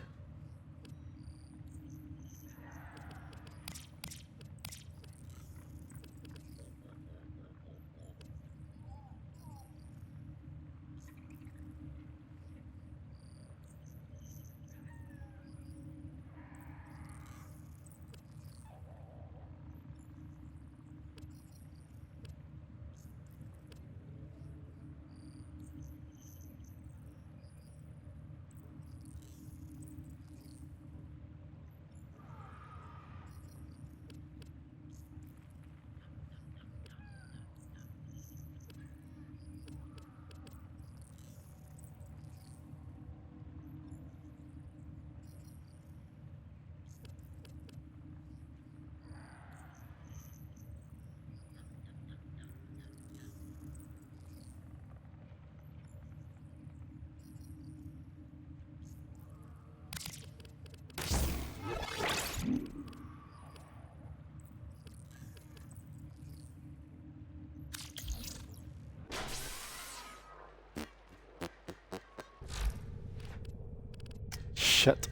Shit.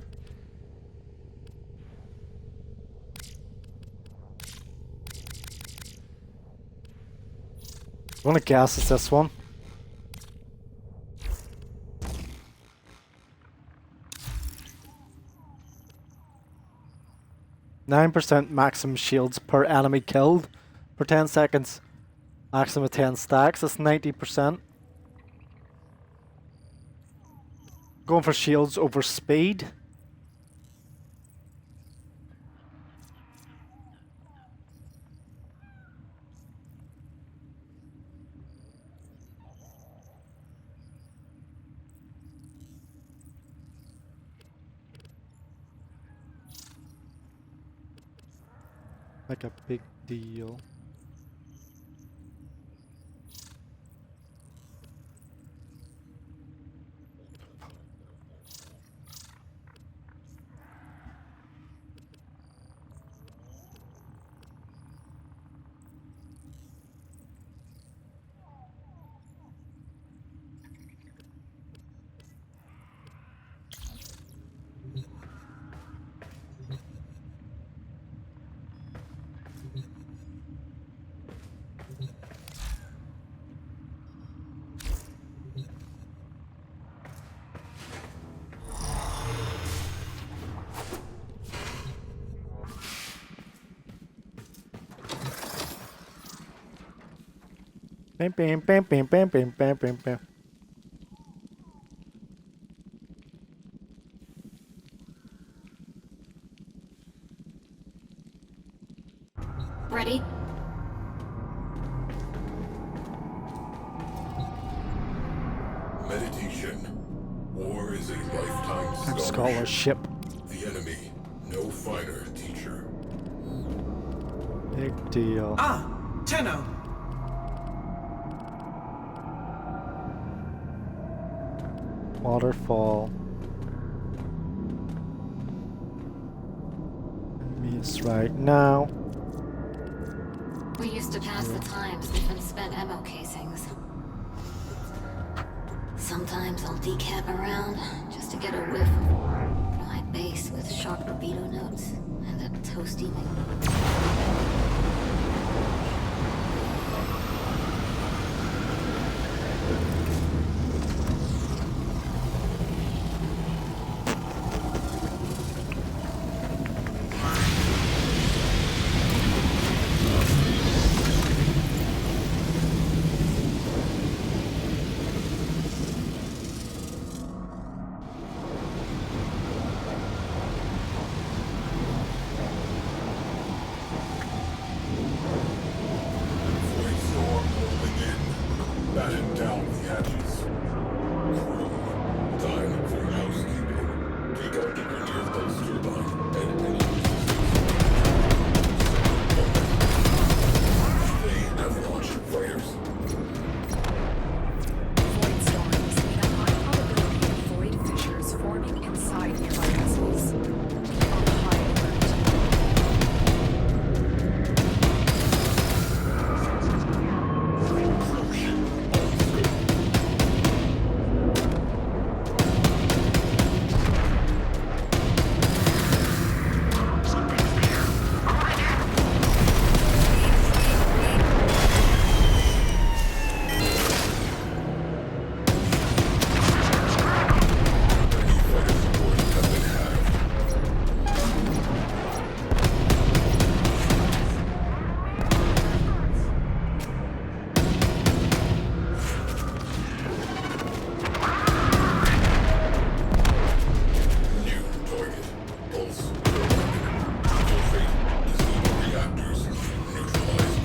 I want to guess it's this one. %9 maximum shields per enemy killed for 10 seconds. Maximum of 10 stacks, that's 90%. Going for shields over speed. Like a big deal. Bam, bam, bam, bam, bam, bam, bam, bam, bam. Ready? Meditation. War is a lifetime scholarship. Scholarship. The enemy, no finer teacher. Big deal. Ah, Tenno. Waterfall. Enemies right now. We used to pass the time sniffing spent ammo casings. Sometimes I'll decap around just to get a whiff of my base with sharp libido notes and a toasty Void storm rolling in. Batten down the hatches. Crew, time for housekeeping. Take out the Grineer pulse turbine and any resistance. They have launched fighters. Void storms mean a high probability of void fissures forming inside nearby vessels. Keep on high alert. New target. Pulse turbine. Infiltrate. Disable reactors. Neutralize.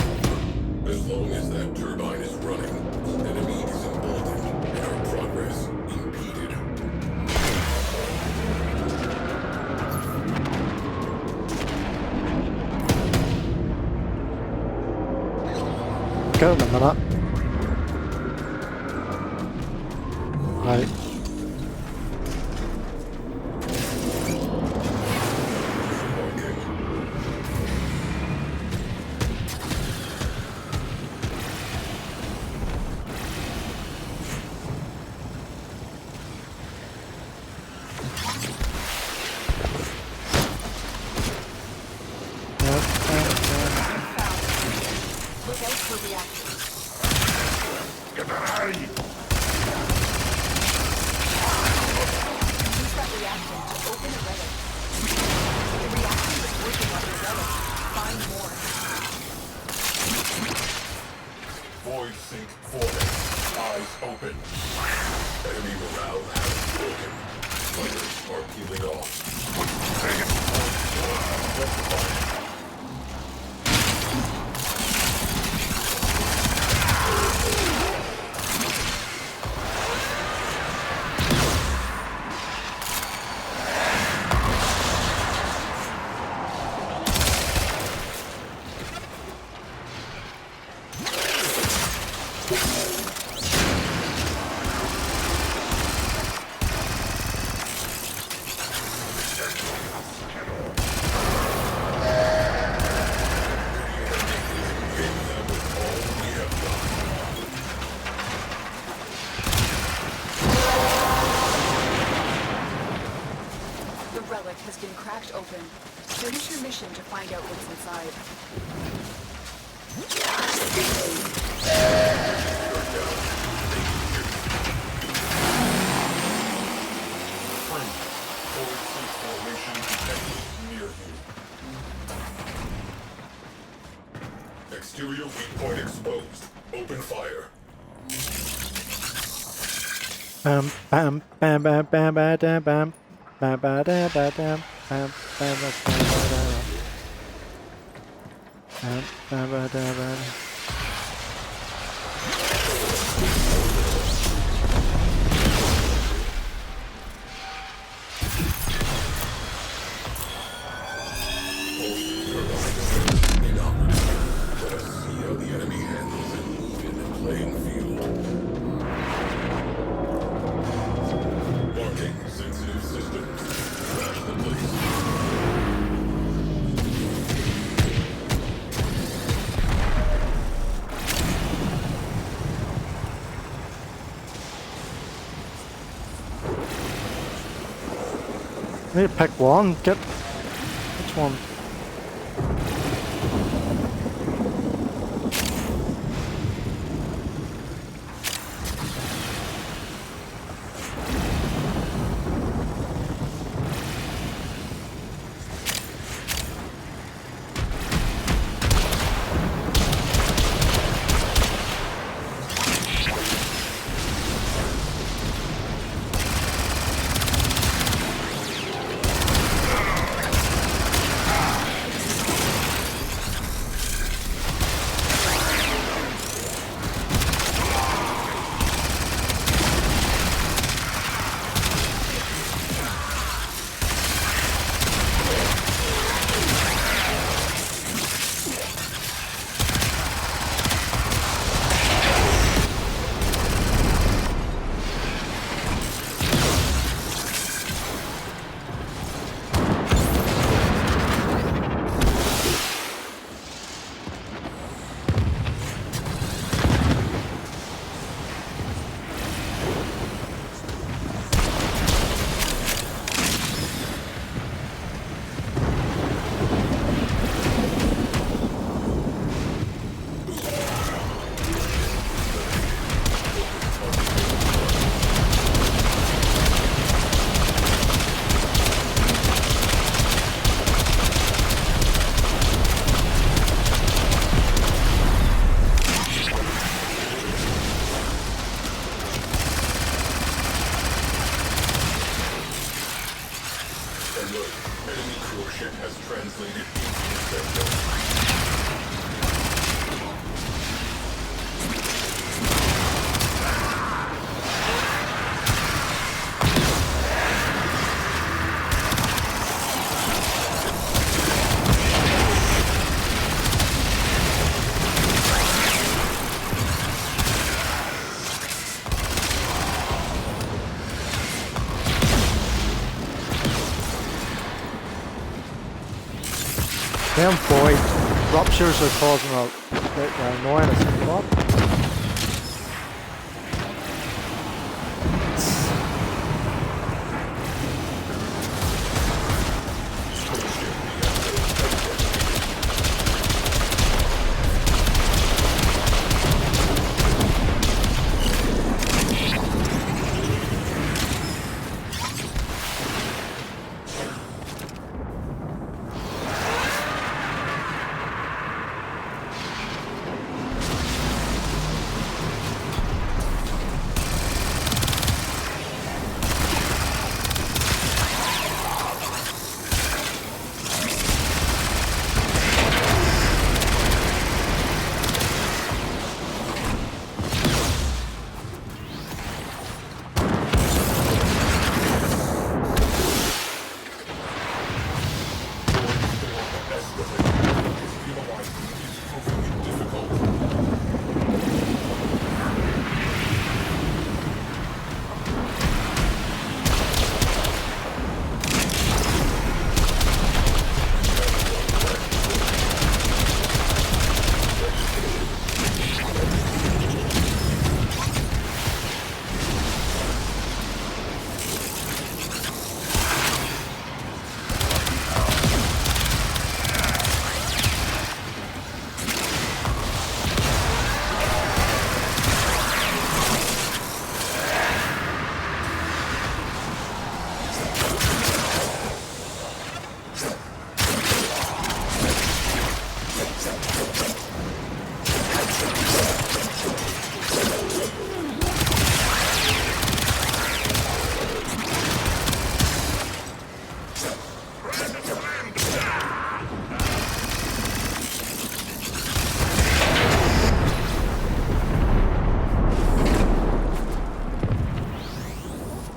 As long as that turbine is running, enemy is emboldened and our progress impeded. Go remember that. Right. Look out for reactors. Use that reactant to open a relic. The reactant is working on the relic. Find more. Void sync forward. Eyes open. Enemy morale has broken. Fighters are peeling off. Rectify. The relic has been cracked open. Finish your mission to find out what's inside. Void sync formation detected near you. Exterior weak point exposed. Open fire. Bam bam bam bam bam bam bam bam bam bam bam bam bam bam bam bam bam bam. Inoperative. Let us see how the enemy handles an even playing field. Marking sensitive systems. Crash the place. I need to pick one. Get which one? Enemy cruise ship has translated into sector. Damn void ruptures are causing a annoying as fuck.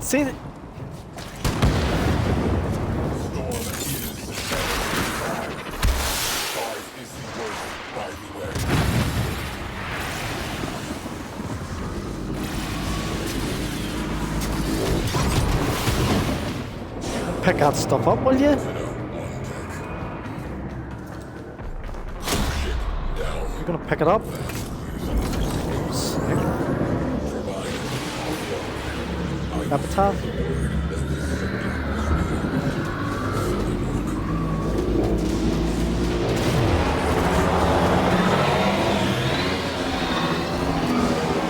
See, Storm is the shadow. Five is the worst, by the way. pick that stuff up, will you? On deck. Ship down. You're gonna pick it up? Sick. Epitaph?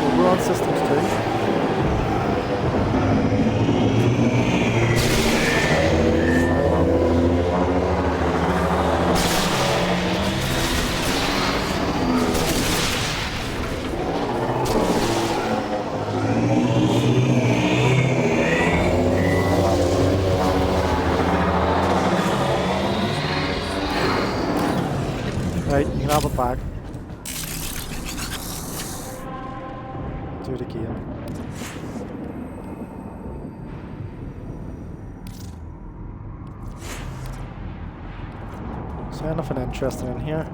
Well, we're on systems too. Right, you can have it back. Do it again. Is there anything interesting in here?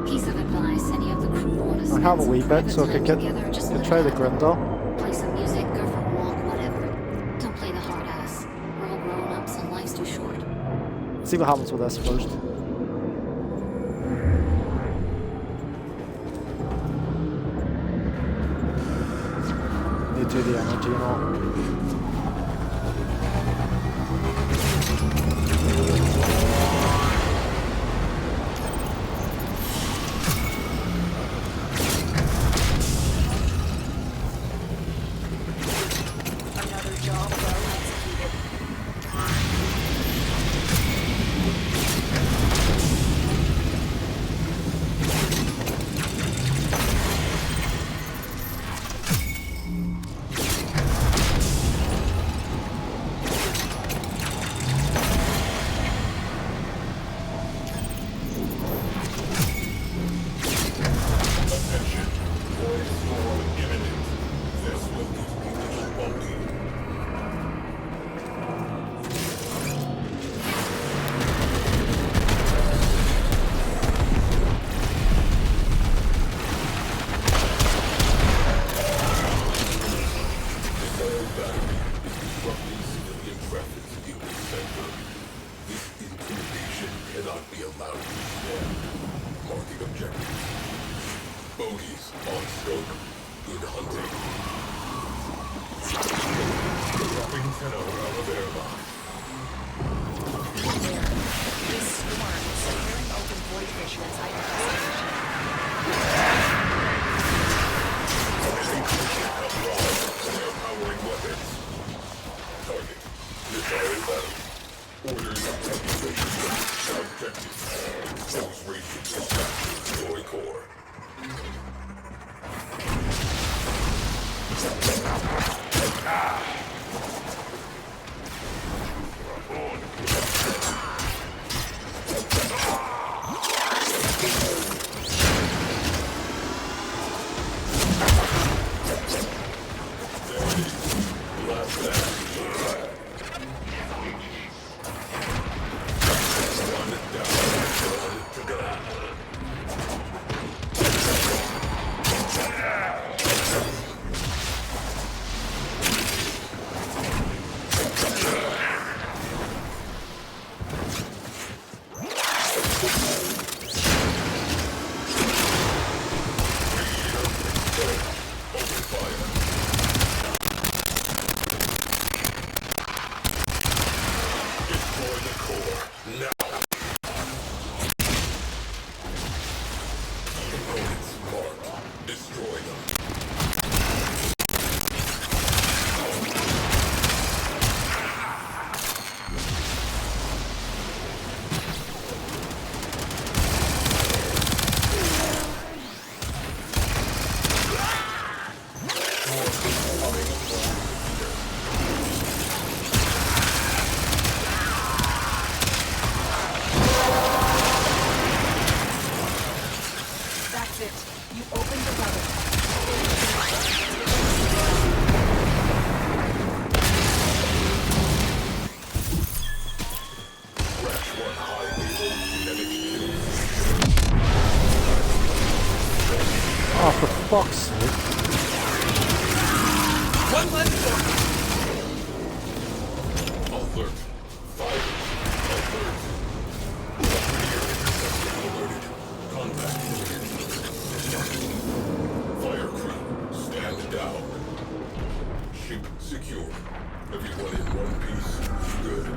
Piece of advice any of the crew want to I have a spend wee some bit, private so I time could get together, just could let try it the happen. grindel. Play some music, go for a walk, whatever. Don't play the hard ass. We're all grown-ups and life's too short. See what happens with this first. Need to do the energy and all. Another job well executed. Attention. Void storm imminent. This will get people bumpy. This old battery is disrupting civilian traffic in the center. This intimidation cannot be allowed to stand. Marking objectives. Bogies on scope. Good hunting. Dropping 10 out of airlock. This storm is securing open void fissures item destination. They're powering weapons. Target. Missile battery. Orders activation. Objective. Close radius dispatch. Joy core. Blast that. One down. One to go. fuck's sake. One left door. Alert. Fire. Alert. Rear interceptor alerted. Contact imminent. Fire crew, stand down. Ship secure. Everyone in one piece. Good.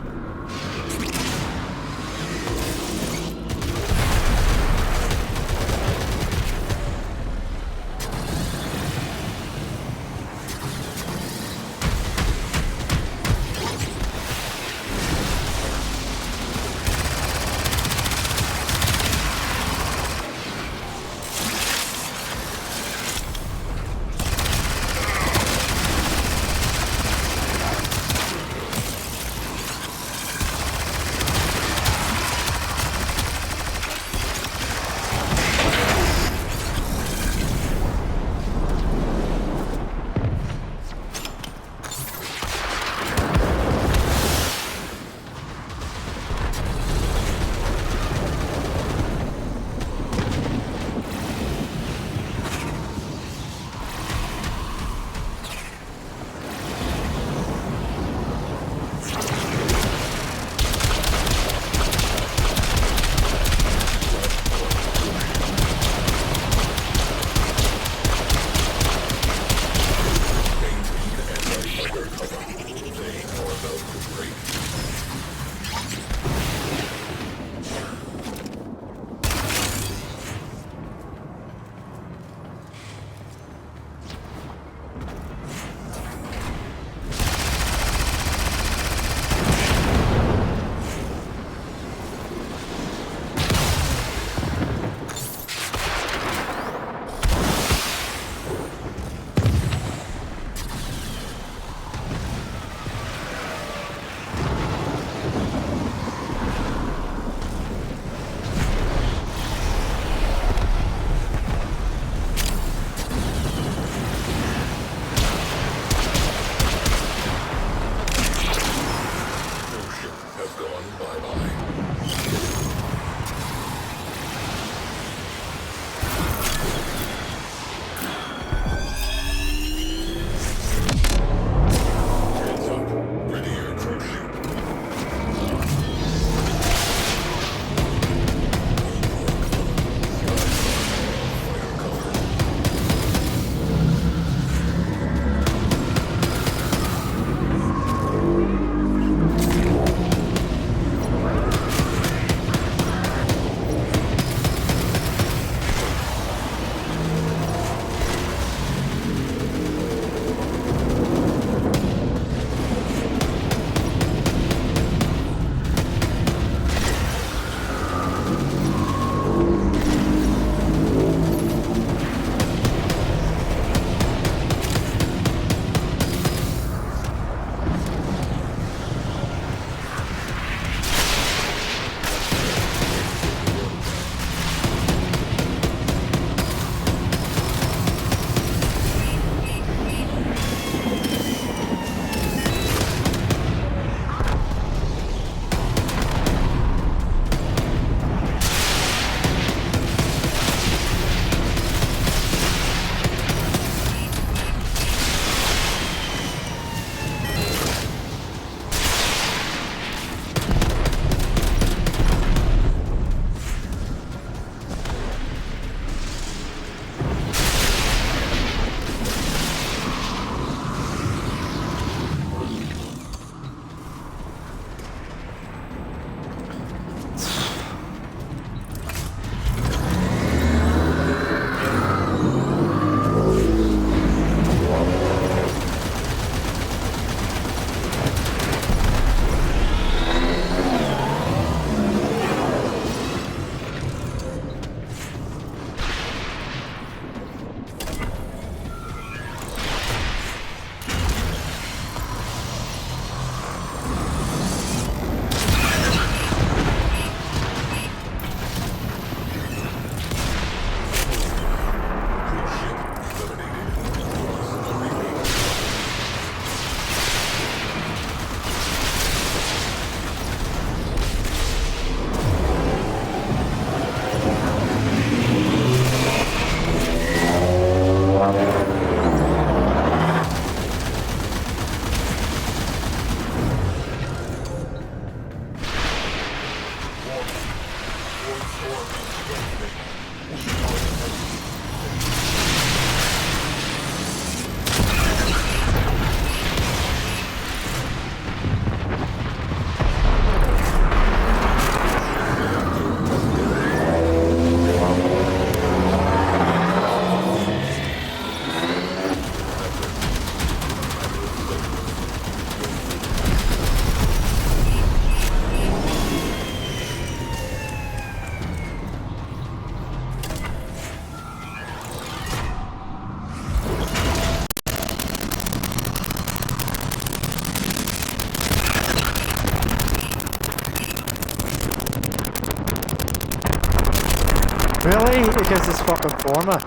Really? It gives this fucking format.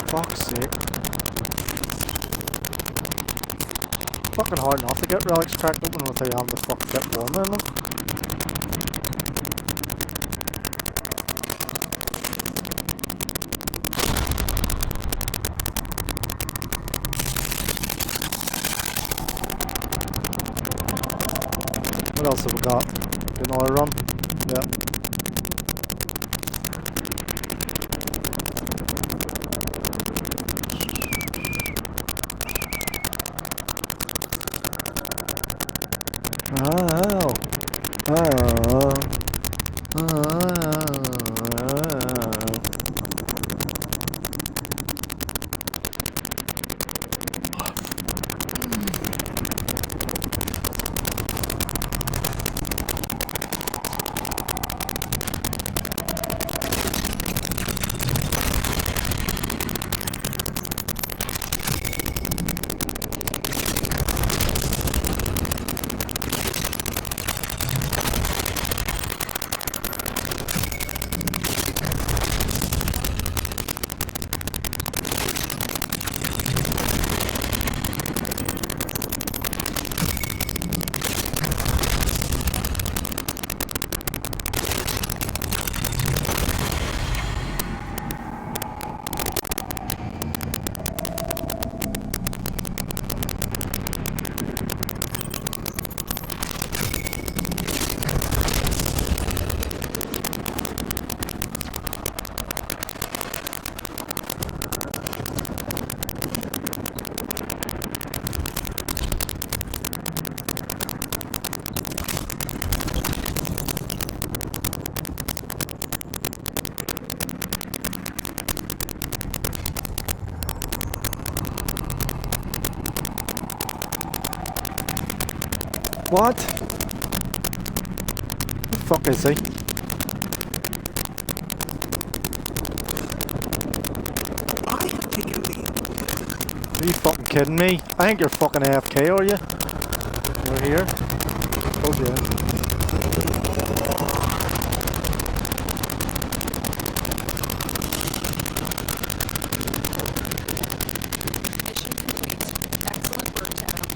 Fuck's sake. Fucking hard not to get relics cracked open without having to fucking get format in them. What else have we got? Another run? Yeah. Oh. Oh. What? The fuck is he? I have taken the... Are you fucking kidding me? I think you're fucking AFK, are you? You're here? Oh yeah. Mission complete. Excellent work, Tana.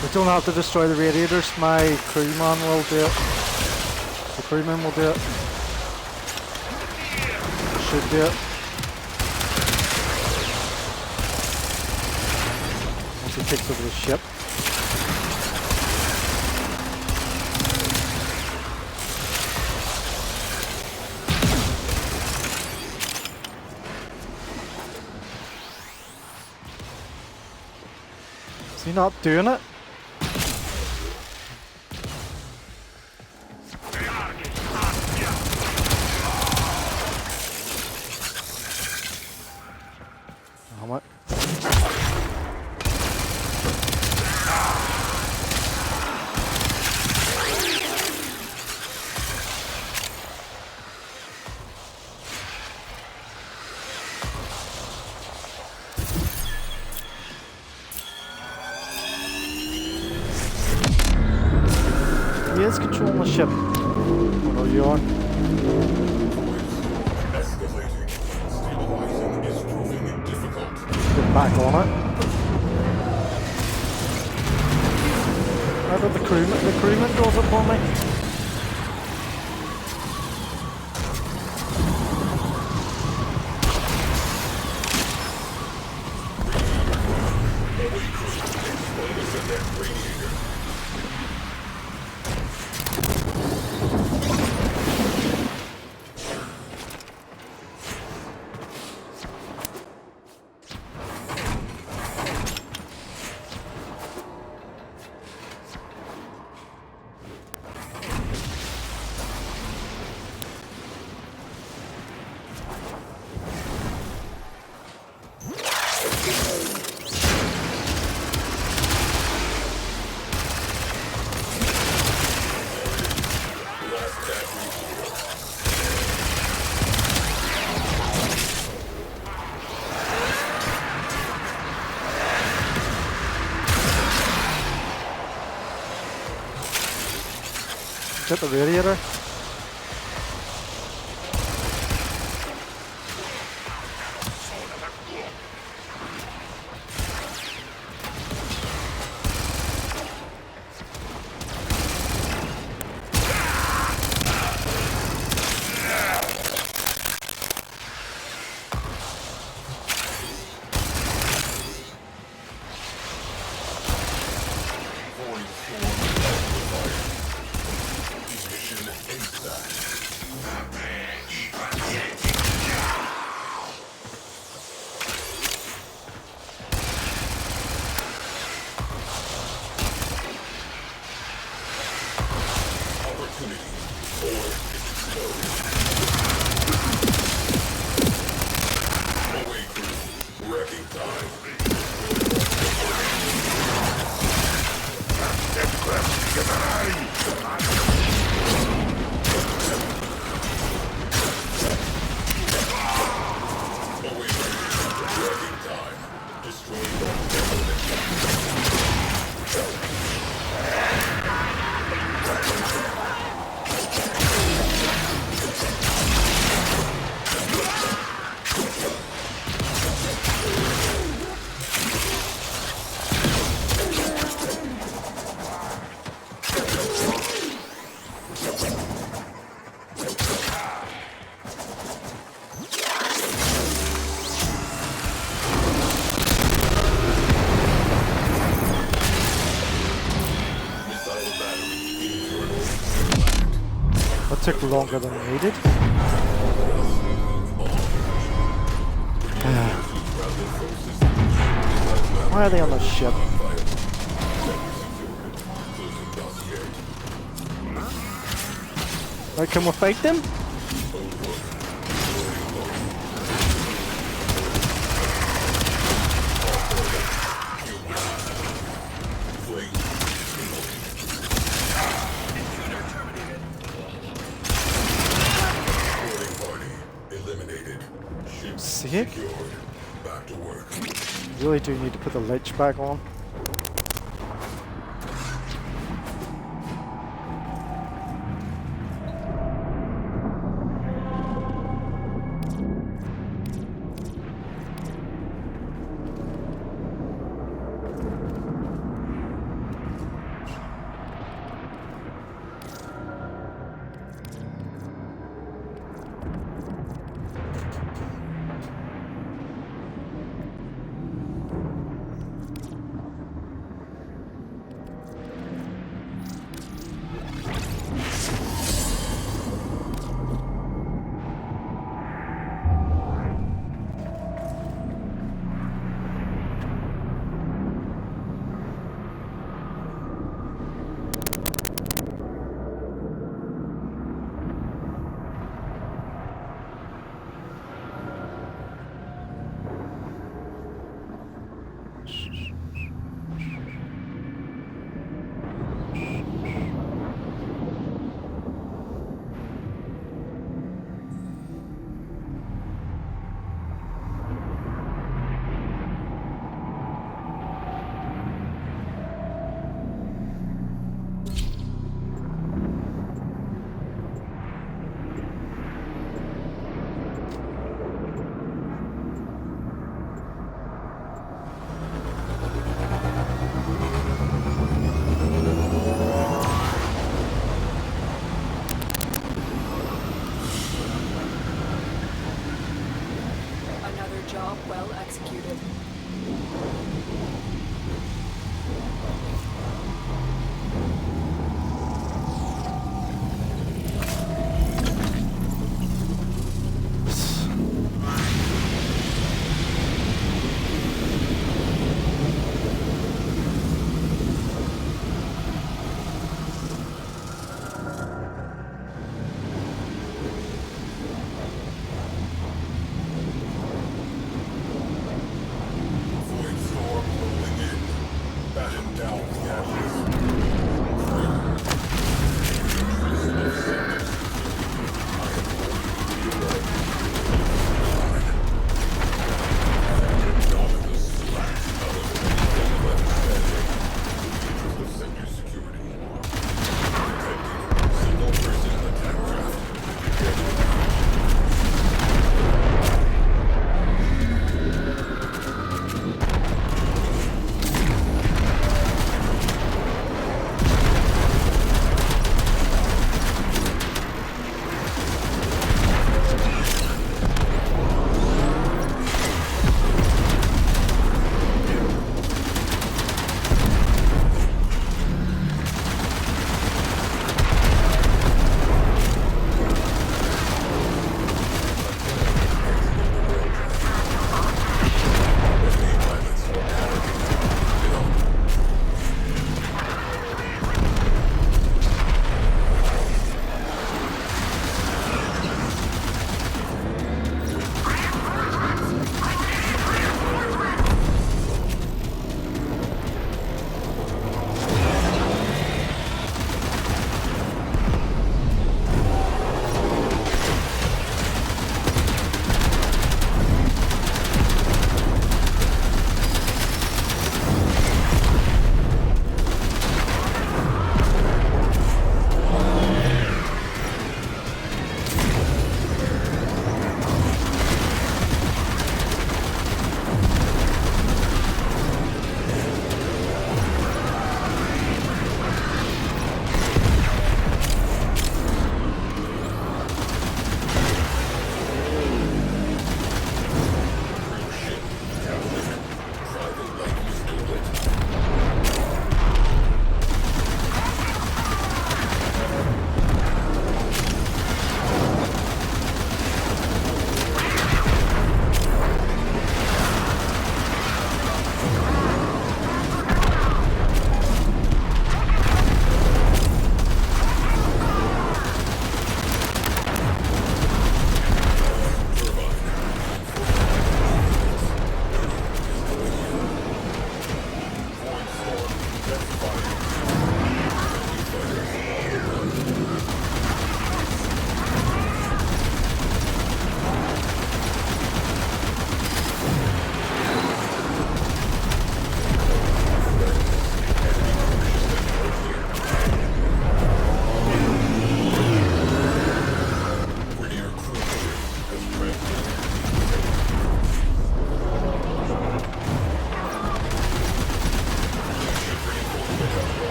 We don't have to destroy the radiators, my crewman will do it. The crewman will do it. Should do it. Once he takes over the ship. Is he not doing it? What? He is controlling the ship. Oh no, you are. Escalating. Stabilizing is proving difficult. Get back on it. How about the crewman? The crewman does it for me. Get the radiator. Took longer than needed. Why are they on the ship? Right, can we fight them? Sick. Really do need to put the lich back on.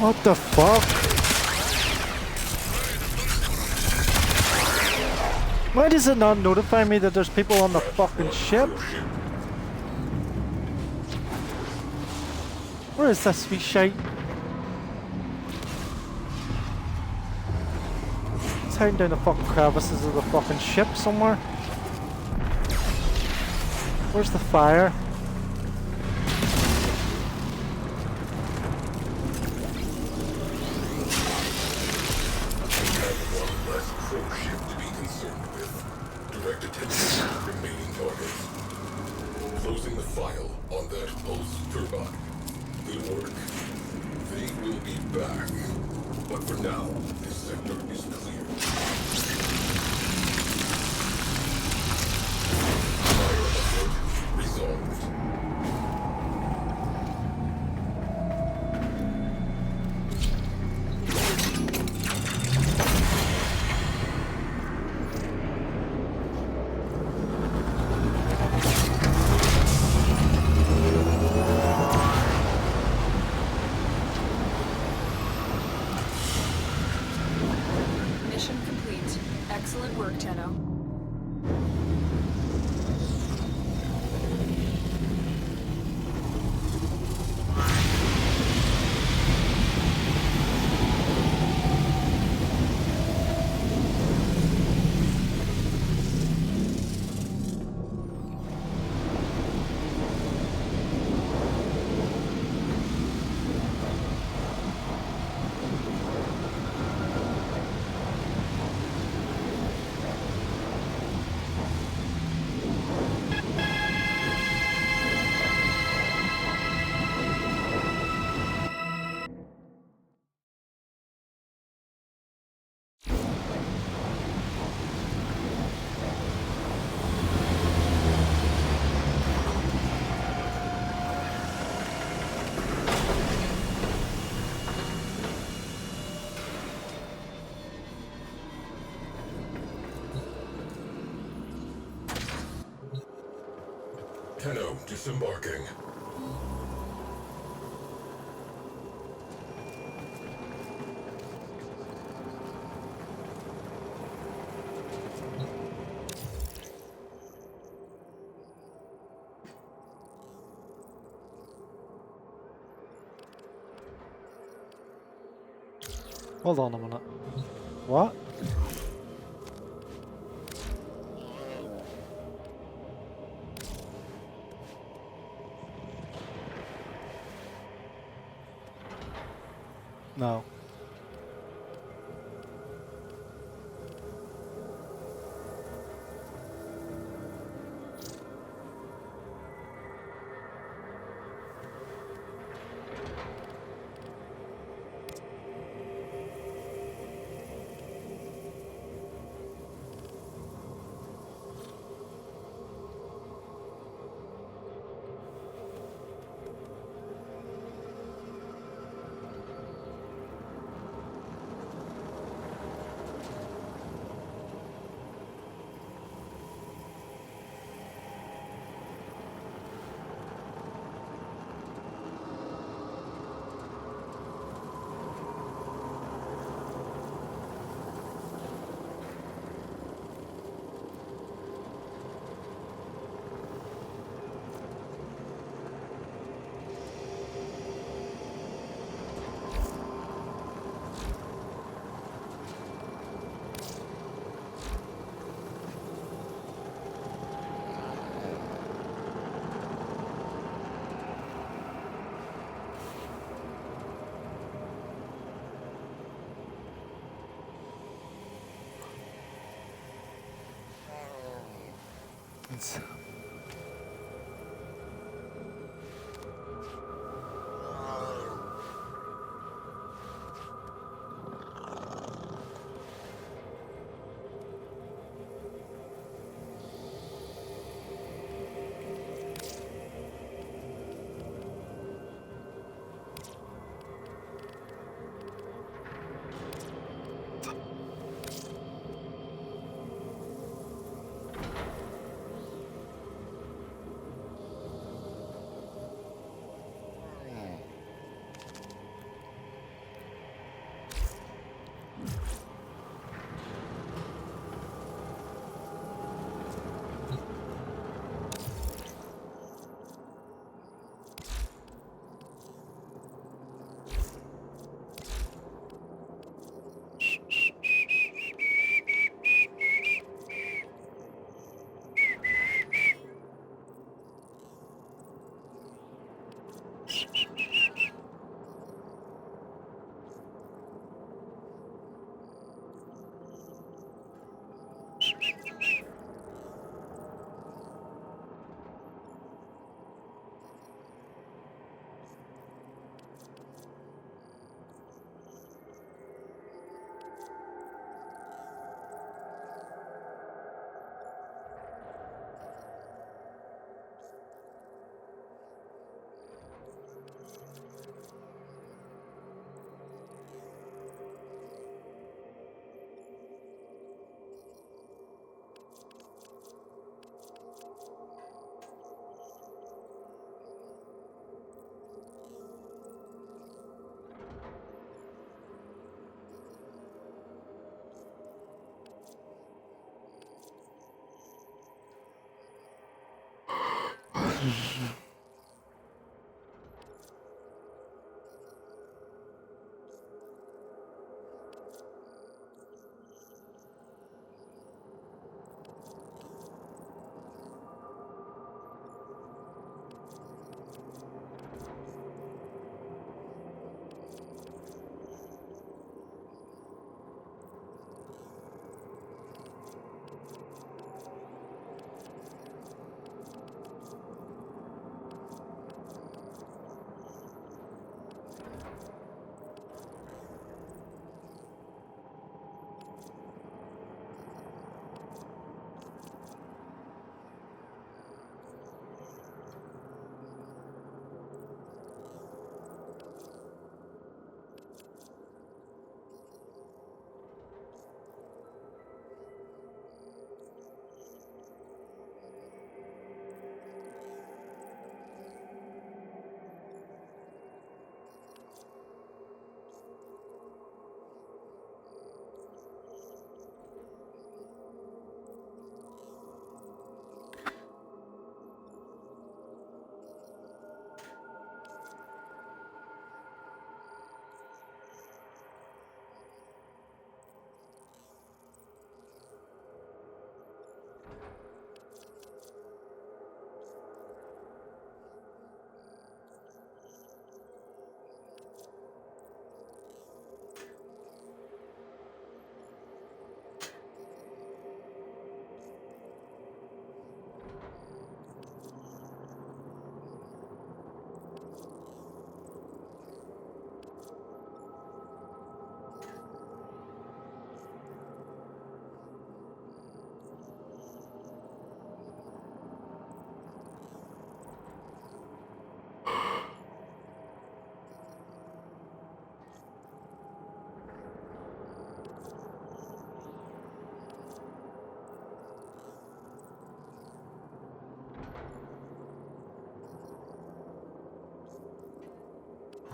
What the fuck? Why does it not notify me that there's people on the fucking ship? Where is this wee shite? It's hiding down the fucking crevices of the fucking ship somewhere. Where's the fire? Closing the file on that pulse turbine. Good work. They will be back. But for now, this sector is clear. Fire alert resolved. Disembarking. Hold on a minute. What? No. It's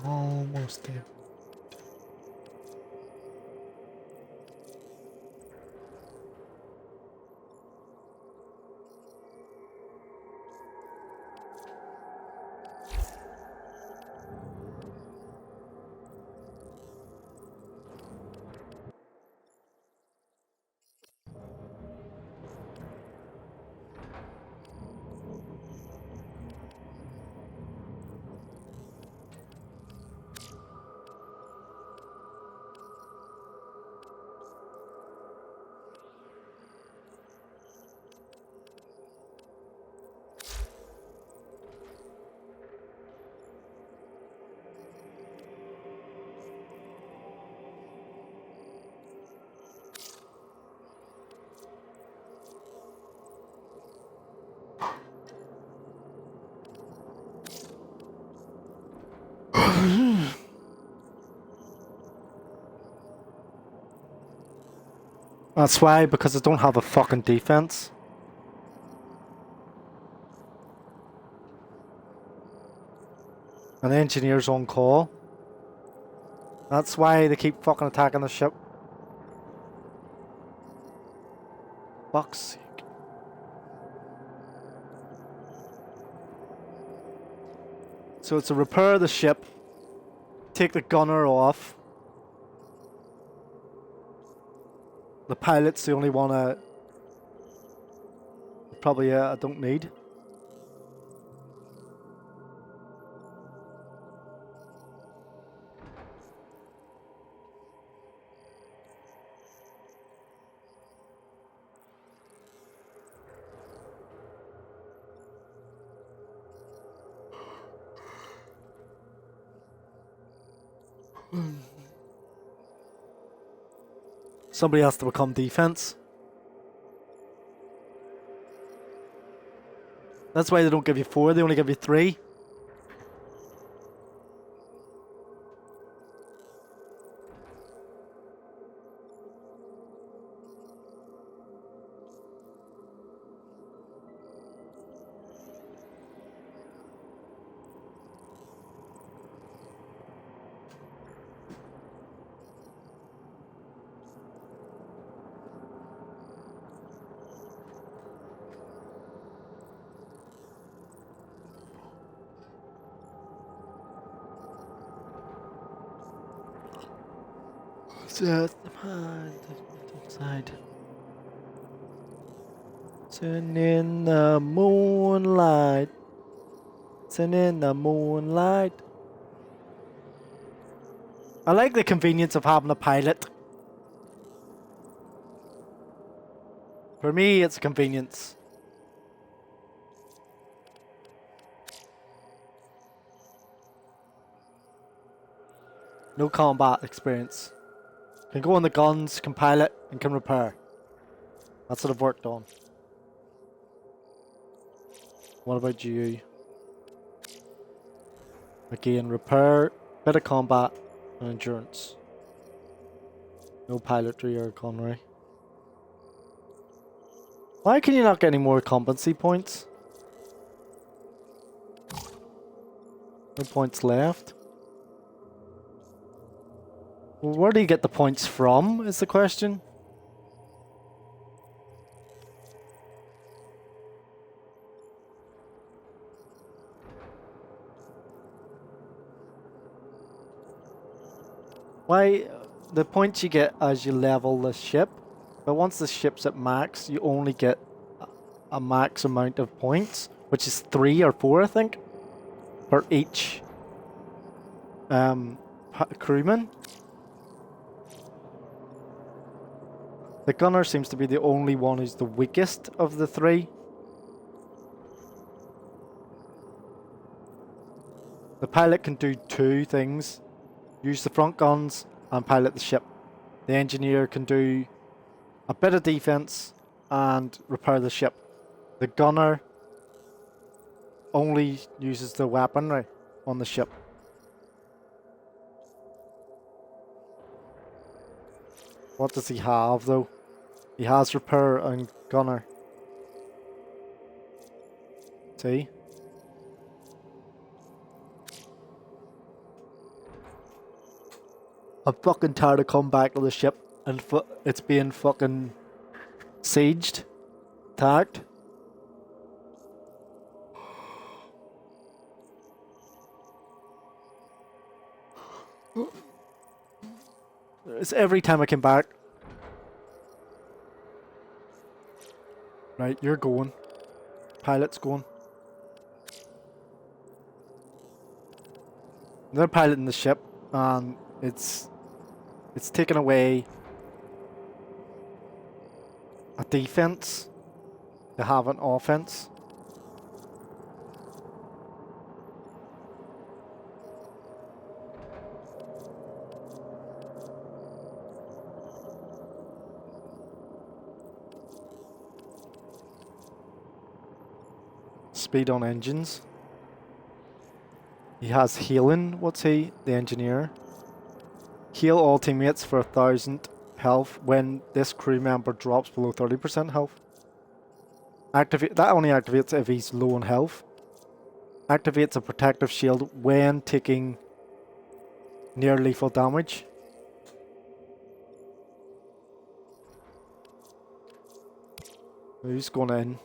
Almost there. That's why, because I don't have a fucking defense. An engineer's on call. That's why they keep fucking attacking the ship. Fuck's sake. So it's to repair the ship, take the gunner off. The pilot's the only one I probably I don't need. Somebody has to become defense. That's why they don't give you 4, they only give you 3. Outside. Turn in the moonlight. Turn in the moonlight. I like the convenience of having a pilot. For me, it's a convenience. No combat experience. Can go on the guns, can pilot, and can repair. That's what I've worked on. What about you? Again, repair, bit of combat, and endurance. No pilotry or gunnery. Why can you not get any more competency points? No points left. Well, where do you get the points from, is the question? Why, the points you get as you level the ship, but once the ship's at max, you only get a max amount of points, which is 3 or 4, I think, for each crewman. The gunner seems to be the only one who's the weakest of the 3. The pilot can do 2 things. Use the front guns and pilot the ship. The engineer can do a bit of defense and repair the ship. The gunner only uses the weaponry on the ship. What does he have though? He has repair and gunner. See? I'm fucking tired of coming back to the ship and it's being fucking sieged, attacked. It's every time I come back. Right, you're going. Pilot's going. They're piloting the ship, and it's taken away a defense to have an offense. Speed on engines. He has healing. What's he? The engineer. Heal all teammates for 1,000 health when this crew member drops below 30% health. Activate. That only activates if he's low on health. Activates a protective shield when taking near lethal damage. Who's going in?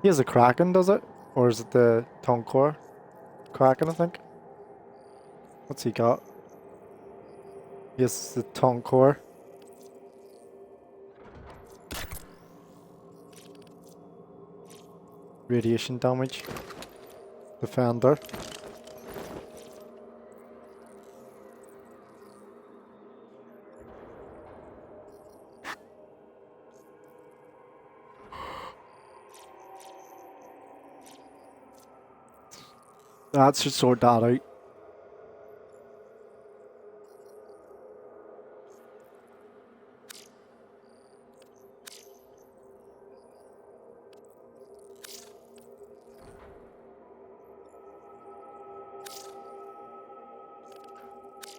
He has a Kraken, does it? Or is it the tongue core? Kraken, I think. What's he got? He has the tongue core. Radiation damage. Defender. That should sort that out.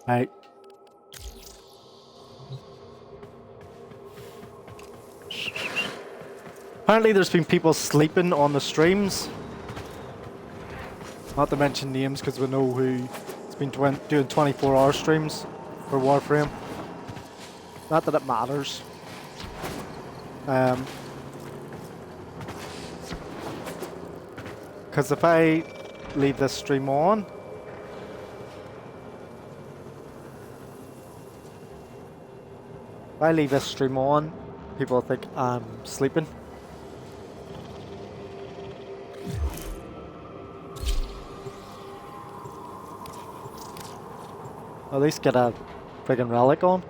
Right. Apparently there's been people sleeping on the streams. Not to mention names because we know who's been doing 24-hour streams for Warframe. Not that it matters. Because if I leave this stream on, people think I'm sleeping. At least get a friggin' relic on.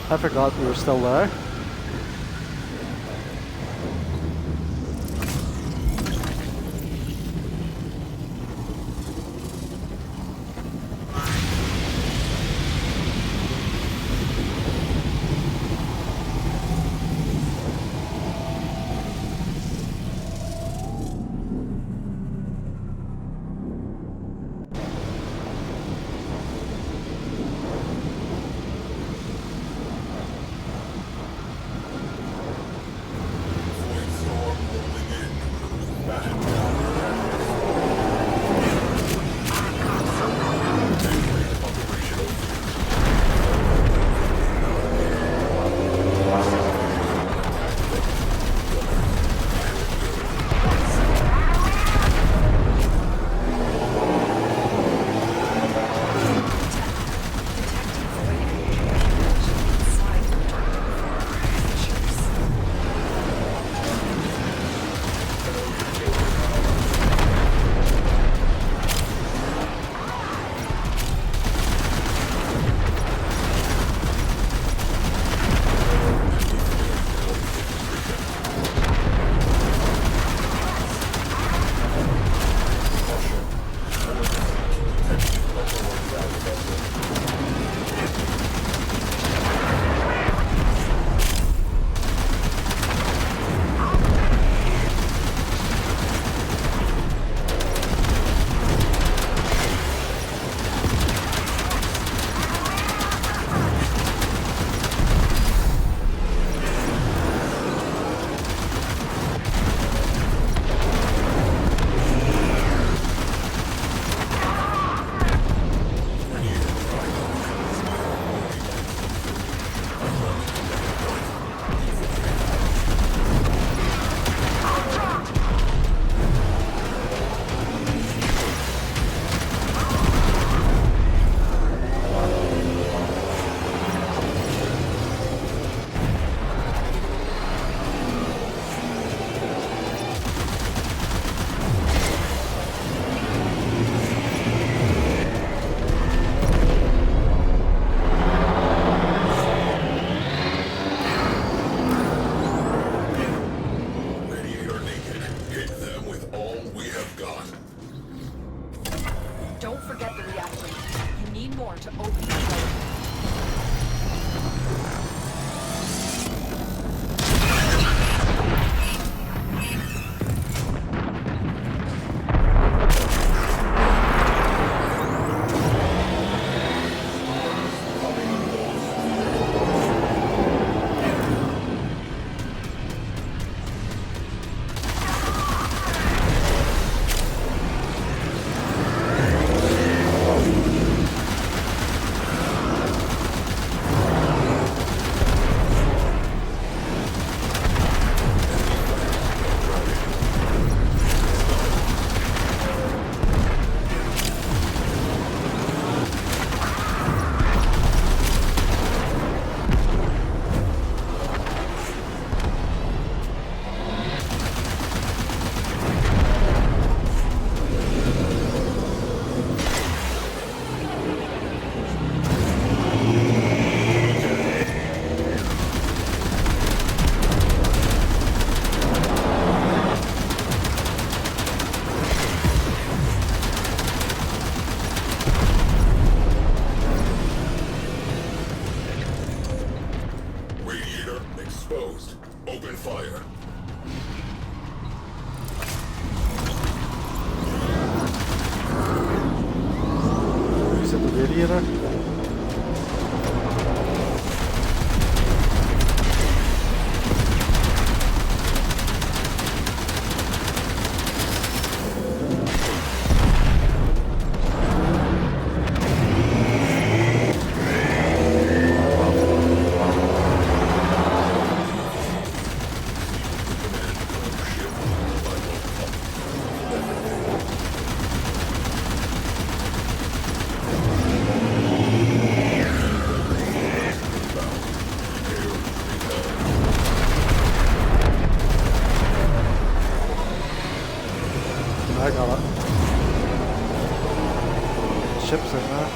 I forgot we were still there. closed. Open fire. Who's at the radiator? I got it. Ship's in there.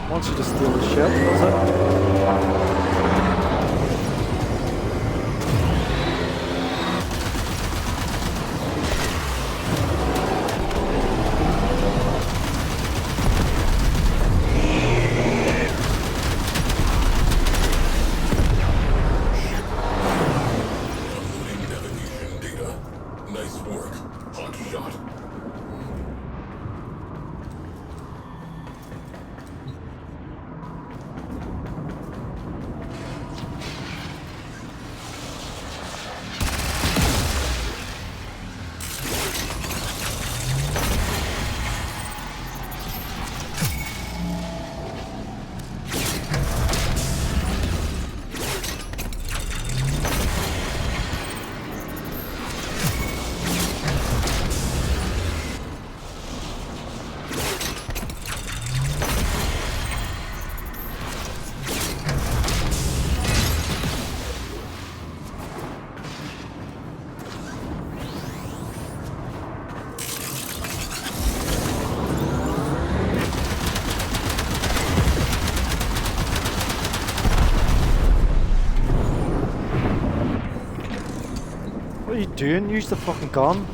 Once you just steal the ship, does it? Uploading navigation data. Nice work. Hot shot. What are you doing? Use the fucking gun.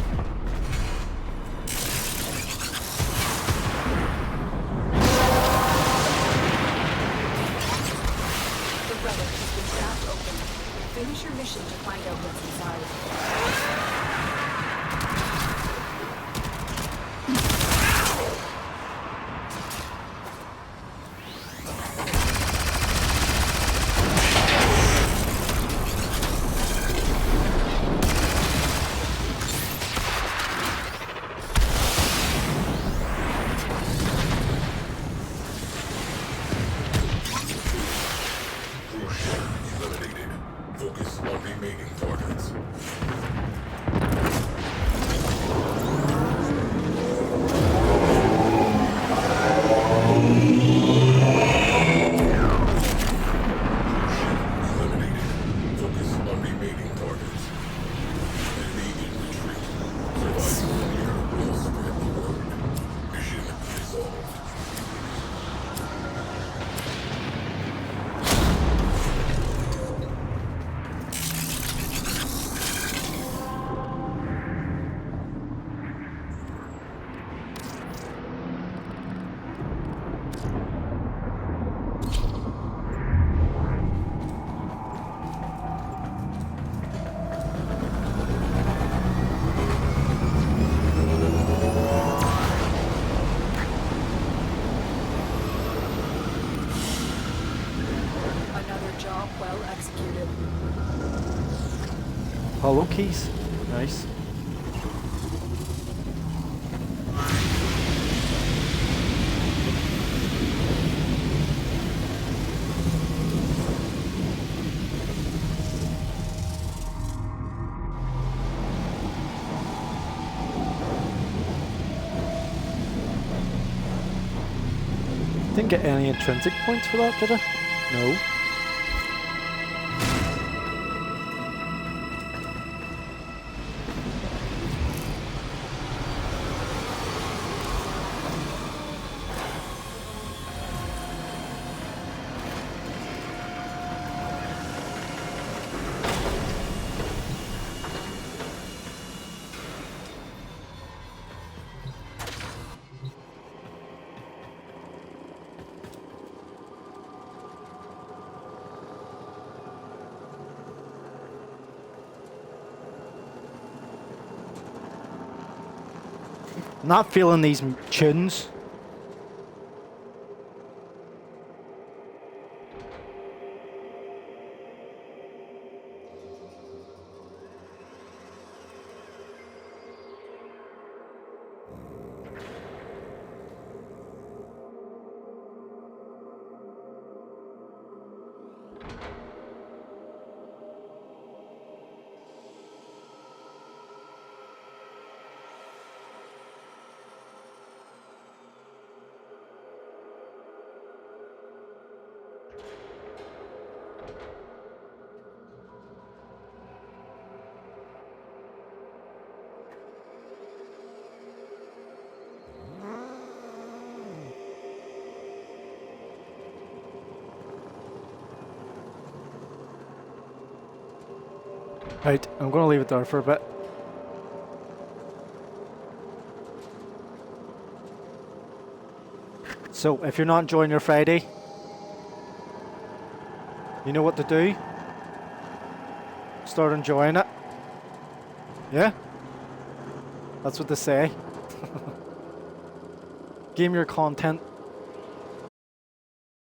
The relic has been cracked open. Finish your mission to find out what's inside. Crew ship eliminated. Focus on remaining targets. Eliminated. Focus on remaining targets. Enemy in retreat. Surviving here will spread the word. Mission resolved. Another job well executed. Hollow keys. Nice. Didn't get any intrinsic points for that, did I? No. Not feeling these tunes. Right, I'm going to leave it there for a bit. So, if you're not enjoying your Friday, you know what to do. Start enjoying it. Yeah? That's what they say. Game your content